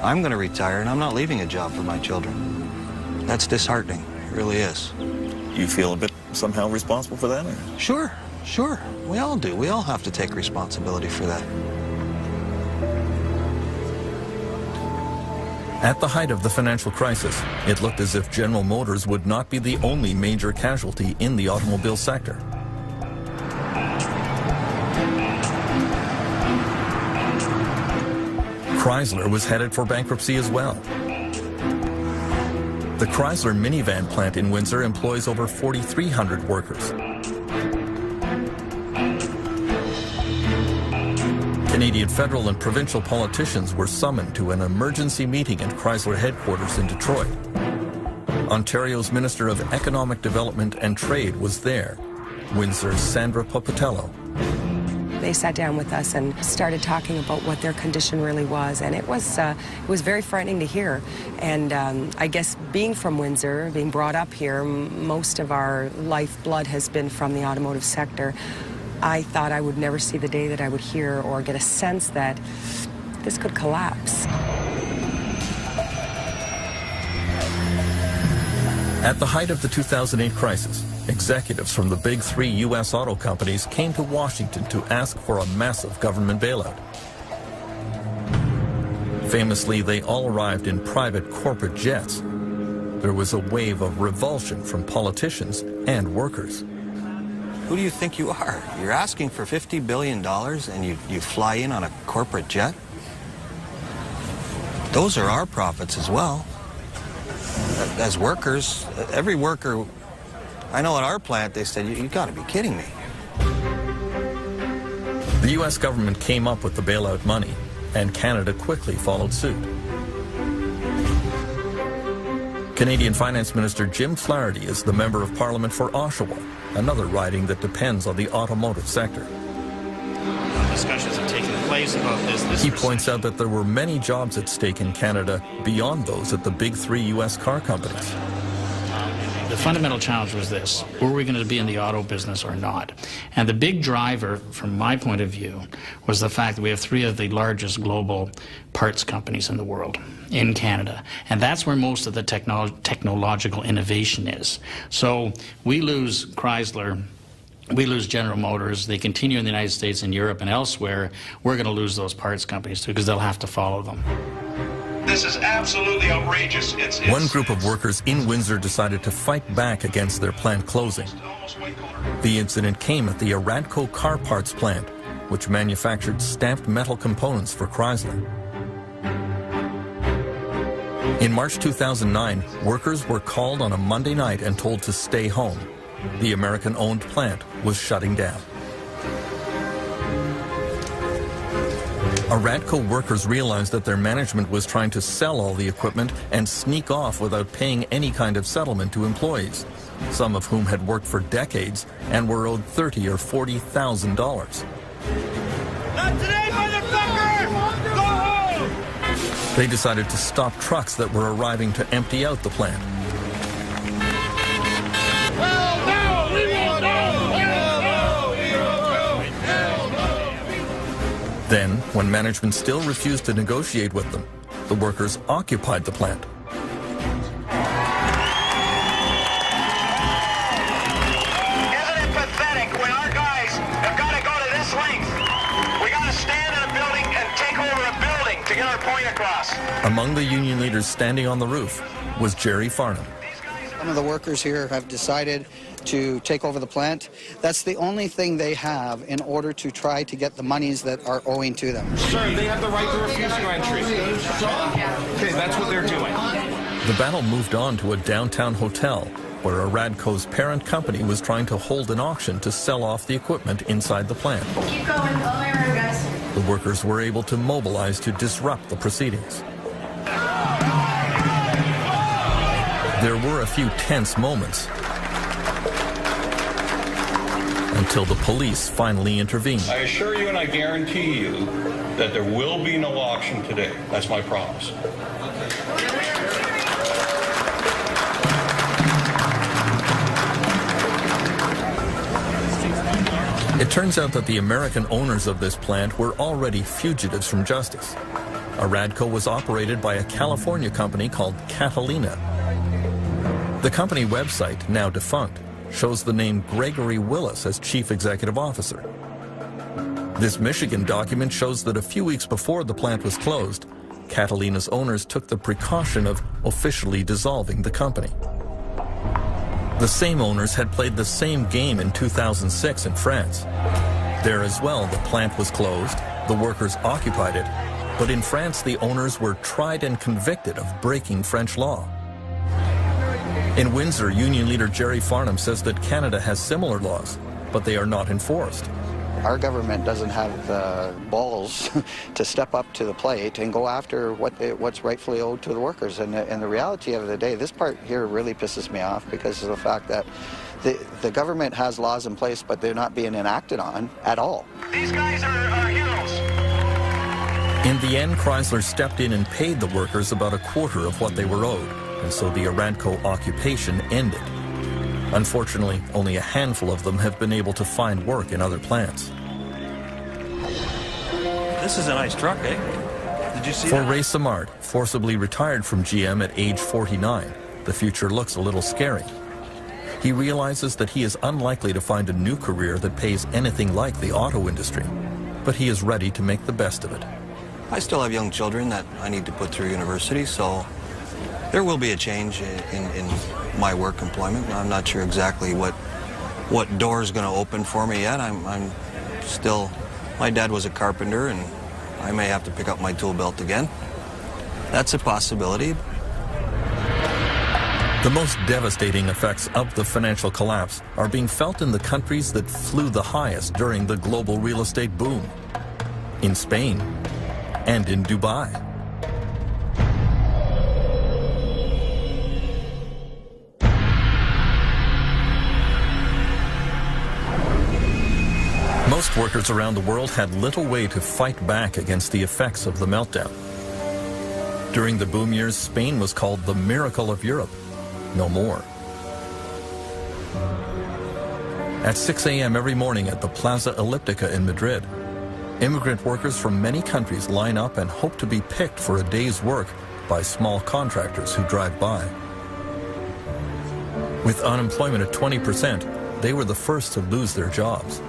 Speaker 3: I'm going to retire, and I'm not leaving a job for my children. That's disheartening. It really is.
Speaker 1: You feel a bit somehow responsible for that? Or?
Speaker 3: Sure. We all do. We all have to take responsibility for that.
Speaker 1: At the height of the financial crisis, it looked as if General Motors would not be the only major casualty in the automobile sector. Chrysler was headed for bankruptcy as well. The Chrysler minivan plant in Windsor employs over 4,300 workers. Canadian federal and provincial politicians were summoned to an emergency meeting at Chrysler headquarters in Detroit. Ontario's Minister of Economic Development and Trade was there, Windsor's Sandra Popatello.
Speaker 8: They sat down with us and started talking about what their condition really was, and it was very frightening to hear. And I guess being from Windsor, being brought up here, most of our lifeblood has been from the automotive sector. I thought I would never see the day that I would hear or get a sense that this could collapse.
Speaker 1: At the height of the 2008 crisis, executives from the big three U.S. auto companies came to Washington to ask for a massive government bailout. Famously, they all arrived in private corporate jets. There was a wave of revulsion from politicians and workers.
Speaker 3: Who do you think you are? You're asking for $50 billion and you fly in on a corporate jet? Those are our profits as well. As workers, every worker, I know at our plant they said, you gotta be kidding me.
Speaker 1: The U.S. government came up with the bailout money, and Canada quickly followed suit. Canadian Finance Minister Jim Flaherty is the Member of Parliament for Oshawa, another riding that depends on the automotive sector.
Speaker 9: Discussions have taken place place about this.
Speaker 1: He points out that there were many jobs at stake in Canada beyond those at the big three U.S. car companies.
Speaker 9: The fundamental challenge was this: were we going to be in the auto business or not? And the big driver, from my point of view, was the fact that we have three of the largest global parts companies in the world, in Canada. And that's where most of the technological innovation is. So we lose Chrysler, we lose General Motors, they continue in the United States and Europe and elsewhere, we're going to lose those parts companies too, because they'll have to follow them.
Speaker 5: This is absolutely outrageous.
Speaker 1: One group of workers in Windsor decided to fight back against their plant closing. The incident came at the Aradco car parts plant, which manufactured stamped metal components for Chrysler. In March 2009, workers were called on a Monday night and told to stay home. The American-owned plant was shutting down. Aradco workers realized that their management was trying to sell all the equipment and sneak off without paying any kind of settlement to employees, some of whom had worked for decades and were owed $30,000 or $40,000.
Speaker 10: Not today, motherfucker! Go home!
Speaker 1: They decided to stop trucks that were arriving to empty out the plant. Then, when management still refused to negotiate with them, the workers occupied the plant.
Speaker 10: Isn't it pathetic when our guys have got to go to this length? We got to stand in a building and take over a building to get our point across.
Speaker 1: Among the union leaders standing on the roof was Jerry Farnham.
Speaker 11: Some of the workers here have decided to take over the plant. That's the only thing they have in order to try to get the monies that are owing to them.
Speaker 10: Sir, they have the right to refuse your entry. Okay, that's what they're doing.
Speaker 1: The battle moved on to a downtown hotel where Aradco's parent company was trying to hold an auction to sell off the equipment inside the plant.
Speaker 10: Keep going, all the way around, guys.
Speaker 1: The workers were able to mobilize to disrupt the proceedings. There were a few tense moments until the police finally intervened.
Speaker 12: I assure you and I guarantee you that there will be no auction today. That's my promise.
Speaker 1: It turns out that the American owners of this plant were already fugitives from justice. Aradco was operated by a California company called Catalina. The company website, now defunct, shows the name Gregory Willis as chief executive officer. This Michigan document shows that a few weeks before the plant was closed, Catalina's owners took the precaution of officially dissolving the company. The same owners had played the same game in 2006 in France. There as well, the plant was closed, the workers occupied it, but in France the owners were tried and convicted of breaking French law. In Windsor, union leader Jerry Farnham says that Canada has similar laws, but they are not enforced.
Speaker 11: Our government doesn't have the balls to step up to the plate and go after what's rightfully owed to the workers. And the reality of the day, this part here really pisses me off because of the fact that the government has laws in place, but they're not being enacted on at all.
Speaker 10: These guys are heroes.
Speaker 1: In the end, Chrysler stepped in and paid the workers about a quarter of what they were owed, and so the Aradco occupation ended. Unfortunately, only a handful of them have been able to find work in other plants.
Speaker 3: This is a nice truck, eh? Did you see
Speaker 1: For
Speaker 3: that?
Speaker 1: Ray Samard, forcibly retired from GM at age 49, the future looks a little scary. He realizes that he is unlikely to find a new career that pays anything like the auto industry, but he is ready to make the best of it.
Speaker 3: I still have young children that I need to put through university, so there will be a change in my work employment. I'm not sure exactly what door is going to open for me yet. I'm still, my dad was a carpenter, and I may have to pick up my tool belt again. That's a possibility.
Speaker 1: The most devastating effects of the financial collapse are being felt in the countries that flew the highest during the global real estate boom. In Spain and in Dubai. Most workers around the world had little way to fight back against the effects of the meltdown. During the boom years, Spain was called the miracle of Europe. No more. At 6 a.m. every morning at the Plaza Elliptica in Madrid, immigrant workers from many countries line up and hope to be picked for a day's work by small contractors who drive by. With unemployment at 20%, they were the first to lose their jobs.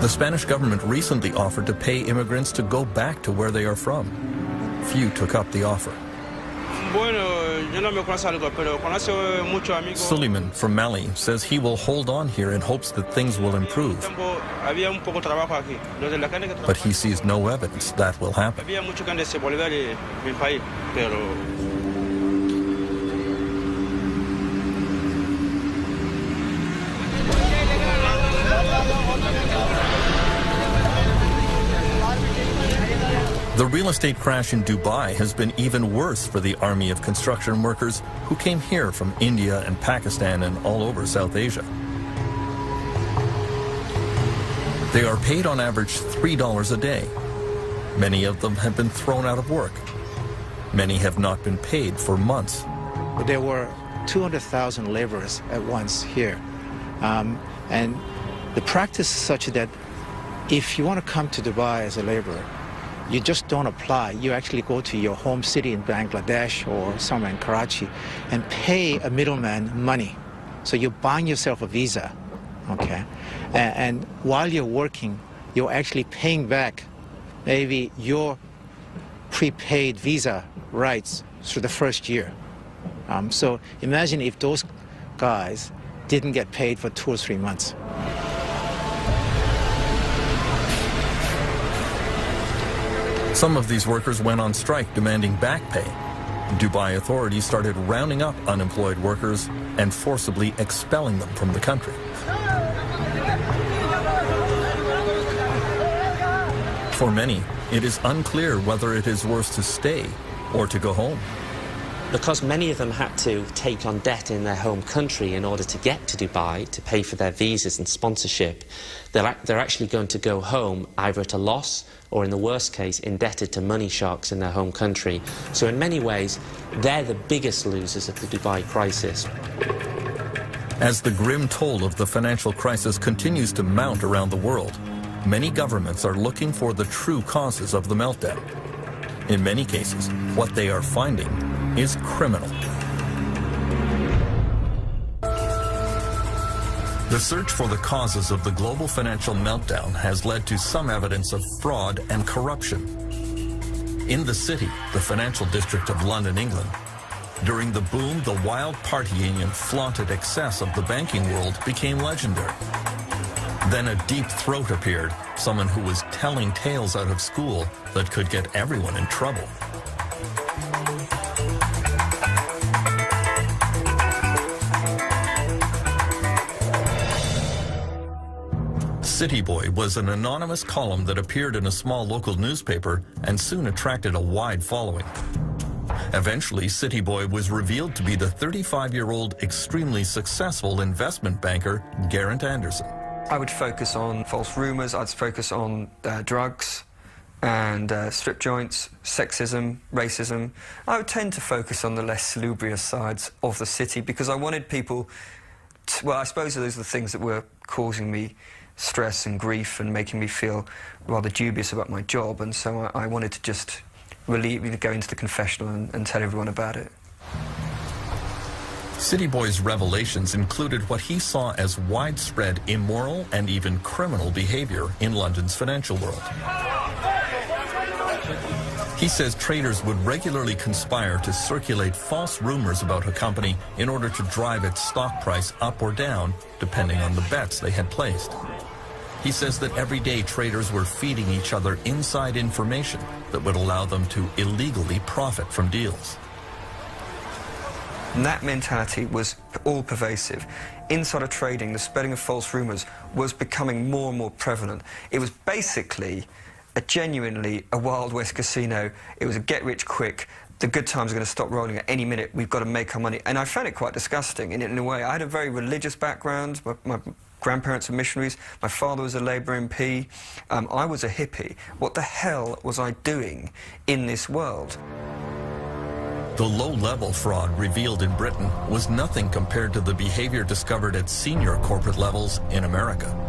Speaker 1: The Spanish government recently offered to pay immigrants to go back to where they are from. Few took up the offer. Suleiman from Mali says he will hold on here in hopes that things will improve. But he sees no evidence that will happen. The real estate crash in Dubai has been even worse for the army of construction workers who came here from India and Pakistan and all over South Asia. They are paid on average $3 a day. Many of them have been thrown out of work. Many have not been paid for months.
Speaker 13: There were 200,000 laborers at once here. And the practice is such that if you want to come to Dubai as a laborer, you just don't apply. You actually go to your home city in Bangladesh or somewhere in Karachi and pay a middleman money. So you're buying yourself a visa, okay? And while you're working, you're actually paying back maybe your prepaid visa rights through the first year. So imagine if those guys didn't get paid for 2 or 3 months.
Speaker 1: Some of these workers went on strike demanding back pay. Dubai authorities started rounding up unemployed workers and forcibly expelling them from the country. For many, it is unclear whether it is worse to stay or to go home.
Speaker 14: Because many of them had to take on debt in their home country in order to get to Dubai to pay for their visas and sponsorship, they're actually going to go home either at a loss or, in the worst case, indebted to money sharks in their home country. So in many ways, they're the biggest losers of the Dubai crisis.
Speaker 1: As the grim toll of the financial crisis continues to mount around the world, many governments are looking for the true causes of the meltdown. In many cases, what they are finding is criminal. The search for the causes of the global financial meltdown has led to some evidence of fraud and corruption. In the City, the financial district of London, England, during the boom, the wild partying and flaunted excess of the banking world became legendary. Then a deep throat appeared, someone who was telling tales out of school that could get everyone in trouble. City Boy was an anonymous column that appeared in a small local newspaper and soon attracted a wide following. Eventually, City Boy was revealed to be the 35-year-old extremely successful investment banker, Geraint Anderson.
Speaker 16: I would focus on false rumors, I'd focus on drugs and strip joints, sexism, racism. I would tend to focus on the less salubrious sides of the city because I wanted people to, well, I suppose those are the things that were causing me stress and grief and making me feel rather dubious about my job, and so I wanted to just really go into the confessional and tell everyone about it.
Speaker 1: City Boy's revelations included what he saw as widespread immoral and even criminal behavior in London's financial world. He says traders would regularly conspire to circulate false rumors about a company in order to drive its stock price up or down, depending on the bets they had placed. He says that every day traders were feeding each other inside information that would allow them to illegally profit from deals.
Speaker 16: And that mentality was all-pervasive. Insider trading, the spreading of false rumors, was becoming more and more prevalent. It was basically genuinely a Wild West casino. It was a get-rich-quick. the good times are going to stop rolling at any minute. We've got to make our money. And I found it quite disgusting in a way. I had a very religious background. My grandparents were missionaries. My father was a Labour MP. I was a hippie. What the hell was I doing in this world?
Speaker 1: The low-level fraud revealed in Britain was nothing compared to the behavior discovered at senior corporate levels in America.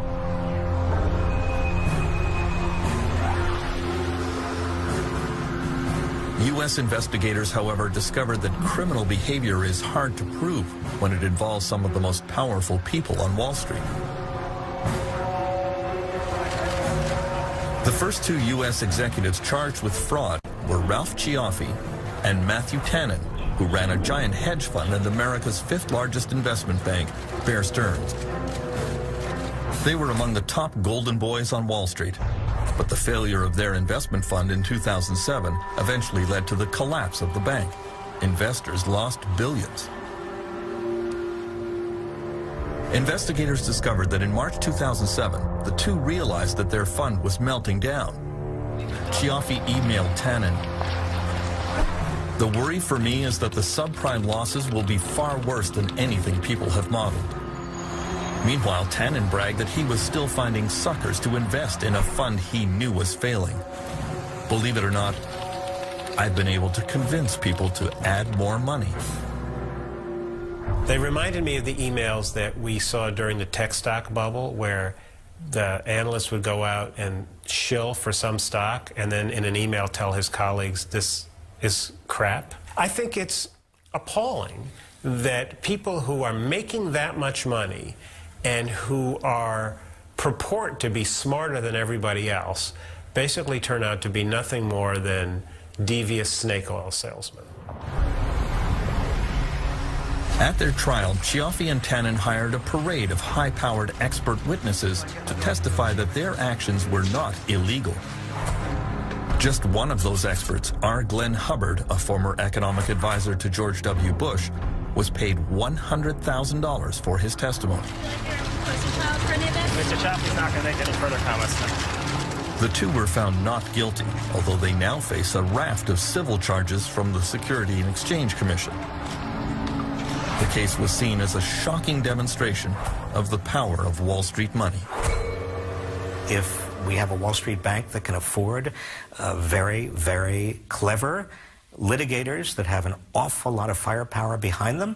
Speaker 1: U.S. investigators, however, discovered that criminal behavior is hard to prove when it involves some of the most powerful people on Wall Street. The first two U.S. executives charged with fraud were Ralph Cioffi and Matthew Tannen, who ran a giant hedge fund and America's fifth largest investment bank, Bear Stearns. They were among the top golden boys on Wall Street, but the failure of their investment fund in 2007 eventually led to the collapse of the bank. Investors lost billions. Investigators discovered that in March 2007, the two realized that their fund was melting down. Cioffi emailed Tannen, "The worry for me is that the subprime losses will be far worse than anything people have modeled." Meanwhile, Tannen bragged that he was still finding suckers to invest in a fund he knew was failing. Believe it or not, I've been able to convince people to add more money.
Speaker 17: They reminded me of the emails that we saw during the tech stock bubble, where the analyst would go out and shill for some stock and then in an email tell his colleagues, this is crap. I think it's appalling that people who are making that much money and who purport to be smarter than everybody else basically turn out to be nothing more than devious snake oil salesmen.
Speaker 1: At their trial, Cioffi and Tannen hired a parade of high-powered expert witnesses to testify that their actions were not illegal. Just one of those experts, R. Glenn Hubbard, a former economic advisor to George W. Bush, was paid $100,000 for his testimony.
Speaker 18: Mr. Cioffi's not going to make any further comments now.
Speaker 1: The two were found not guilty, although they now face a raft of civil charges from the Securities and Exchange Commission. The case was seen as a shocking demonstration of the power of Wall Street money.
Speaker 19: If we have a Wall Street bank that can afford very, very clever litigators that have an awful lot of firepower behind them,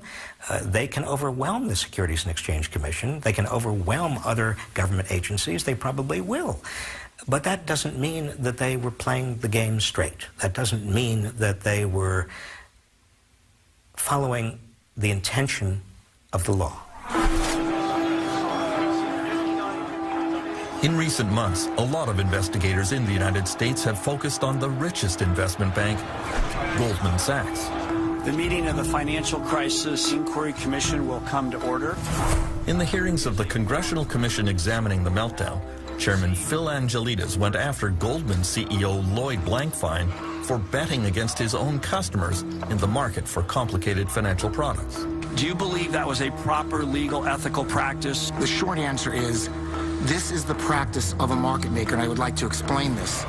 Speaker 19: they can overwhelm the Securities and Exchange Commission. They can overwhelm other government agencies. They probably will. But that doesn't mean that they were playing the game straight. That doesn't mean that they were following the intention of the law.
Speaker 1: In recent months, a lot of investigators in the United States have focused on the richest investment bank, Goldman Sachs.
Speaker 18: The meeting of the Financial Crisis Inquiry Commission will come to order.
Speaker 1: In the hearings of the Congressional Commission examining the meltdown, Chairman Phil Angelides went after Goldman CEO Lloyd Blankfein for betting against his own customers in the market for complicated financial products.
Speaker 18: Do you believe that was a proper legal, ethical practice?
Speaker 20: The short answer is, this is the practice of a market maker, and I would like to explain this.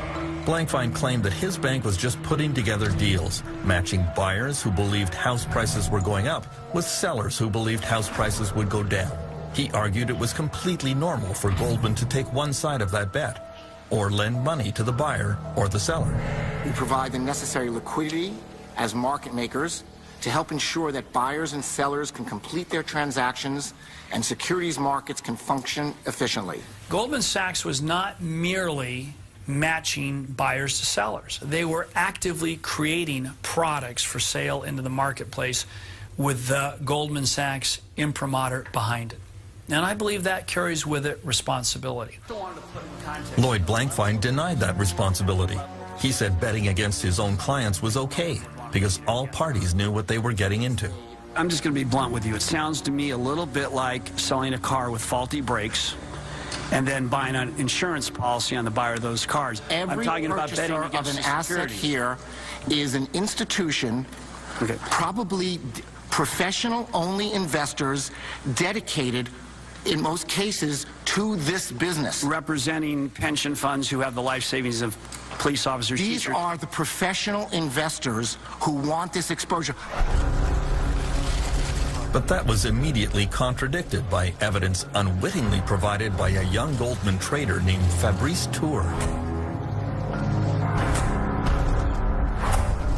Speaker 1: Blankfein claimed that his bank was just putting together deals, matching buyers who believed house prices were going up with sellers who believed house prices would go down. He argued it was completely normal for Goldman to take one side of that bet, or lend money to the buyer or the seller.
Speaker 20: We provide the necessary liquidity as market makers to help ensure that buyers and sellers can complete their transactions and securities markets can function efficiently.
Speaker 18: Goldman Sachs was not merely matching buyers to sellers. They were actively creating products for sale into the marketplace with the Goldman Sachs imprimatur behind it. And I believe that carries with it responsibility.
Speaker 1: Lloyd Blankfein denied that responsibility. He said betting against his own clients was okay because all parties knew what they were getting into.
Speaker 18: I'm just going to be blunt with you. It sounds to me a little bit like selling a car with faulty brakes and then buying an insurance policy on the buyer of those cars.
Speaker 20: Every
Speaker 18: I'm talking about betting
Speaker 20: purchaser
Speaker 18: against
Speaker 20: of an asset here is an institution, probably professional-only investors dedicated, in most cases, to this business.
Speaker 18: Representing pension funds who have the life savings of police officers,
Speaker 20: These
Speaker 18: teachers.
Speaker 20: are the professional investors who want this exposure.
Speaker 1: But that was immediately contradicted by evidence unwittingly provided by a young Goldman trader named Fabrice Tour.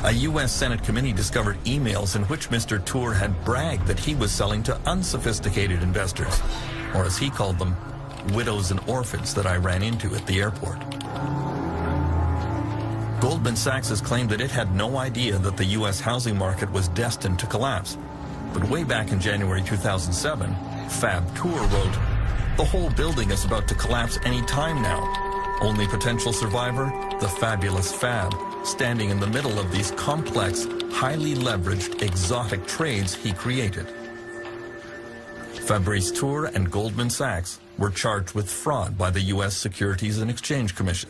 Speaker 1: A U.S. Senate committee discovered emails in which Mr. Tour had bragged that he was selling to unsophisticated investors, or as he called them, widows and orphans that I ran into at the airport. Goldman Sachs has claimed that it had no idea that the U.S. housing market was destined to collapse. But way back in January 2007, Fab Tour wrote, "The whole building is about to collapse any time now. Only potential survivor, the fabulous Fab, standing in the middle of these complex, highly leveraged, exotic trades he created." Fabrice Tour and Goldman Sachs were charged with fraud by the U.S. Securities and Exchange Commission.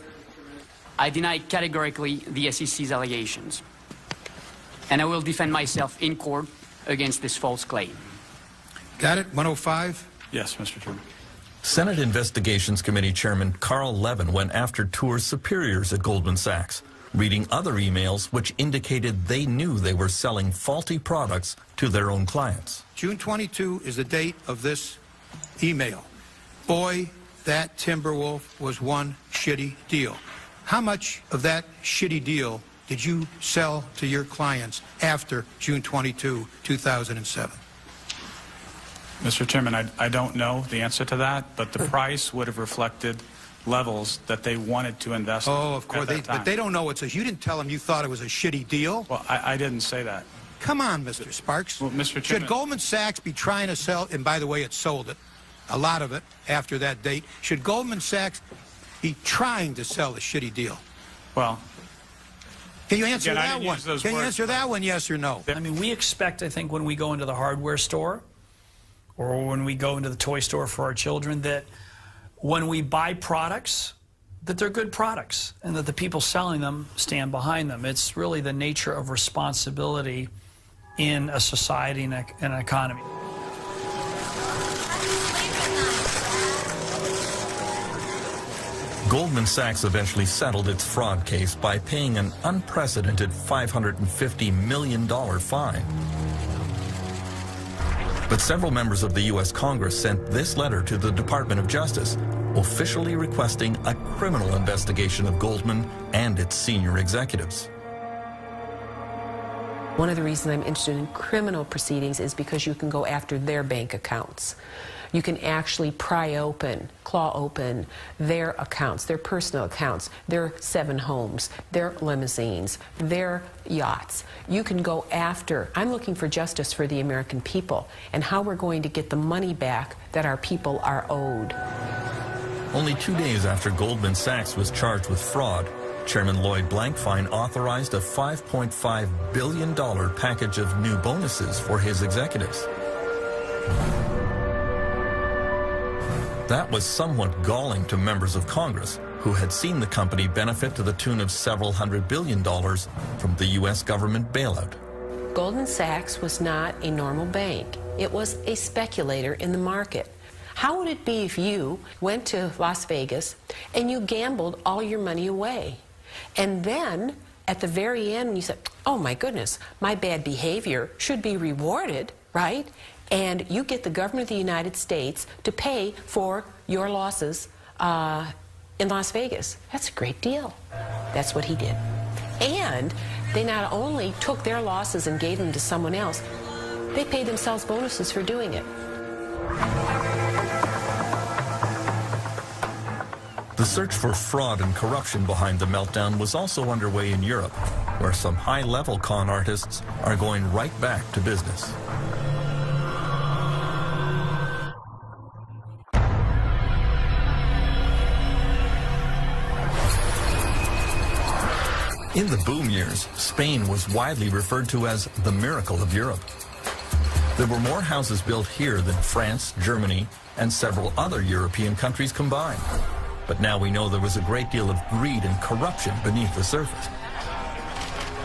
Speaker 2: I deny categorically the SEC's allegations, and I will defend myself in court against this false claim.
Speaker 6: Got it? 105?
Speaker 15: Yes, Mr. Chairman.
Speaker 1: Senate Investigations Committee Chairman Carl Levin went after Tour's superiors at Goldman Sachs, reading other emails which indicated they knew they were selling faulty products to their own clients.
Speaker 6: June 22 is the date of this email. Boy, that Timberwolf was one shitty deal. How much of that shitty deal did you sell to your clients after June 22, 2007?
Speaker 15: Mr. Chairman, I don't know the answer to that, but the price would have reflected levels that they wanted to invest in.
Speaker 6: Oh, of course, but they don't know it's a... You didn't tell them you thought it was a shitty deal?
Speaker 15: Well, I didn't say that.
Speaker 6: Come on, Mr. Sparks.
Speaker 15: Well, Mr. Chairman,
Speaker 6: should Goldman Sachs be trying to sell... And by the way, it sold it, a lot of it, after that date. Should Goldman Sachs be trying to sell a shitty deal?
Speaker 15: Well...
Speaker 6: Can you answer that one? Can you answer that one, yes or no?
Speaker 18: I mean, we expect, I think, when we go into the hardware store or when we go into the toy store for our children, that when we buy products, that they're good products and that the people selling them stand behind them. It's really the nature of responsibility in a society and an economy.
Speaker 1: Goldman Sachs eventually settled its fraud case by paying an unprecedented $550 million fine. But several members of the U.S. Congress sent this letter to the Department of Justice, officially requesting a criminal investigation of Goldman and its senior executives.
Speaker 8: One of the reasons I'm interested in criminal proceedings is because you can go after their bank accounts. You can actually pry open, claw open their accounts, their personal accounts, their 7 homes, their limousines, their yachts. You can go after, I'm looking for justice for the American people and how we're going to get the money back that our people are owed.
Speaker 1: Only 2 days after Goldman Sachs was charged with fraud, Chairman Lloyd Blankfein authorized a $5.5 billion package of new bonuses for his executives. That was somewhat galling to members of Congress who had seen the company benefit to the tune of several $100 billion from the U.S. government bailout.
Speaker 8: Goldman Sachs was not a normal bank. It was a speculator in the market. How would it be if you went to Las Vegas and you gambled all your money away? And then, at the very end, when you said, oh my goodness, my bad behavior should be rewarded, right? And you get the government of the United States to pay for your losses in Las Vegas. That's a great deal. That's what he did. And they not only took their losses and gave them to someone else, they paid themselves bonuses for doing it.
Speaker 1: The search for fraud and corruption behind the meltdown was also underway in Europe, where some high-level con artists are going right back to business. In the boom years, Spain was widely referred to as the miracle of Europe. There were more houses built here than France, Germany, and several other European countries combined. But now we know there was a great deal of greed and corruption beneath the surface.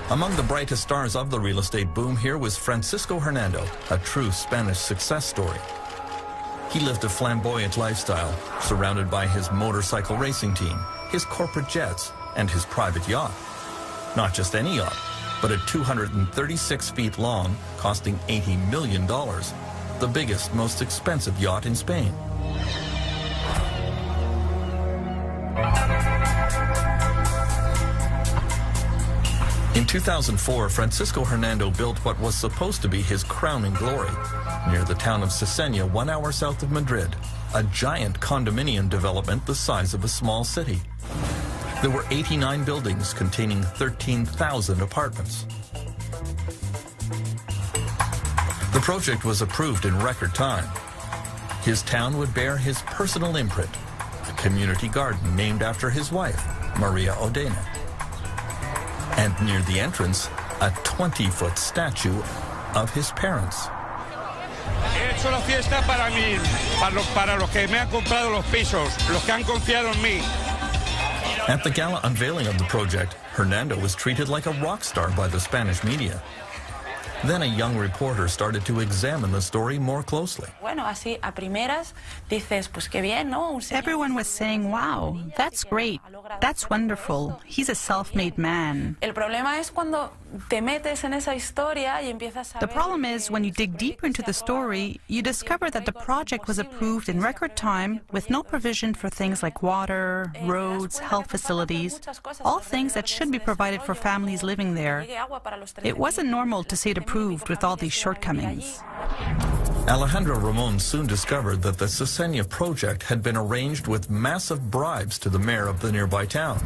Speaker 1: Among the brightest stars of the real estate boom here was Francisco Hernando, a true Spanish success story. He lived a flamboyant lifestyle, surrounded by his motorcycle racing team, his corporate jets, and his private yacht. Not just any yacht, but a 236 feet long, costing $80 million, the biggest, most expensive yacht in Spain. In 2004, Francisco Hernando built what was supposed to be his crowning glory near the town of Cesena, 1 hour south of Madrid, a giant condominium development the size of a small city. There were 89 buildings containing 13,000 apartments. The project was approved in record time. His town would bear his personal imprint, a community garden named after his wife, Maria Odena. And near the entrance, a 20-foot statue of his parents.
Speaker 4: He hecho la fiesta para mí, para los que me han comprado los pisos, los que han confiado en mí.
Speaker 1: At the gala unveiling of the project, Hernando was treated like a rock star by the Spanish media. Then a young reporter started to examine the story more closely.
Speaker 7: Bueno, así a primeras dices, pues qué bien, ¿no?
Speaker 21: Everyone was saying, wow, that's great, that's wonderful, he's a self-made man.
Speaker 7: El problema es cuando te metes en esa historia y empiezas a
Speaker 21: The problem is when you dig deeper into the story, you discover that the project was approved in record time with no provision for things like water, roads, health facilities, all things that should be provided for families living there. It wasn't normal to see it approved with all these shortcomings.
Speaker 1: Alejandro Ramon soon discovered that the Cesena project had been arranged with massive bribes to the mayor of the nearby town.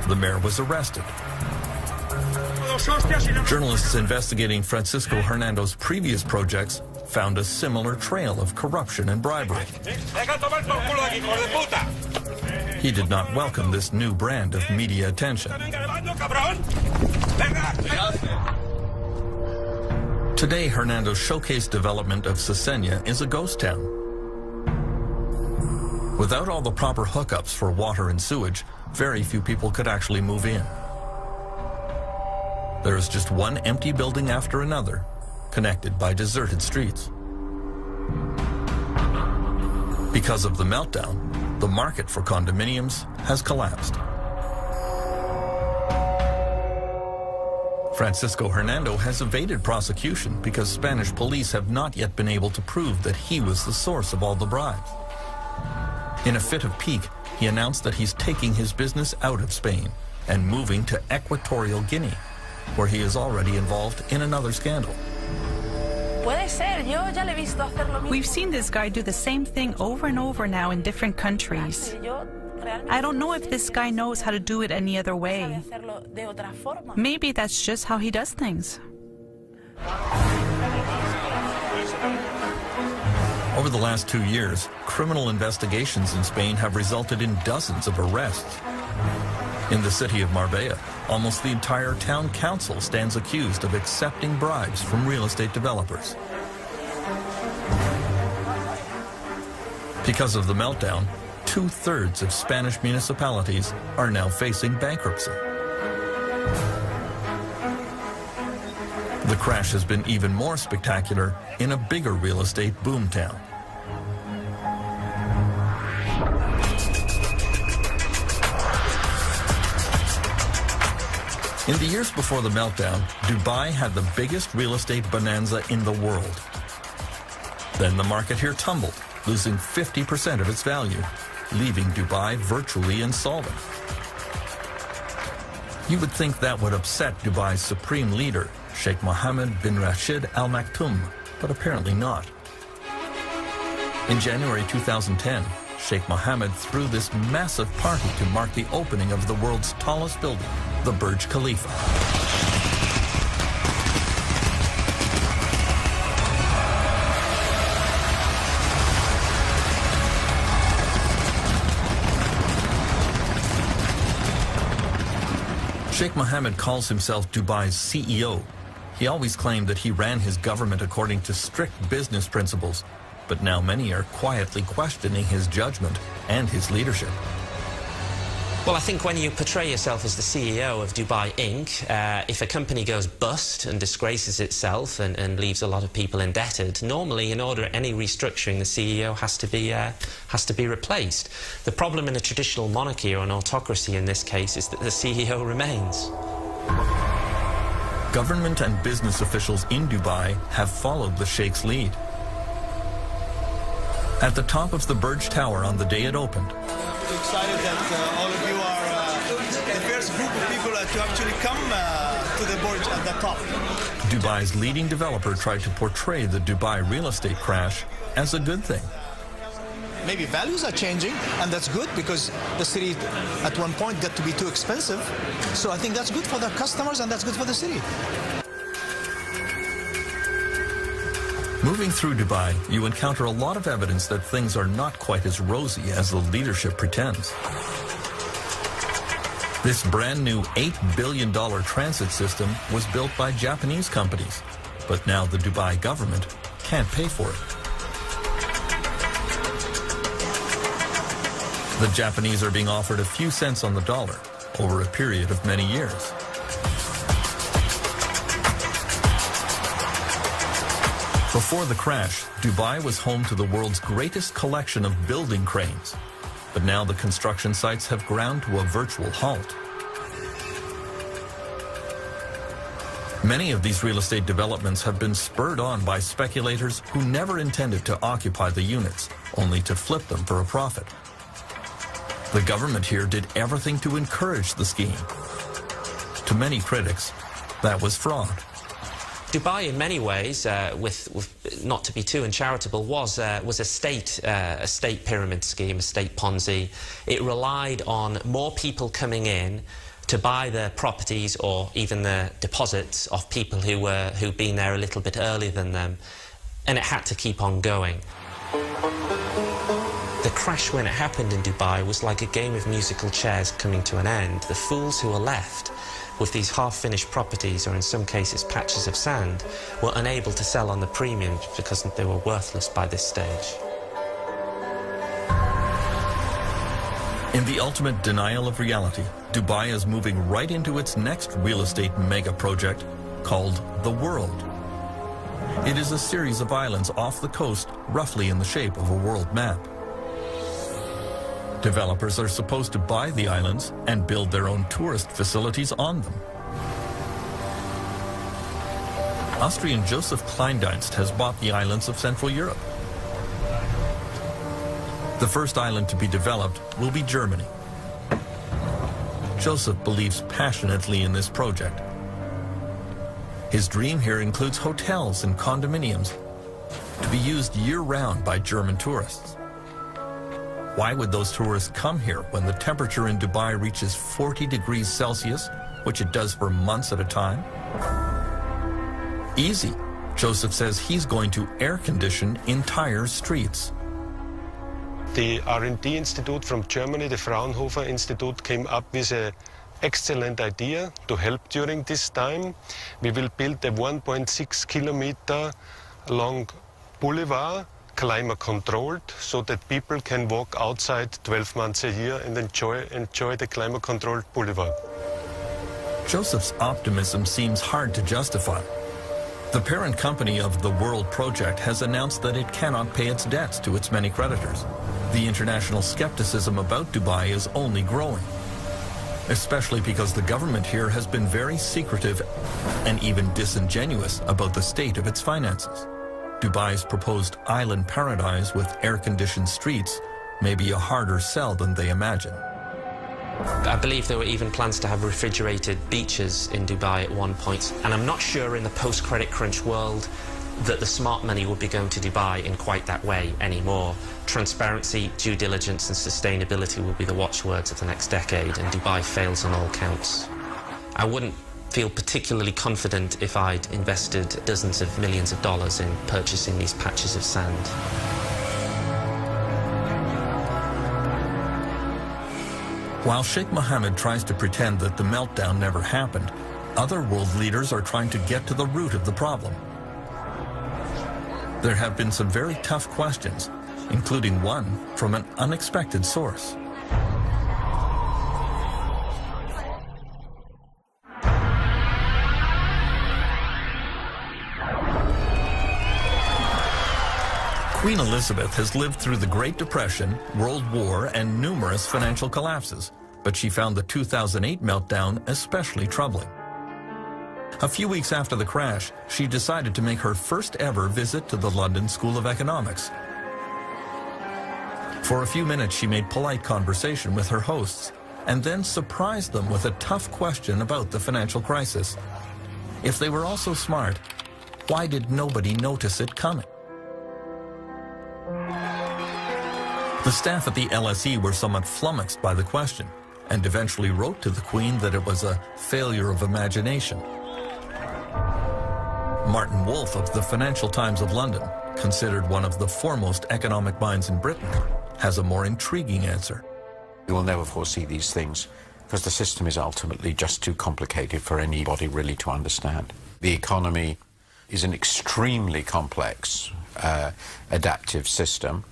Speaker 1: The mayor was arrested. Journalists investigating Francisco Hernando's previous projects found a similar trail of corruption and bribery. He did not welcome this new brand of media attention. Today, Hernando's showcase development of Cesena is a ghost town. Without all the proper hookups for water and sewage, very few people could actually move in. There is just one empty building after another, connected by deserted streets. Because of the meltdown, the market for condominiums has collapsed. Francisco Hernando has evaded prosecution because Spanish police have not yet been able to prove that he was the source of all the bribes. In a fit of pique, he announced that he's taking his business out of Spain and moving to Equatorial Guinea, where he is already involved in another scandal.
Speaker 21: We've seen this guy do the same thing over and over now in different countries. I don't know if this guy knows how to do it any other way. Maybe that's just how he does things.
Speaker 1: Over the last 2 years, criminal investigations in Spain have resulted in dozens of arrests. In the city of Marbella, almost the entire town council stands accused of accepting bribes from real estate developers. Because of the meltdown, 2/3 of Spanish municipalities are now facing bankruptcy. The crash has been even more spectacular in a bigger real estate boomtown. In the years before the meltdown, Dubai had the biggest real estate bonanza in the world. Then the market here tumbled, losing 50% of its value, leaving Dubai virtually insolvent. You would think that would upset Dubai's supreme leader, Sheikh Mohammed bin Rashid Al Maktoum, but apparently not. In January 2010, Sheikh Mohammed threw this massive party to mark the opening of the world's tallest building, the Burj Khalifa. Sheikh Mohammed calls himself Dubai's CEO. He always claimed that he ran his government according to strict business principles, but now many are quietly questioning his judgment and his leadership.
Speaker 14: Well, I think when you portray yourself as the CEO of Dubai Inc., if a company goes bust and disgraces itself and leaves a lot of people indebted, normally, in order any restructuring, the CEO has to be replaced. The problem in a traditional monarchy or an autocracy in this case is that the CEO remains.
Speaker 1: Government and business officials in Dubai have followed the Sheikh's lead. At the top of the Burj Tower on the day it opened,
Speaker 9: I'm excited that all of you are the first group of people to actually come to the Burj at the top.
Speaker 1: Dubai's leading developer tried to portray the Dubai real estate crash as a good thing.
Speaker 9: Maybe values are changing, and that's good because the city at one point got to be too expensive. So I think that's good for the customers and that's good for the city.
Speaker 1: Moving through Dubai, you encounter a lot of evidence that things are not quite as rosy as the leadership pretends. This brand new $8 billion transit system was built by Japanese companies, but now the Dubai government can't pay for it. The Japanese are being offered a few cents on the dollar over a period of many years. Before the crash, Dubai was home to the world's greatest collection of building cranes. But now the construction sites have ground to a virtual halt. Many of these real estate developments have been spurred on by speculators who never intended to occupy the units, only to flip them for a profit. The government here did everything to encourage the scheme. To many critics, that was fraud.
Speaker 14: Dubai, in many ways, not to be too uncharitable, was a state pyramid scheme, a state Ponzi. It relied on more people coming in to buy the properties or even the deposits of people who'd been there a little bit earlier than them, and it had to keep on going. The crash when it happened in Dubai was like a game of musical chairs coming to an end. The fools who were left with these half-finished properties, or in some cases patches of sand, were unable to sell on the premium because they were worthless by this stage.
Speaker 1: In the ultimate denial of reality, Dubai is moving right into its next real estate mega project called The World. It is a series of islands off the coast, roughly in the shape of a world map. Developers are supposed to buy the islands and build their own tourist facilities on them. Austrian Joseph Kleindienst has bought the islands of Central Europe. The first island to be developed will be Germany. Joseph believes passionately in this project. His dream here includes hotels and condominiums to be used year-round by German tourists. Why would those tourists come here when the temperature in Dubai reaches 40 degrees Celsius, which it does for months at a time? Easy. Joseph says he's going to air condition entire streets.
Speaker 22: The R&D Institute from Germany, the Fraunhofer Institute, came up with an excellent idea to help during this time. We will build a 1.6 kilometer long boulevard, climate controlled, so that people can walk outside 12 months a year and enjoy the climate controlled boulevard.
Speaker 1: Joseph's optimism seems hard to justify. The parent company of the World Project has announced that it cannot pay its debts to its many creditors. The international skepticism about Dubai is only growing, especially because the government here has been very secretive and even disingenuous about the state of its finances. Dubai's proposed island paradise with air-conditioned streets may be a harder sell than they imagine.
Speaker 14: I believe there were even plans to have refrigerated beaches in Dubai at one point, and I'm not sure in the post-credit crunch world that the smart money will be going to Dubai in quite that way anymore. Transparency, due diligence and sustainability will be the watchwords of the next decade, and Dubai fails on all counts. I wouldn't feel particularly confident if I'd invested dozens of millions of dollars in purchasing these patches of sand.
Speaker 1: While Sheikh Mohammed tries to pretend that the meltdown never happened, other world leaders are trying to get to the root of the problem. There have been some very tough questions, including one from an unexpected source. Queen Elizabeth has lived through the Great Depression, World War, and numerous financial collapses, but she found the 2008 meltdown especially troubling. A few weeks after the crash, she decided to make her first ever visit to the London School of Economics. For a few minutes, she made polite conversation with her hosts and then surprised them with a tough question about the financial crisis. If they were all so smart, why did nobody notice it coming? The staff at the LSE were somewhat flummoxed by the question and eventually wrote to the Queen that it was a failure of imagination. Martin Wolf of the Financial Times of London, considered one of the foremost economic minds in Britain, has a more intriguing answer.
Speaker 5: You will never foresee these things because the system is ultimately just too complicated for anybody really to understand. The economy is an extremely complex adaptive system.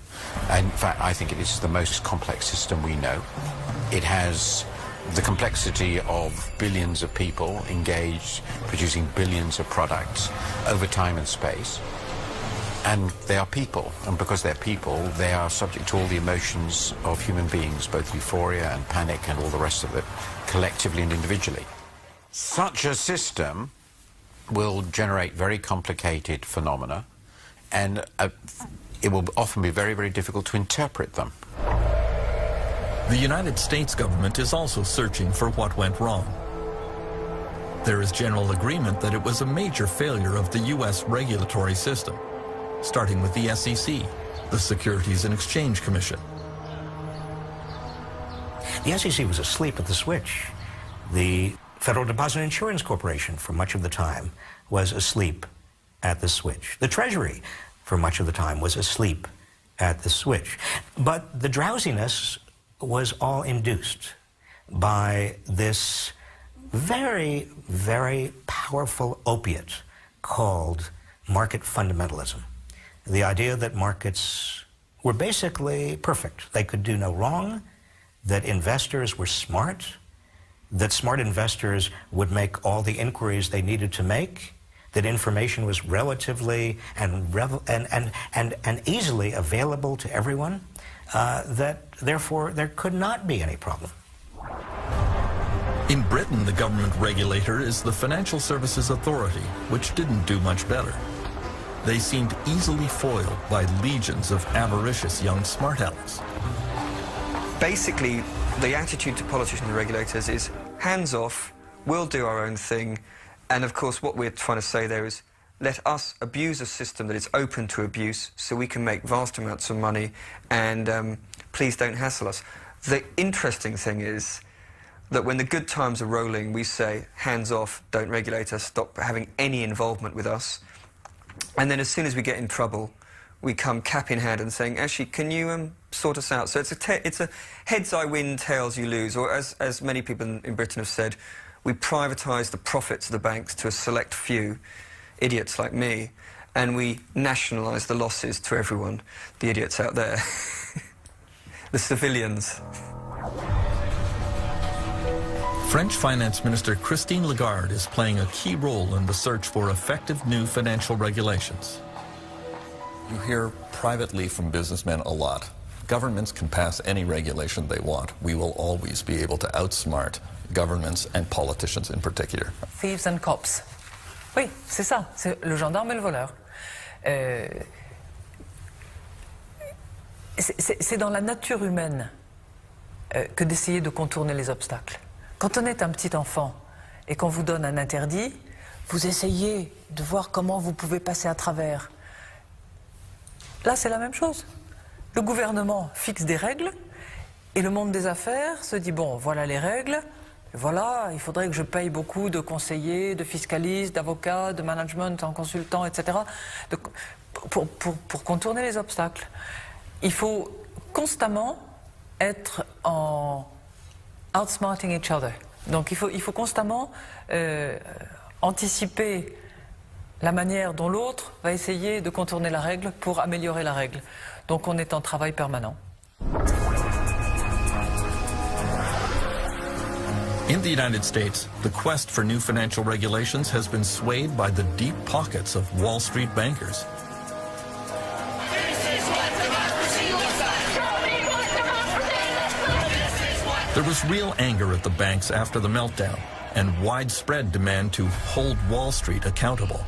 Speaker 5: In fact, I think it is the most complex system we know. It has the complexity of billions of people engaged, producing billions of products over time and space. And they are people, and because they're people, they are subject to all the emotions of human beings, both euphoria and panic and all the rest of it, collectively and individually. Such a system will generate very complicated phenomena, and it will often be very, very difficult to interpret them.
Speaker 1: The United States government is also searching for what went wrong. There is general agreement that it was a major failure of the U.S. regulatory system, starting with the SEC, the Securities and Exchange Commission.
Speaker 19: The SEC was asleep at the switch. The Federal Deposit Insurance Corporation, for much of the time, was asleep at the switch. The Treasury, for much of the time, was asleep at the switch. But the drowsiness was all induced by this very, very powerful opiate called market fundamentalism. The idea that markets were basically perfect. They could do no wrong, that investors were smart, that smart investors would make all the inquiries they needed to make, that information was relatively and easily available to everyone, that therefore there could not be any problem.
Speaker 1: In Britain, the government regulator is the Financial Services Authority, which didn't do much better. They seemed easily foiled by legions of avaricious young smart alecks.
Speaker 16: Basically, the attitude to politicians and regulators is hands off, we'll do our own thing, and of course what we're trying to say there is let us abuse a system that is open to abuse so we can make vast amounts of money, and please don't hassle us. The interesting thing is that when the good times are rolling, we say hands off, don't regulate us, stop having any involvement with us. And then as soon as we get in trouble, we come cap in hand and saying, actually, can you sort us out? So it's a heads I win, tails you lose, or as many people in Britain have said, we privatise the profits of the banks to a select few, idiots like me, and we nationalise the losses to everyone, the idiots out there, the civilians.
Speaker 1: French Finance Minister Christine Lagarde is playing a key role in the search for effective new financial regulations.
Speaker 12: You hear privately from businessmen a lot. Governments can pass any regulation they want. We will always be able to outsmart governments and politicians in particular.
Speaker 23: Thieves and cops. Oui, c'est ça, c'est le gendarme et le voleur. C'est dans la nature humaine que d'essayer de contourner les obstacles. Quand on est un petit enfant et qu'on vous donne un interdit, vous essayez de voir comment vous pouvez passer à travers. Là, c'est la même chose. Le gouvernement fixe des règles et le monde des affaires se dit, bon, voilà les règles, voilà, il faudrait que je paye beaucoup de conseillers, de fiscalistes, d'avocats, de management en consultant, etc. Pour contourner les obstacles. Il faut constamment être en outsmarting each other. Donc il faut constamment anticiper la manière dont l'autre va essayer de contourner la règle pour améliorer la règle. Donc on est en travail permanent.
Speaker 1: In the United States, the quest for new financial regulations has been swayed by the deep pockets of Wall Street bankers.
Speaker 10: This is
Speaker 1: There was real anger at the banks after the meltdown and widespread demand to hold Wall Street accountable.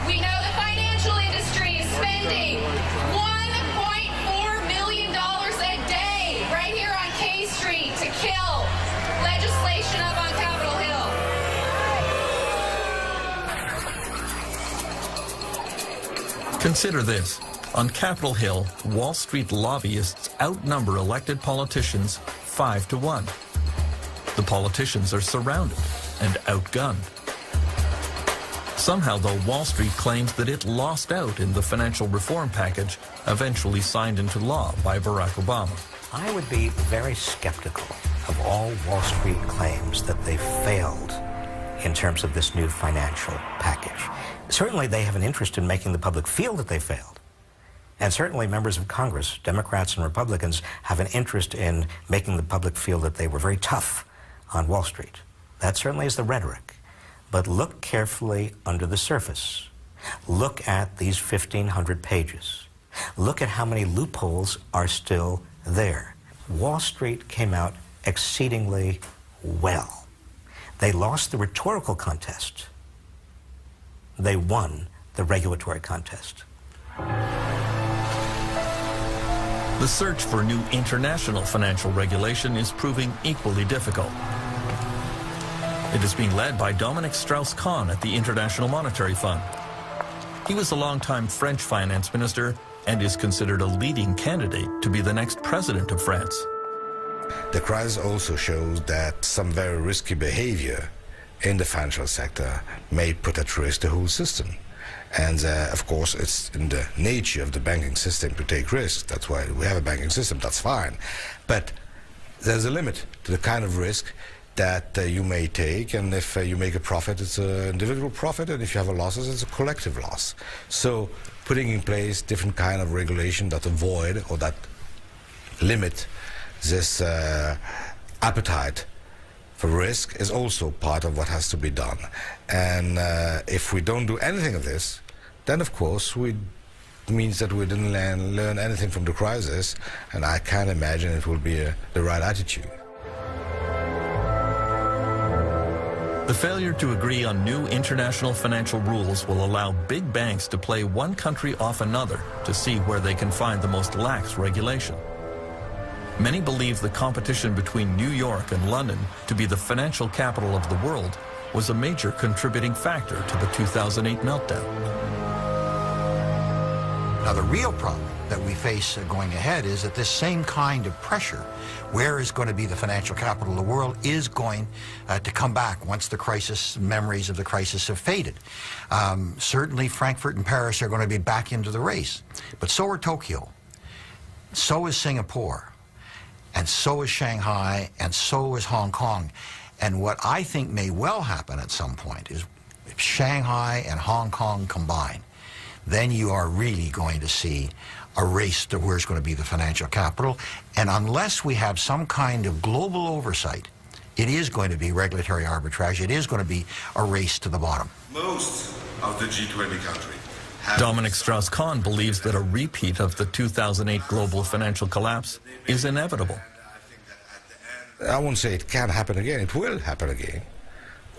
Speaker 3: We know the financial industry is spending $1.4 million a day right here on K Street to kill legislation up on Capitol Hill.
Speaker 1: Consider this. On Capitol Hill, Wall Street lobbyists outnumber elected politicians 5 to 1. The politicians are surrounded and outgunned. Somehow, though, Wall Street claims that it lost out in the financial reform package eventually signed into law by Barack Obama.
Speaker 19: I would be very skeptical of all Wall Street claims that they failed in terms of this new financial package. Certainly, they have an interest in making the public feel that they failed. And certainly members of Congress, Democrats and Republicans, have an interest in making the public feel that they were very tough on Wall Street. That certainly is the rhetoric. But look carefully under the surface. Look at these 1,500 pages. Look at how many loopholes are still there. Wall Street came out exceedingly well. They lost the rhetorical contest. They won the regulatory contest.
Speaker 1: The search for new international financial regulation is proving equally difficult. It is being led by Dominique Strauss-Kahn at the International Monetary Fund. He was a longtime French finance minister and is considered a leading candidate to be the next president of France.
Speaker 11: The crisis also shows that some very risky behavior in the financial sector may put at risk the whole system. And of course, it's in the nature of the banking system to take risks. That's why we have a banking system, that's fine. But there's a limit to the kind of risk that you may take, and if you make a profit, it's an individual profit, and if you have a losses, it's a collective loss. So putting in place different kind of regulation that avoid or that limit this appetite for risk is also part of what has to be done. And if we don't do anything of this, then of course it means that we didn't learn anything from the crisis, and I can't imagine it will be the right attitude.
Speaker 1: The failure to agree on new international financial rules will allow big banks to play one country off another to see where they can find the most lax regulation. Many believe the competition between New York and London to be the financial capital of the world was a major contributing factor to the 2008 meltdown.
Speaker 13: Now, the real problem that we face going ahead is that this same kind of pressure, where is going to be the financial capital of the world, is going to come back once the crisis, memories of the crisis have faded. Certainly Frankfurt and Paris are going to be back into the race, but so are Tokyo, so is Singapore, and so is Shanghai, and so is Hong Kong. And what I think may well happen at some point is if Shanghai and Hong Kong combine, then you are really going to see a race to where's going to be the financial capital. And unless we have some kind of global oversight, it is going to be regulatory arbitrage. It is going to be a race to the bottom.
Speaker 11: Most of the G20 countries.
Speaker 1: Dominique Strauss-Kahn believes that a repeat of the 2008 global financial collapse is inevitable.
Speaker 11: I won't say it can't happen again. It will happen again.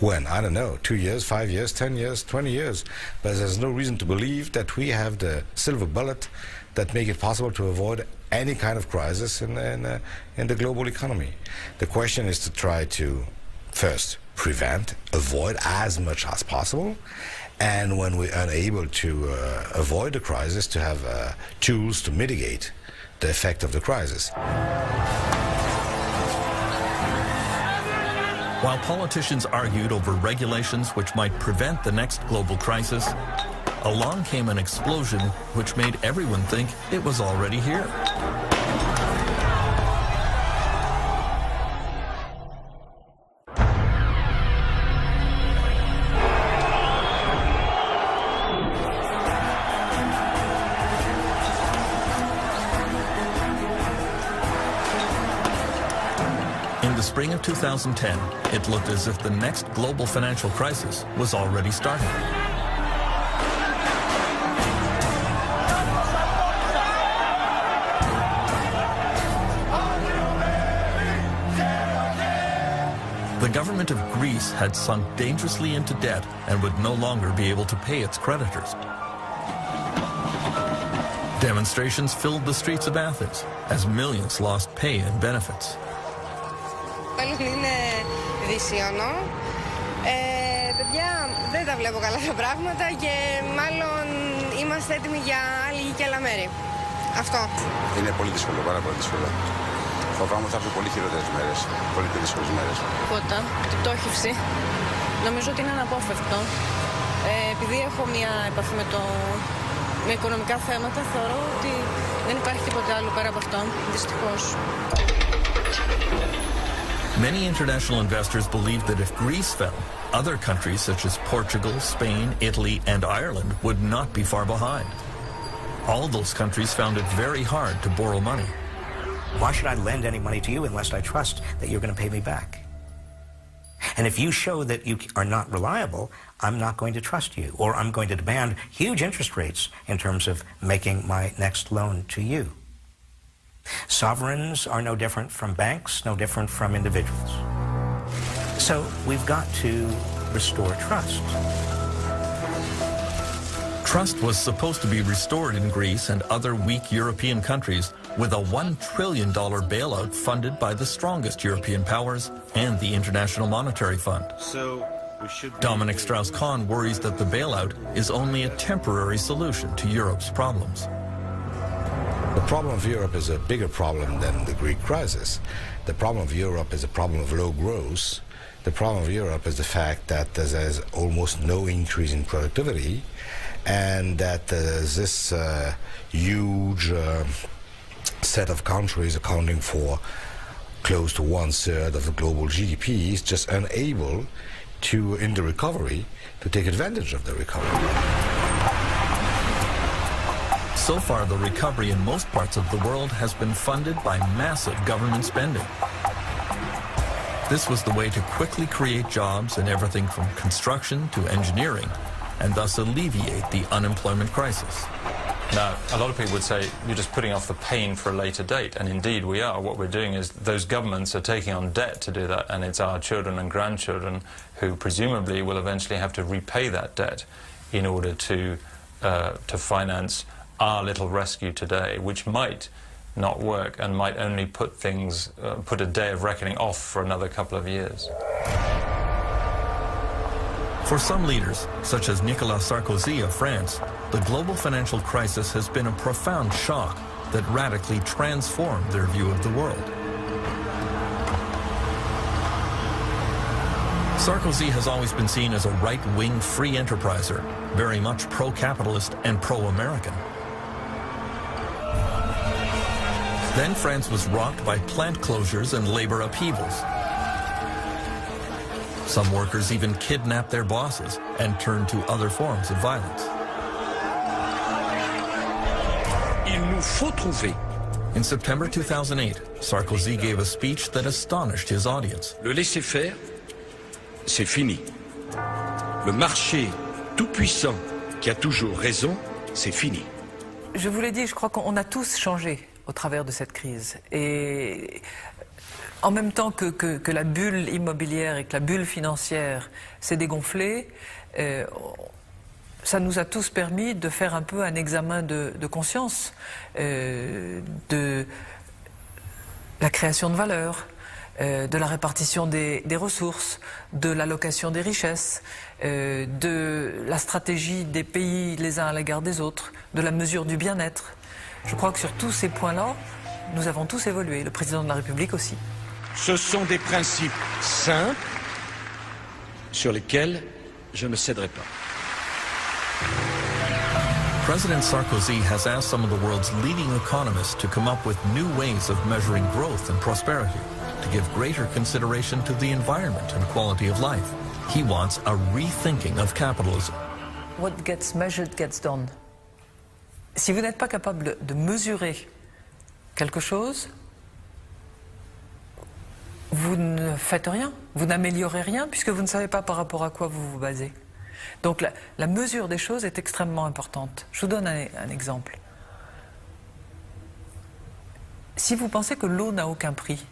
Speaker 11: When? I don't know, 2 years, 5 years, 10 years, 20 years. But there's no reason to believe that we have the silver bullet that make it possible to avoid any kind of crisis in the global economy. The question is to try to, first, prevent, avoid as much as possible, and when we are unable to avoid the crisis, to have tools to mitigate the effect of the crisis.
Speaker 1: While politicians argued over regulations which might prevent the next global crisis, along came an explosion which made everyone think it was already here. In the spring of 2010, it looked as if the next global financial crisis was already starting. The government of Greece had sunk dangerously into debt and would no longer be able to pay its creditors. Demonstrations filled the streets of Athens as millions lost pay and benefits.
Speaker 2: Είναι δυσίωνο. Παιδιά, δεν τα βλέπω καλά τα πράγματα και μάλλον είμαστε έτοιμοι για άλλη γη και άλλα μέρη. Αυτό.
Speaker 17: Είναι πολύ δύσκολο, πάρα πολύ δύσκολο. Φοβάμαι ότι θα έρθουν πολύ χειρότερες μέρες, πολύ πιο δύσκολες μέρες.
Speaker 20: Τίποτα, την πτώχευση. Νομίζω ότι είναι αναπόφευκτο. Επειδή έχω μια επαφή με οικονομικά θέματα, θεωρώ ότι δεν υπάρχει τίποτα άλλο πέρα από αυτό, δυστυχώς.
Speaker 1: Many international investors believed that if Greece fell, other countries such as Portugal, Spain, Italy, and Ireland would not be far behind. All those countries found it very hard to borrow money.
Speaker 19: Why should I lend any money to you unless I trust that you're going to pay me back? And if you show that you are not reliable, I'm not going to trust you, or I'm going to demand huge interest rates in terms of making my next loan to you. Sovereigns are no different from banks, no different from individuals. So we've got to restore trust.
Speaker 1: Trust was supposed to be restored in Greece and other weak European countries with a $1 trillion bailout funded by the strongest European powers and the International Monetary Fund. Dominic Strauss-Kahn worries that the bailout is only a temporary solution to Europe's problems.
Speaker 11: The problem of Europe is a bigger problem than the Greek crisis. The problem of Europe is a problem of low growth. The problem of Europe is the fact that there's almost no increase in productivity, and that there's this huge set of countries accounting for close to 1/3 of the global GDP is just unable to, in the recovery, to take advantage of the recovery.
Speaker 1: So far, the recovery in most parts of the world has been funded by massive government spending. This was the way to quickly create jobs in everything from construction to engineering, and thus alleviate the unemployment crisis.
Speaker 12: Now, a lot of people would say you're just putting off the pain for a later date, and indeed we are. What we're doing is those governments are taking on debt to do that, and it's our children and grandchildren who presumably will eventually have to repay that debt in order to finance our little rescue today, which might not work and might only put a day of reckoning off for another couple of years.
Speaker 1: For some leaders, such as Nicolas Sarkozy of France, the global financial crisis has been a profound shock that radically transformed their view of the world. Sarkozy has always been seen as a right-wing free enterpriser, very much pro-capitalist and pro-American. Then France was rocked by plant closures and labor upheavals. Some workers even kidnapped their bosses and turned to other forms of violence.
Speaker 24: Il nous faut trouver.
Speaker 1: In September 2008, Sarkozy gave a speech that astonished his audience.
Speaker 24: Le laisser-faire, c'est fini. Le marché tout-puissant qui a toujours raison, c'est fini.
Speaker 23: Je vous l'ai dit, je crois qu'on a tous changé au travers de cette crise. Et en même temps que la bulle immobilière et que la bulle financière s'est dégonflée, ça nous a tous permis de faire un peu un examen de conscience de la création de valeur, de la répartition des ressources, de l'allocation des richesses, de la stratégie des pays les uns à l'égard des autres, de la mesure du bien-être. Je crois que sur tous ces points-là, nous avons tous évolué, le président de la République aussi.
Speaker 24: Ce sont des principes simples sur lesquels je ne céderai pas.
Speaker 1: President Sarkozy has asked some of the world's leading economists to come up with new ways of measuring growth and prosperity, to give greater consideration to the environment and quality of life. He wants a rethinking of capitalism.
Speaker 23: What gets measured gets done. Si vous n'êtes pas capable de mesurer quelque chose, vous ne faites rien, vous n'améliorez rien puisque vous ne savez pas par rapport à quoi vous vous basez. Donc la mesure des choses est extrêmement importante. Je vous donne un exemple. Si vous pensez que l'eau n'a aucun prix,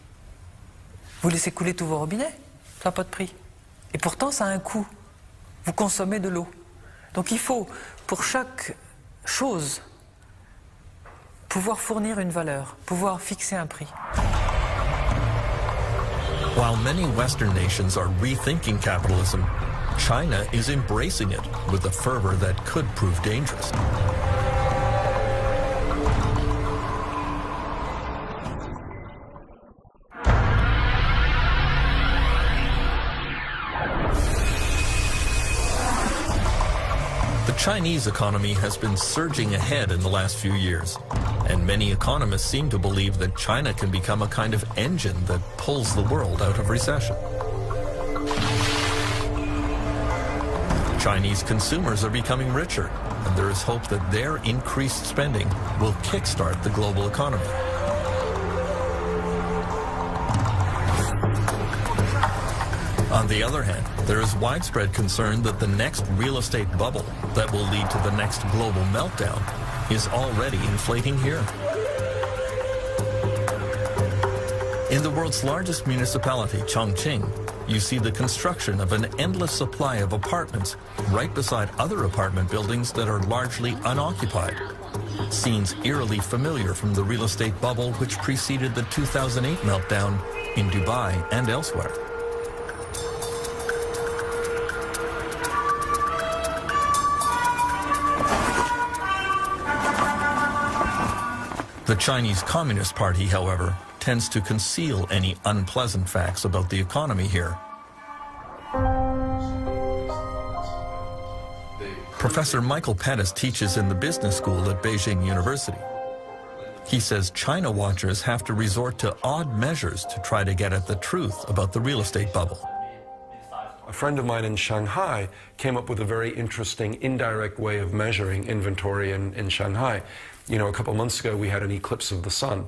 Speaker 23: vous laissez couler tous vos robinets. Ça n'a pas de prix. Et pourtant, ça a un coût. Vous consommez de l'eau. Donc il faut, pour chaque chose, pouvoir fournir une valeur, pouvoir fixer un prix.
Speaker 1: While many Western nations are rethinking capitalism, China is embracing it with a fervor that could prove dangerous. The Chinese economy has been surging ahead in the last few years, and many economists seem to believe that China can become a kind of engine that pulls the world out of recession. Chinese consumers are becoming richer, and there is hope that their increased spending will kickstart the global economy. On the other hand, there is widespread concern that the next real estate bubble that will lead to the next global meltdown is already inflating here. In the world's largest municipality, Chongqing, you see the construction of an endless supply of apartments right beside other apartment buildings that are largely unoccupied. Scenes eerily familiar from the real estate bubble which preceded the 2008 meltdown in Dubai and elsewhere. The Chinese Communist Party, however, tends to conceal any unpleasant facts about the economy here. Professor Michael Pettis teaches in the business school at Beijing University. He says China watchers have to resort to odd measures to try to get at the truth about the real estate bubble.
Speaker 6: A friend of mine in Shanghai came up with a very interesting indirect way of measuring inventory in Shanghai. You know, a couple months ago we had an eclipse of the sun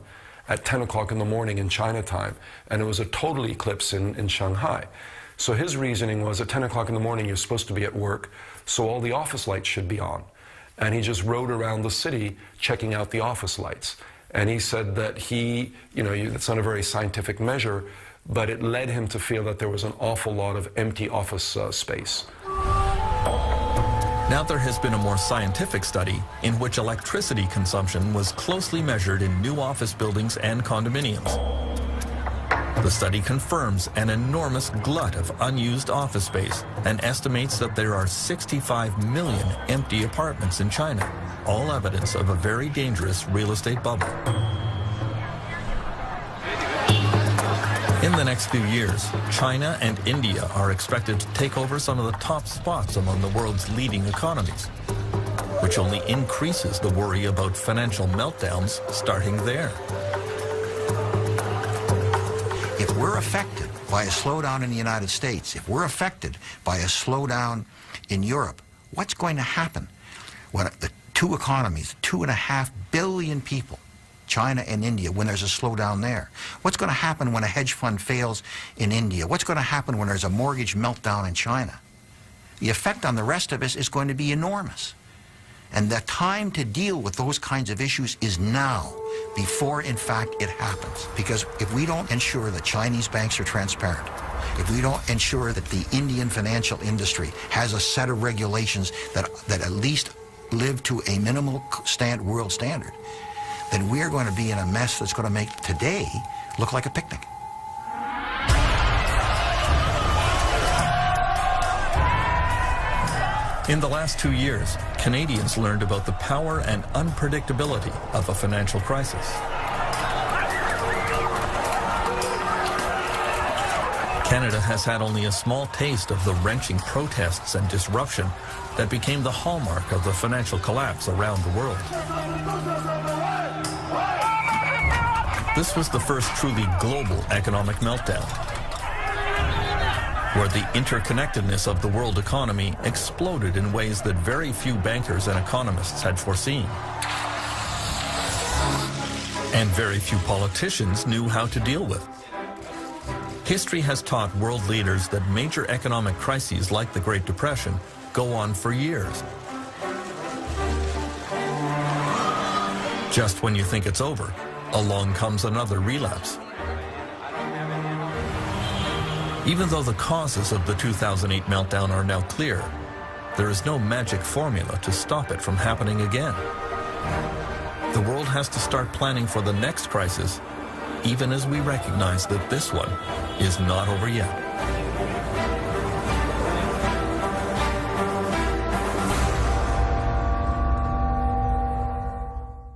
Speaker 6: at 10 o'clock in the morning in China time, and it was a total eclipse in Shanghai. So his reasoning was at 10 o'clock in the morning you're supposed to be at work, so all the office lights should be on. And he just rode around the city checking out the office lights. And he said that it's not a very scientific measure, but it led him to feel that there was an awful lot of empty office space.
Speaker 1: Now there has been a more scientific study in which electricity consumption was closely measured in new office buildings and condominiums. The study confirms an enormous glut of unused office space and estimates that there are 65 million empty apartments in China, all evidence of a very dangerous real estate bubble. In the next few years, China and India are expected to take over some of the top spots among the world's leading economies, which only increases the worry about financial meltdowns starting there.
Speaker 13: If we're affected by a slowdown in the United States, if we're affected by a slowdown in Europe, what's going to happen when the two economies, 2.5 billion people, China and India, when there's a slowdown there? What's going to happen when a hedge fund fails in India? What's going to happen when there's a mortgage meltdown in China? The effect on the rest of us is going to be enormous. And the time to deal with those kinds of issues is now, before, in fact, it happens. Because if we don't ensure that Chinese banks are transparent, if we don't ensure that the Indian financial industry has a set of regulations that at least live to a minimal world standard, then we're going to be in a mess that's going to make today look like a picnic.
Speaker 1: In the last 2 years, Canadians learned about the power and unpredictability of a financial crisis. Canada has had only a small taste of the wrenching protests and disruption that became the hallmark of the financial collapse around the world. This was the first truly global economic meltdown, where the interconnectedness of the world economy exploded in ways that very few bankers and economists had foreseen. And very few politicians knew how to deal with. History has taught world leaders that major economic crises like the Great Depression go on for years. Just when you think it's over, along comes another relapse. Even though the causes of the 2008 meltdown are now clear, there is no magic formula to stop it from happening again. The world has to start planning for the next crisis, even as we recognize that this one is not over yet.